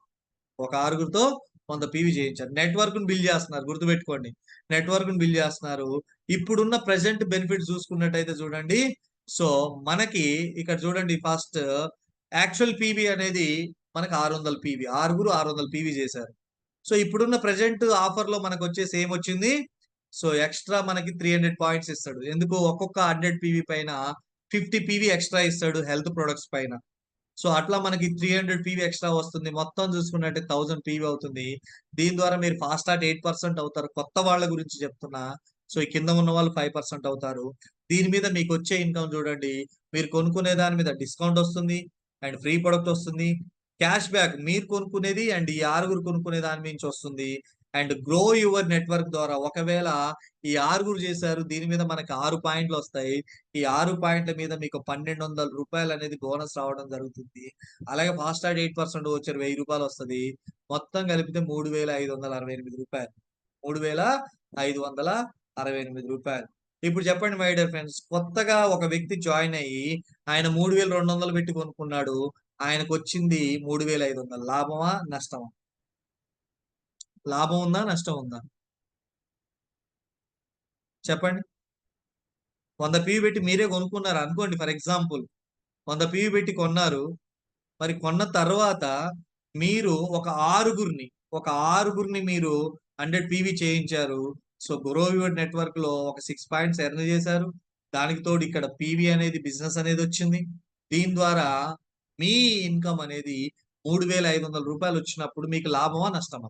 ఒక ఆరుగురితో 100 పీవీ చేయించారు. నెట్‌వర్క్‌ని బిల్డ్ చేస్తున్నారు. గుర్తుపెట్టుకోండి. నెట్‌వర్క్‌ని బిల్డ్ చేస్తున్నారు. ఇప్పుడున్న ప్రెజెంట్ బెనిఫిట్స్ చూసుకున్నట్టయితే చూడండి. సో, మనకి ఇక్కడ చూడండి ఫస్ట్ యాక్చువల్ పీవీ అనేది మనకు 600 పీవీ. ఆరుగురు 600 పీవీ చేశారు. సో, ఇప్పుడున్న ప్రెజెంట్ ఆఫర్‌లో మనకొచ్చేసి ఏమొచ్చింది? సో, ఎక్స్‌ట్రా మనకి 300 పాయింట్స్ ఇస్తాడు. ఎందుకు? ఒక్కొక్క 100 పీవీ పైన 50 పీవీ ఎక్స్‌ట్రా ఇస్తాడు హెల్త్ ప్రొడక్ట్స్ పైన. సో, అట్లా మనకి 300 పీవీ ఎక్స్‌ట్రా వస్తుంది. మొత్తం చూసుకున్నట్టే 1000 పీవీ అవుతుంది. దీని ద్వారా మీరు ఫాస్ట్ స్టార్ట్ 8% అవుతారు. కొత్త వాళ్ళ గురించి చెప్తున్నా. సో, ఈ కింద ఉన్న వాళ్ళు 5% అవుతారు. దీని మీద మీకొచ్చే ఇన్‌కమ్ చూడండి. మీరు కొనుక్కునే దాని మీద డిస్కౌంట్ వస్తుంది. అండ్ ఫ్రీ ప్రొడక్ట్ వస్తుంది. క్యాష్ బ్యాక్ మీరు కొనుక్కునేది అండ్ ఈ ఆరుగురు కొనుక్కునే దాని నుంచి వస్తుంది. అండ్ గ్రో యువర్ నెట్వర్క్ ద్వారా ఒకవేళ ఈ ఆరుగురు చేశారు. దీని మీద మనకి 6 పాయింట్లొస్తాయి. ఈ 6 పాయింట్ల మీద మీకు రూ. 1,200 అనేది బోనస్ రావడం జరుగుతుంది. అలాగే ఫాస్టాగ్ 8% వోచర్ రూ. 1000 వస్తది. మొత్తం కలిపితే రూ. 3,568. రూ. 3,568. ఇప్పుడు చెప్పండి మై డియర్ ఫ్రెండ్స్. కొత్తగా ఒక వ్యక్తి జాయిన్ అయ్యి ఆయన 3,200 పెట్టి కొనుక్కున్నాడు. ఆయనకొచ్చింది 3,500 లాభమా? నష్టమా? లాభం ఉందా? నష్టం ఉందా? చెప్పండి. 100 పెట్టి మీరే కొనుక్కున్నారు అనుకోండి ఫర్ ఎగ్జాంపుల్. 100 పెట్టి కొన్నారు. మరి కొన్న తర్వాత మీరు ఒక ఆరుగురిని మీరు 100 పీవీ చేయించారు. సో గ్రోవివర్ నెట్వర్క్ లో ఒక 6 పాయింట్స్ ఎర్న్ చేశారు. దానికి తోడు ఇక్కడ పీవీ అనేది బిజినెస్ అనేది వచ్చింది. దీని ద్వారా మీ ఇన్కమ్ అనేది 3,500 రూపాయలు వచ్చినప్పుడు మీకు లాభమా నష్టమా?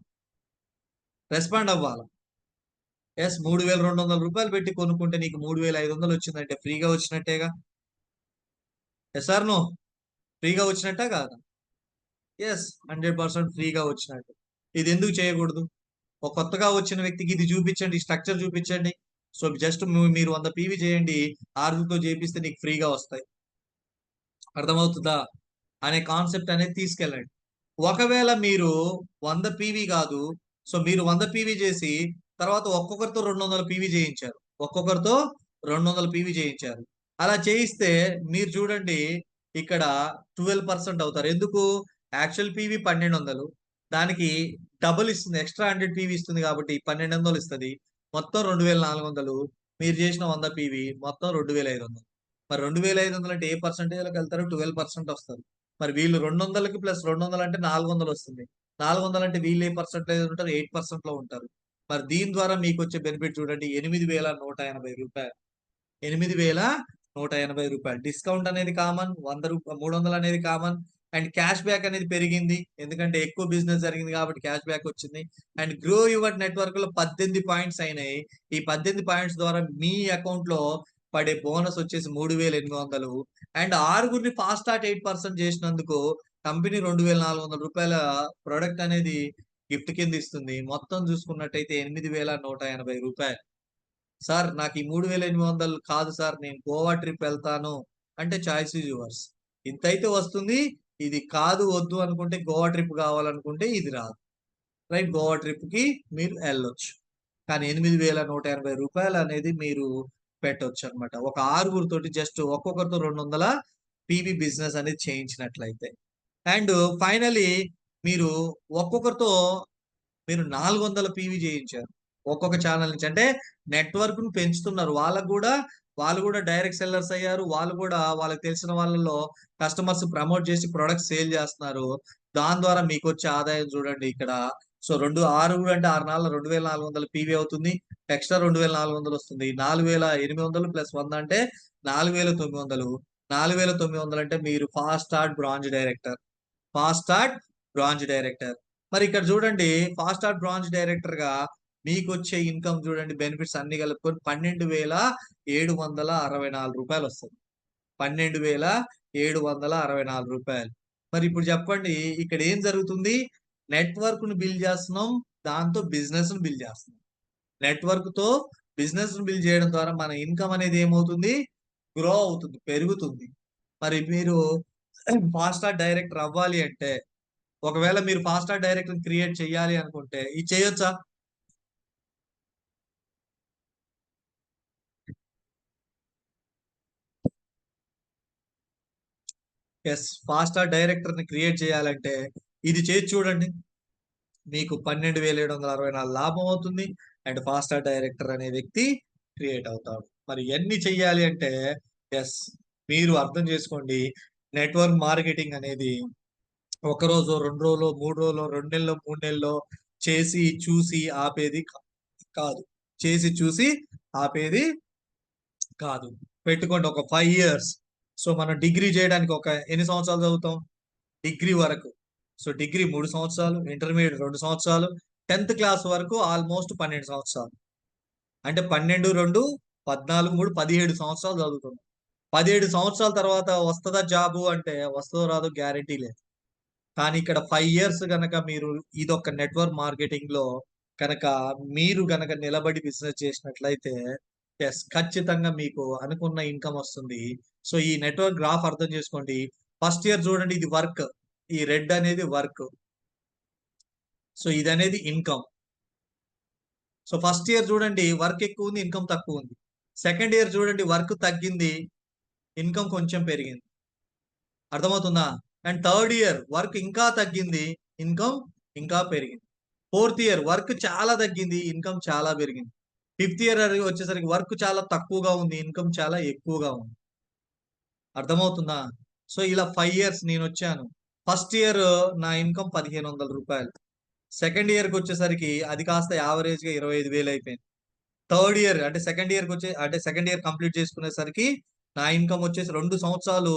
రెస్పాండ్ అవ్వాలి. ఎస్, 3,200 రూపాయలు పెట్టి కొనుక్కుంటే నీకు 3,500 వచ్చిందంటే ఫ్రీగా వచ్చినట్టేగా. Yes or no? ఫ్రీగా వచ్చినట్టే కాదా? ఎస్, 100% ఫ్రీగా వచ్చినట్టు. ఇది ఎందుకు చేయకూడదు? ఒక కొత్తగా వచ్చిన వ్యక్తికి ఇది చూపించండి, స్ట్రక్చర్ చూపించండి. సో జస్ట్ మీరు 100 పీవీ చేయండి, ఆరుగురితో చేపిస్తే నీకు ఫ్రీగా వస్తాయి. అర్థమవుతుందా అనే కాన్సెప్ట్ అనేది తీసుకెళ్ళండి. ఒకవేళ మీరు 100 పీవీ కాదు, సో మీరు 100 పీవీ చేసి తర్వాత ఒక్కొక్కరితో 200 పీవీ చేయించారు, ఒక్కొక్కరితో 200 పీవీ చేయించారు. అలా చేయిస్తే మీరు చూడండి ఇక్కడ 12% అవుతారు. ఎందుకు? యాక్చువల్ పీవీ 1200, దానికి డబుల్ ఇస్తుంది, ఎక్స్ట్రా 100 పీవీ ఇస్తుంది కాబట్టి 1200 ఇస్తుంది. మొత్తం 2400. మీరు చేసిన 100 పీవీ మొత్తం 2500. మరి 2500 అంటే ఏ పర్సెంటేజ్లోకి వెళ్తారు? 12% వస్తారు. మరి వీళ్ళు 200కి ప్లస్ 200 అంటే 400 వస్తుంది. 400 అంటే వీళ్ళు ఏ పర్సెంటేజ్ ఉంటారు? 8% లో ఉంటారు. మరి దీని ద్వారా మీకు వచ్చే బెనిఫిట్ చూడండి, 8,180 రూపాయలు. 8,180 రూపాయలు. డిస్కౌంట్ అనేది కామన్, 300 అనేది కామన్, అండ్ క్యాష్ బ్యాక్ అనేది పెరిగింది. ఎందుకంటే ఎక్కువ బిజినెస్ జరిగింది కాబట్టి క్యాష్ బ్యాక్ వచ్చింది. అండ్ గ్రో యువర్ నెట్వర్క్ లో 18 పాయింట్స్ అయినాయి. ఈ 18 పాయింట్స్ ద్వారా మీ అకౌంట్ లో పడే బోనస్ వచ్చేసి 3,800. అండ్ ఆరుగురిని ఫాస్ట్ స్టార్ట్ 8% చేసినందుకు కంపెనీ 2,400 రూపాయల ప్రొడక్ట్ అనేది గిఫ్ట్ కింద ఇస్తుంది. మొత్తం చూసుకున్నట్టయితే 8,180 రూపాయలు. సార్ నాకు ఈ 3,800 కాదు సార్, నేను గోవా ట్రిప్ వెళ్తాను అంటే చాయిస్ ఈజ్ యువర్స్. ఇంతైతే వస్తుంది. ఇది కాదు, వద్దు అనుకుంటే, గోవా ట్రిప్ కావాలనుకుంటే ఇది రాదు. రైట్, గోవా ట్రిప్ కి మీరు వెళ్ళొచ్చు. కానీ 8,180 రూపాయలు అనేది మీరు పెట్టొచ్చు అనమాట. ఒక ఆరుగురితోటి జస్ట్ ఒక్కొక్కరితో 200 పీవీ బిజినెస్ అనేది చేయించినట్లయితే. అండ్ ఫైనలీ మీరు ఒక్కొక్కరితో మీరు 400 పీవీ చేయించారు ఒక్కొక్క ఛానల్ నుంచి. అంటే నెట్వర్క్ ను పెంచుతున్నారు. వాళ్ళు కూడా డైరెక్ట్ సెల్లర్స్ అయ్యారు. వాళ్ళు కూడా వాళ్ళకి తెలిసిన వాళ్ళలో కస్టమర్స్ ప్రమోట్ చేసి ప్రొడక్ట్ సేల్ చేస్తున్నారు. దాని ద్వారా మీకు వచ్చే ఆదాయం చూడండి ఇక్కడ. సో 6 అంటే 6 నాలుగు 2,400 పీవీ అవుతుంది. ఎక్స్ట్రా 2,400 వస్తుంది. 4,800 ప్లస్ 100 అంటే 4,900. 4,900 అంటే మీరు ఫాస్ట్ స్టార్ట్ బ్రాంచ్ డైరెక్టర్. మరి ఇక్కడ చూడండి, ఫాస్ట్ స్టార్ట్ బ్రాంచ్ డైరెక్టర్ గా మీకు వచ్చే ఇన్కమ్ చూడండి, బెనిఫిట్స్ అన్ని కలుపుకొని 12,764 రూపాయలు వస్తుంది. 12,764 రూపాయలు. మరి ఇప్పుడు చెప్పండి, ఇక్కడ ఏం జరుగుతుంది? నెట్వర్క్ ను బిల్డ్ చేస్తున్నాం, దాంతో బిజినెస్ ను బిల్డ్ చేస్తున్నాం. నెట్వర్క్ తో బిజినెస్ ను బిల్డ్ చేయడం ద్వారా మన ఇన్కమ్ అనేది ఏమవుతుంది? గ్రో అవుతుంది, పెరుగుతుంది. మరి మీరు ఫాస్ట్ స్టార్ట్ డైరెక్టర్ అవ్వాలి అంటే, ఒకవేళ మీరు ఫాస్ట్ స్టార్ట్ డైరెక్టర్ క్రియేట్ చేయాలి అనుకుంటే ఇది చేయొచ్చా? ఎస్, ఫాస్ట్ స్టార్ట్ డైరెక్టర్ ని క్రియేట్ చేయాలంటే ఇది చేసి చూడండి, మీకు 12,764 లాభం అవుతుంది. అండ్ ఫాస్ట్ స్టార్ట్ డైరెక్టర్ అనే వ్యక్తి క్రియేట్ అవుతాడు. మరి ఇవన్నీ చెయ్యాలి అంటే ఎస్, మీరు అర్థం చేసుకోండి, నెట్వర్క్ మార్కెటింగ్ అనేది ఒక రోజు, 2 రోజులు, 3 రోజులు, 2 నెలలు, 3 నెలలు చేసి చూసి ఆపేది కాదు. చేసి చూసి ఆపేది కాదు. పెట్టుకోండి ఒక 5 ఇయర్స్. సో మనం డిగ్రీ చేయడానికి ఒక ఎన్ని సంవత్సరాలు చదువుతాం? డిగ్రీ వరకు. సో డిగ్రీ 3 సంవత్సరాలు, ఇంటర్మీడియట్ 2 సంవత్సరాలు, 10th క్లాస్ వరకు ఆల్మోస్ట్ 12 సంవత్సరాలు. అంటే 12, 2, 14, 3, 17 సంవత్సరాలు చదువుతున్నాం. 17 సంవత్సరాల తర్వాత వస్తుందా జాబు అంటే వస్తుందో రాదో గ్యారంటీ లేదు. కానీ ఇక్కడ 5 ఇయర్స్ గనక మీరు ఇదొక నెట్వర్క్ మార్కెటింగ్ లో కనుక మీరు గనక నిలబడి బిజినెస్ చేసినట్లయితే ఎస్, ఖచ్చితంగా మీకు అనుకున్న ఇన్కమ్ వస్తుంది. సో ఈ నెట్వర్క్ గ్రాఫ్ అర్థం చేసుకోండి. ఫస్ట్ ఇయర్ చూడండి, ఇది వర్క్, ఈ రెడ్ అనేది వర్క్, సో ఇది అనేది ఇన్కమ్. సో ఫస్ట్ ఇయర్ చూడండి వర్క్ ఎక్కువ ఉంది, ఇన్కమ్ తక్కువ ఉంది. సెకండ్ ఇయర్ చూడండి వర్క్ తగ్గింది, ఇన్కమ్ కొంచెం పెరిగింది. అర్థమవుతుందా? అండ్ థర్డ్ ఇయర్ వర్క్ ఇంకా తగ్గింది, ఇన్కమ్ ఇంకా పెరిగింది. ఫోర్త్ ఇయర్ వర్క్ చాలా తగ్గింది, ఇన్కమ్ చాలా పెరిగింది. ఫిఫ్త్ ఇయర్ వచ్చేసరికి వర్క్ చాలా తక్కువగా ఉంది, ఇన్కమ్ చాలా ఎక్కువగా ఉంది. అర్థమవుతుందా? సో ఇలా 5 ఇయర్స్ నేను వచ్చాను. ఫస్ట్ ఇయర్ నా ఇన్కమ్ 1500 రూపాయలు. సెకండ్ ఇయర్కి వచ్చేసరికి అది కాస్త యావరేజ్ గా 25,000 అయిపోయింది. థర్డ్ ఇయర్ అంటే సెకండ్ ఇయర్ కంప్లీట్ చేసుకునేసరికి నా ఇన్కమ్ వచ్చేసి 2 సంవత్సరాలు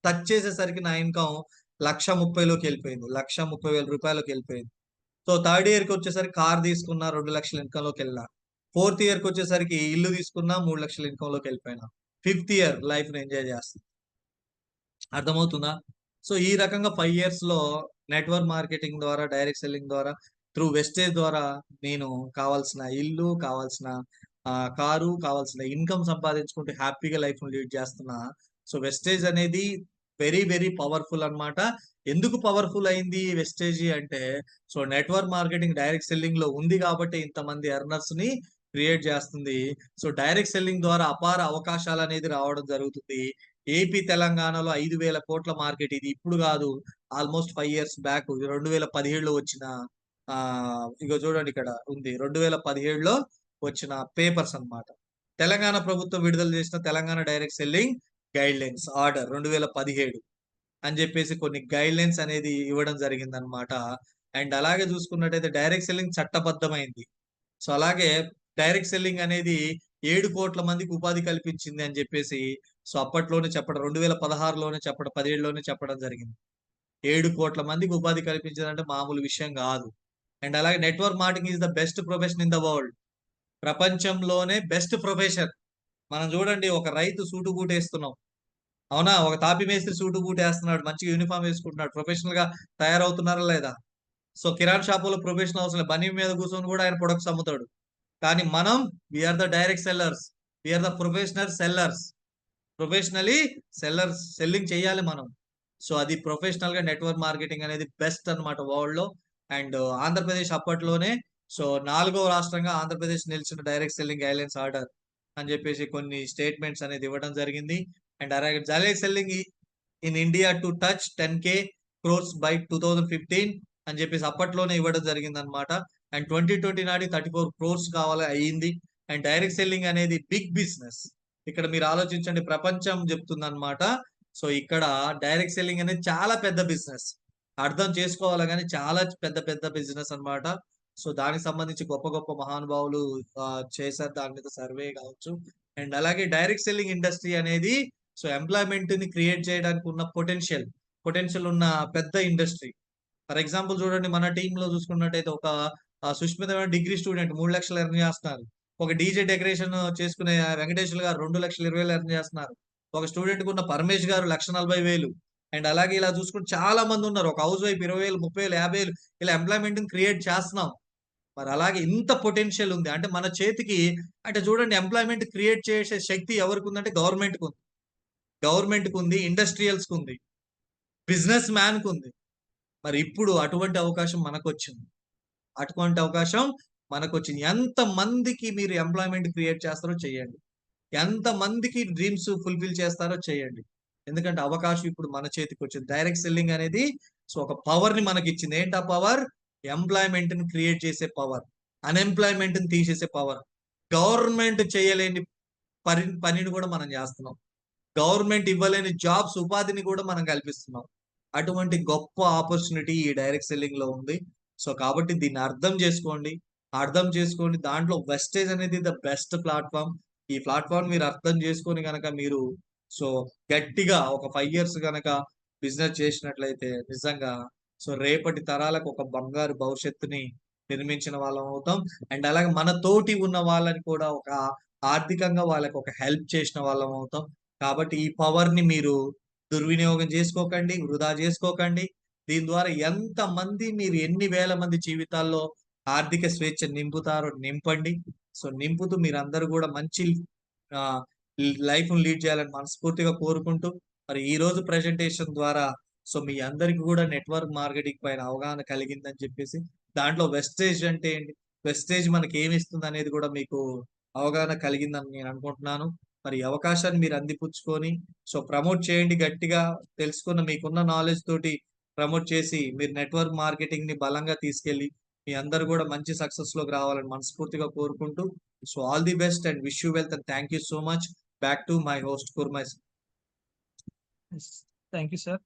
టచ్ చేసేసరికి నా ఇన్కమ్ 1,30,000లోకి వెళ్ళిపోయింది. 1,30,000 రూపాయలకి వెళ్ళిపోయింది. సో థర్డ్ ఇయర్కి వచ్చేసరికి కార్ తీసుకున్నా 2 లక్షల ఇన్కమ్ లోకి వెళ్ళినా. ఫోర్త్ ఇయర్కి వచ్చేసరికి ఇల్లు తీసుకున్నా 3 లక్షల ఇన్కమ్ లోకి వెళ్ళిపోయినా. ఫిఫ్త్ ఇయర్ లైఫ్ ని ఎంజాయ్ చేస్తాను. అర్థమవుతుందా? సో ఈ రకంగా 5 ఇయర్స్ లో నెట్వర్క్ మార్కెటింగ్ ద్వారా, డైరెక్ట్ సెల్లింగ్ ద్వారా, త్రూ వెస్టేజ్ ద్వారా నేను కావాల్సిన ఇల్లు, కావాల్సిన కారు, కావాల్సిన ఇన్కమ్ సంపాదించుకుంటూ హ్యాపీగా లైఫ్ లీడ్ చేస్తున్నా. సో వెస్టేజ్ అనేది వెరీ వెరీ పవర్ఫుల్ అన్నమాట. ఎందుకు పవర్ఫుల్ అయింది వెస్టేజ్ అంటే, so network marketing direct selling లో ఉంది కాబట్టి ఇంతమంది ఎర్నర్స్ ని క్రియేట్ చేస్తుంది. సో డైరెక్ట్ సెల్లింగ్ ద్వారా అపార అవకాశాలు అనేది రావడం జరుగుతుంది. ఏపీ తెలంగాణలో 5,000 కోట్ల మార్కెట్ ఇది ఇప్పుడు కాదు, ఆల్మోస్ట్ 5 ఇయర్స్ బ్యాక్ 2017లో వచ్చిన ఇగో చూడండి ఇక్కడ ఉంది 2017లో వచ్చిన పేపర్స్ అన్నమాట. తెలంగాణ ప్రభుత్వం విడుదల చేసిన Telangana direct selling guide lines order 2017 అని చెప్పేసి కొన్ని గైడ్ లైన్స్ అనేది ఇవ్వడం జరిగింది అనమాట. అండ్ అలాగే చూసుకున్నట్టయితే డైరెక్ట్ సెల్లింగ్ చట్టబద్ధమైంది. సో అలాగే డైరెక్ట్ సెల్లింగ్ అనేది 7 కోట్ల మందికి ఉపాధి కల్పించింది అని చెప్పేసి సో అప్పట్లోనే చెప్పడం 2016లోనే చెప్పడం 17లోనే చెప్పడం జరిగింది. 7 కోట్ల మందికి ఉపాధి కల్పించిందంటే మామూలు విషయం కాదు. అండ్ అలాగే network marketing is the best profession in the world. ప్రపంచంలోనే బెస్ట్ ప్రొఫెషన్. మనం చూడండి, ఒక రైతు సూటు బూట్ వేస్తున్నాం, అవునా? ఒక తాపి మేస్త్రి సూటు బూట్ వేస్తున్నాడు, మంచిగా యూనిఫామ్ వేసుకుంటున్నాడు, ప్రొఫెషనల్ గా తయారవుతున్నారా లేదా? సో కిరాణ్ షాపులో ప్రొఫెషనల్ అవసరం లేదు, బనీ మీద కూర్చొని కూడా ఆయన ప్రొడక్ట్స్ అమ్ముతాడు. కానీ మనం we are the direct sellers, we are the professional sellers. Professionally selling చేయాలి మనం. సో అది ప్రొఫెషనల్ గా నెట్వర్క్ మార్కెటింగ్ అనేది బెస్ట్ అన్నమాట వరల్డ్ లో. అండ్ ఆంధ్రప్రదేశ్ అప్పట్లోనే సో 4వ రాష్ట్రంగా ఆంధ్రప్రదేశ్ నిలిచిన డైరెక్ట్ సెల్లింగ్ గైడ్లైన్స్ ఆర్డర్ అని చెప్పేసి కొన్ని స్టేట్మెంట్స్ అనేది ఇవ్వడం జరిగింది. అండ్ అలాగే direct selling in India to touch 10K crores by 2015 అని చెప్పేసి అప్పట్లోనే ఇవ్వడం జరిగింది అనమాట. అండ్ 2020 నాటికి 34 crores కావాలి అయ్యింది. అండ్ డైరెక్ట్ సెల్లింగ్ అనేది బిగ్ బిజినెస్. ఇక్కడ మీరు ఆలోచించండి, ప్రపంచం చెప్తుంది అనమాట. సో ఇక్కడ డైరెక్ట్ సెల్లింగ్ అనేది చాలా పెద్ద బిజినెస్, అర్థం చేసుకోవాలి కానీ చాలా పెద్ద పెద్ద బిజినెస్ అన్నమాట. సో దానికి సంబంధించి గొప్ప గొప్ప మహానుభావులు చేశారు దాని మీద సర్వే కావచ్చు. అండ్ అలాగే డైరెక్ట్ సెల్లింగ్ ఇండస్ట్రీ అనేది సో ఎంప్లాయ్మెంట్ ని క్రియేట్ చేయడానికి ఉన్న పొటెన్షియల్ ఉన్న పెద్ద ఇండస్ట్రీ. ఫర్ ఎగ్జాంపుల్ చూడండి, మన టీమ్ లో చూసుకున్నట్టయితే ఒక సుష్మిత డిగ్రీ స్టూడెంట్ 3 లక్షలు ఎర్న్ చేస్తున్నారు. ఒక డీజే డెకరేషన్ చేసుకునే వెంకటేశ్వర గారు 2,20,000 ఎర్న్ చేస్తున్నారు. ఒక స్టూడెంట్ కు ఉన్న పరమేష్ గారు 1,40,000. అండ్ అలాగే ఇలా చూసుకుంటే చాలా మంది ఉన్నారు. ఒక హౌస్ వైఫ్ 20,000, 30,000, 50,000 ఇలా ఎంప్లాయ్మెంట్ క్రియేట్ చేస్తున్నాం. మరి అలాగే ఇంత పొటెన్షియల్ ఉంది అంటే మన చేతికి. అంటే చూడండి, ఎంప్లాయ్మెంట్ క్రియేట్ చేసే శక్తి ఎవరికి ఉందంటే గవర్నమెంట్ కు ఉంది, ఇండస్ట్రియల్స్ కు ఉంది, బిజినెస్ మ్యాన్ కు ఉంది. మరి ఇప్పుడు అటువంటి అవకాశం మనకు వచ్చింది. ఎంత మందికి మీరు ఎంప్లాయ్మెంట్ క్రియేట్ చేస్తారో చేయండి, ఎంత మందికి డ్రీమ్స్ ఫుల్ఫిల్ చేస్తారో చేయండి. ఎందుకంటే అవకాశం ఇప్పుడు మన చేతికి వచ్చింది. డైరెక్ట్ సెల్లింగ్ అనేది సో ఒక పవర్ ని మనకి ఇచ్చింది. ఏంటి ఆ పవర్? ఎంప్లాయ్మెంట్ ని క్రియేట్ చేసే పవర్, అన్ఎంప్లాయ్మెంట్ ని తీసేసే పవర్. గవర్నమెంట్ చేయలేని పనిని కూడా మనం చేస్తున్నాం. గవర్నమెంట్ ఇవ్వలేని జాబ్స్, ఉపాధిని కూడా మనం కల్పిస్తున్నాం. అటువంటి గొప్ప ఆపర్చునిటీ ఈ డైరెక్ట్ సెల్లింగ్ లో ఉంది. సో కాబట్టి దీన్ని అర్థం చేసుకోండి. దాంట్లో వెస్టేజ్ అనేది ద బెస్ట్ ప్లాట్ఫామ్. ఈ ప్లాట్ఫామ్ మీరు అర్థం చేసుకొని కనుక మీరు సో గట్టిగా ఒక 5 ఇయర్స్ కనుక బిజినెస్ చేసినట్లయితే నిజంగా సో రేపటి తరాలకు ఒక బంగారు భవిష్యత్తుని నిర్మించిన వాళ్ళం అవుతాం. అండ్ అలాగే మన తోటి ఉన్న వాళ్ళని కూడా ఒక ఆర్థికంగా వాళ్ళకి ఒక హెల్ప్ చేసిన వాళ్ళం అవుతాం. కాబట్టి ఈ పవర్ ని మీరు దుర్వినియోగం చేసుకోకండి, వృధా చేసుకోకండి. దీని ద్వారా మీరు ఎన్ని వేల మంది జీవితాల్లో ఆర్థిక స్వేచ్ఛ నింపుతారో నింపండి. సో నింపుతూ మీరందరూ కూడా మంచి లైఫ్ లీడ్ చేయాలని మనస్ఫూర్తిగా కోరుకుంటూ, మరి ఈ రోజు ప్రెజెంటేషన్ ద్వారా సో మీ అందరికి కూడా నెట్వర్క్ మార్కెటింగ్ పైన అవగాహన కలిగిందని చెప్పేసి, దాంట్లో వెస్టేజ్ అంటే ఏంటి, వెస్టేజ్ మనకి ఏమి ఇస్తుంది అనేది కూడా మీకు అవగాహన కలిగిందని నేను అనుకుంటున్నాను. మరి ఈ అవకాశాన్ని మీరు అందిపుచ్చుకొని సో ప్రమోట్ చేయండి గట్టిగా. తెలుసుకున్న మీకున్న నాలెడ్జ్ తోటి ప్రమోట్ చేసి మీరు నెట్వర్క్ మార్కెటింగ్ ని బలంగా తీసుకెళ్లి మీ అందరు కూడా మంచి సక్సెస్ లోకి రావాలని మనస్ఫూర్తిగా కోరుకుంటూ, so all the best and wish you wealth and thank you so much. Back to my host కుర్మై. Yes. Thank you, sir.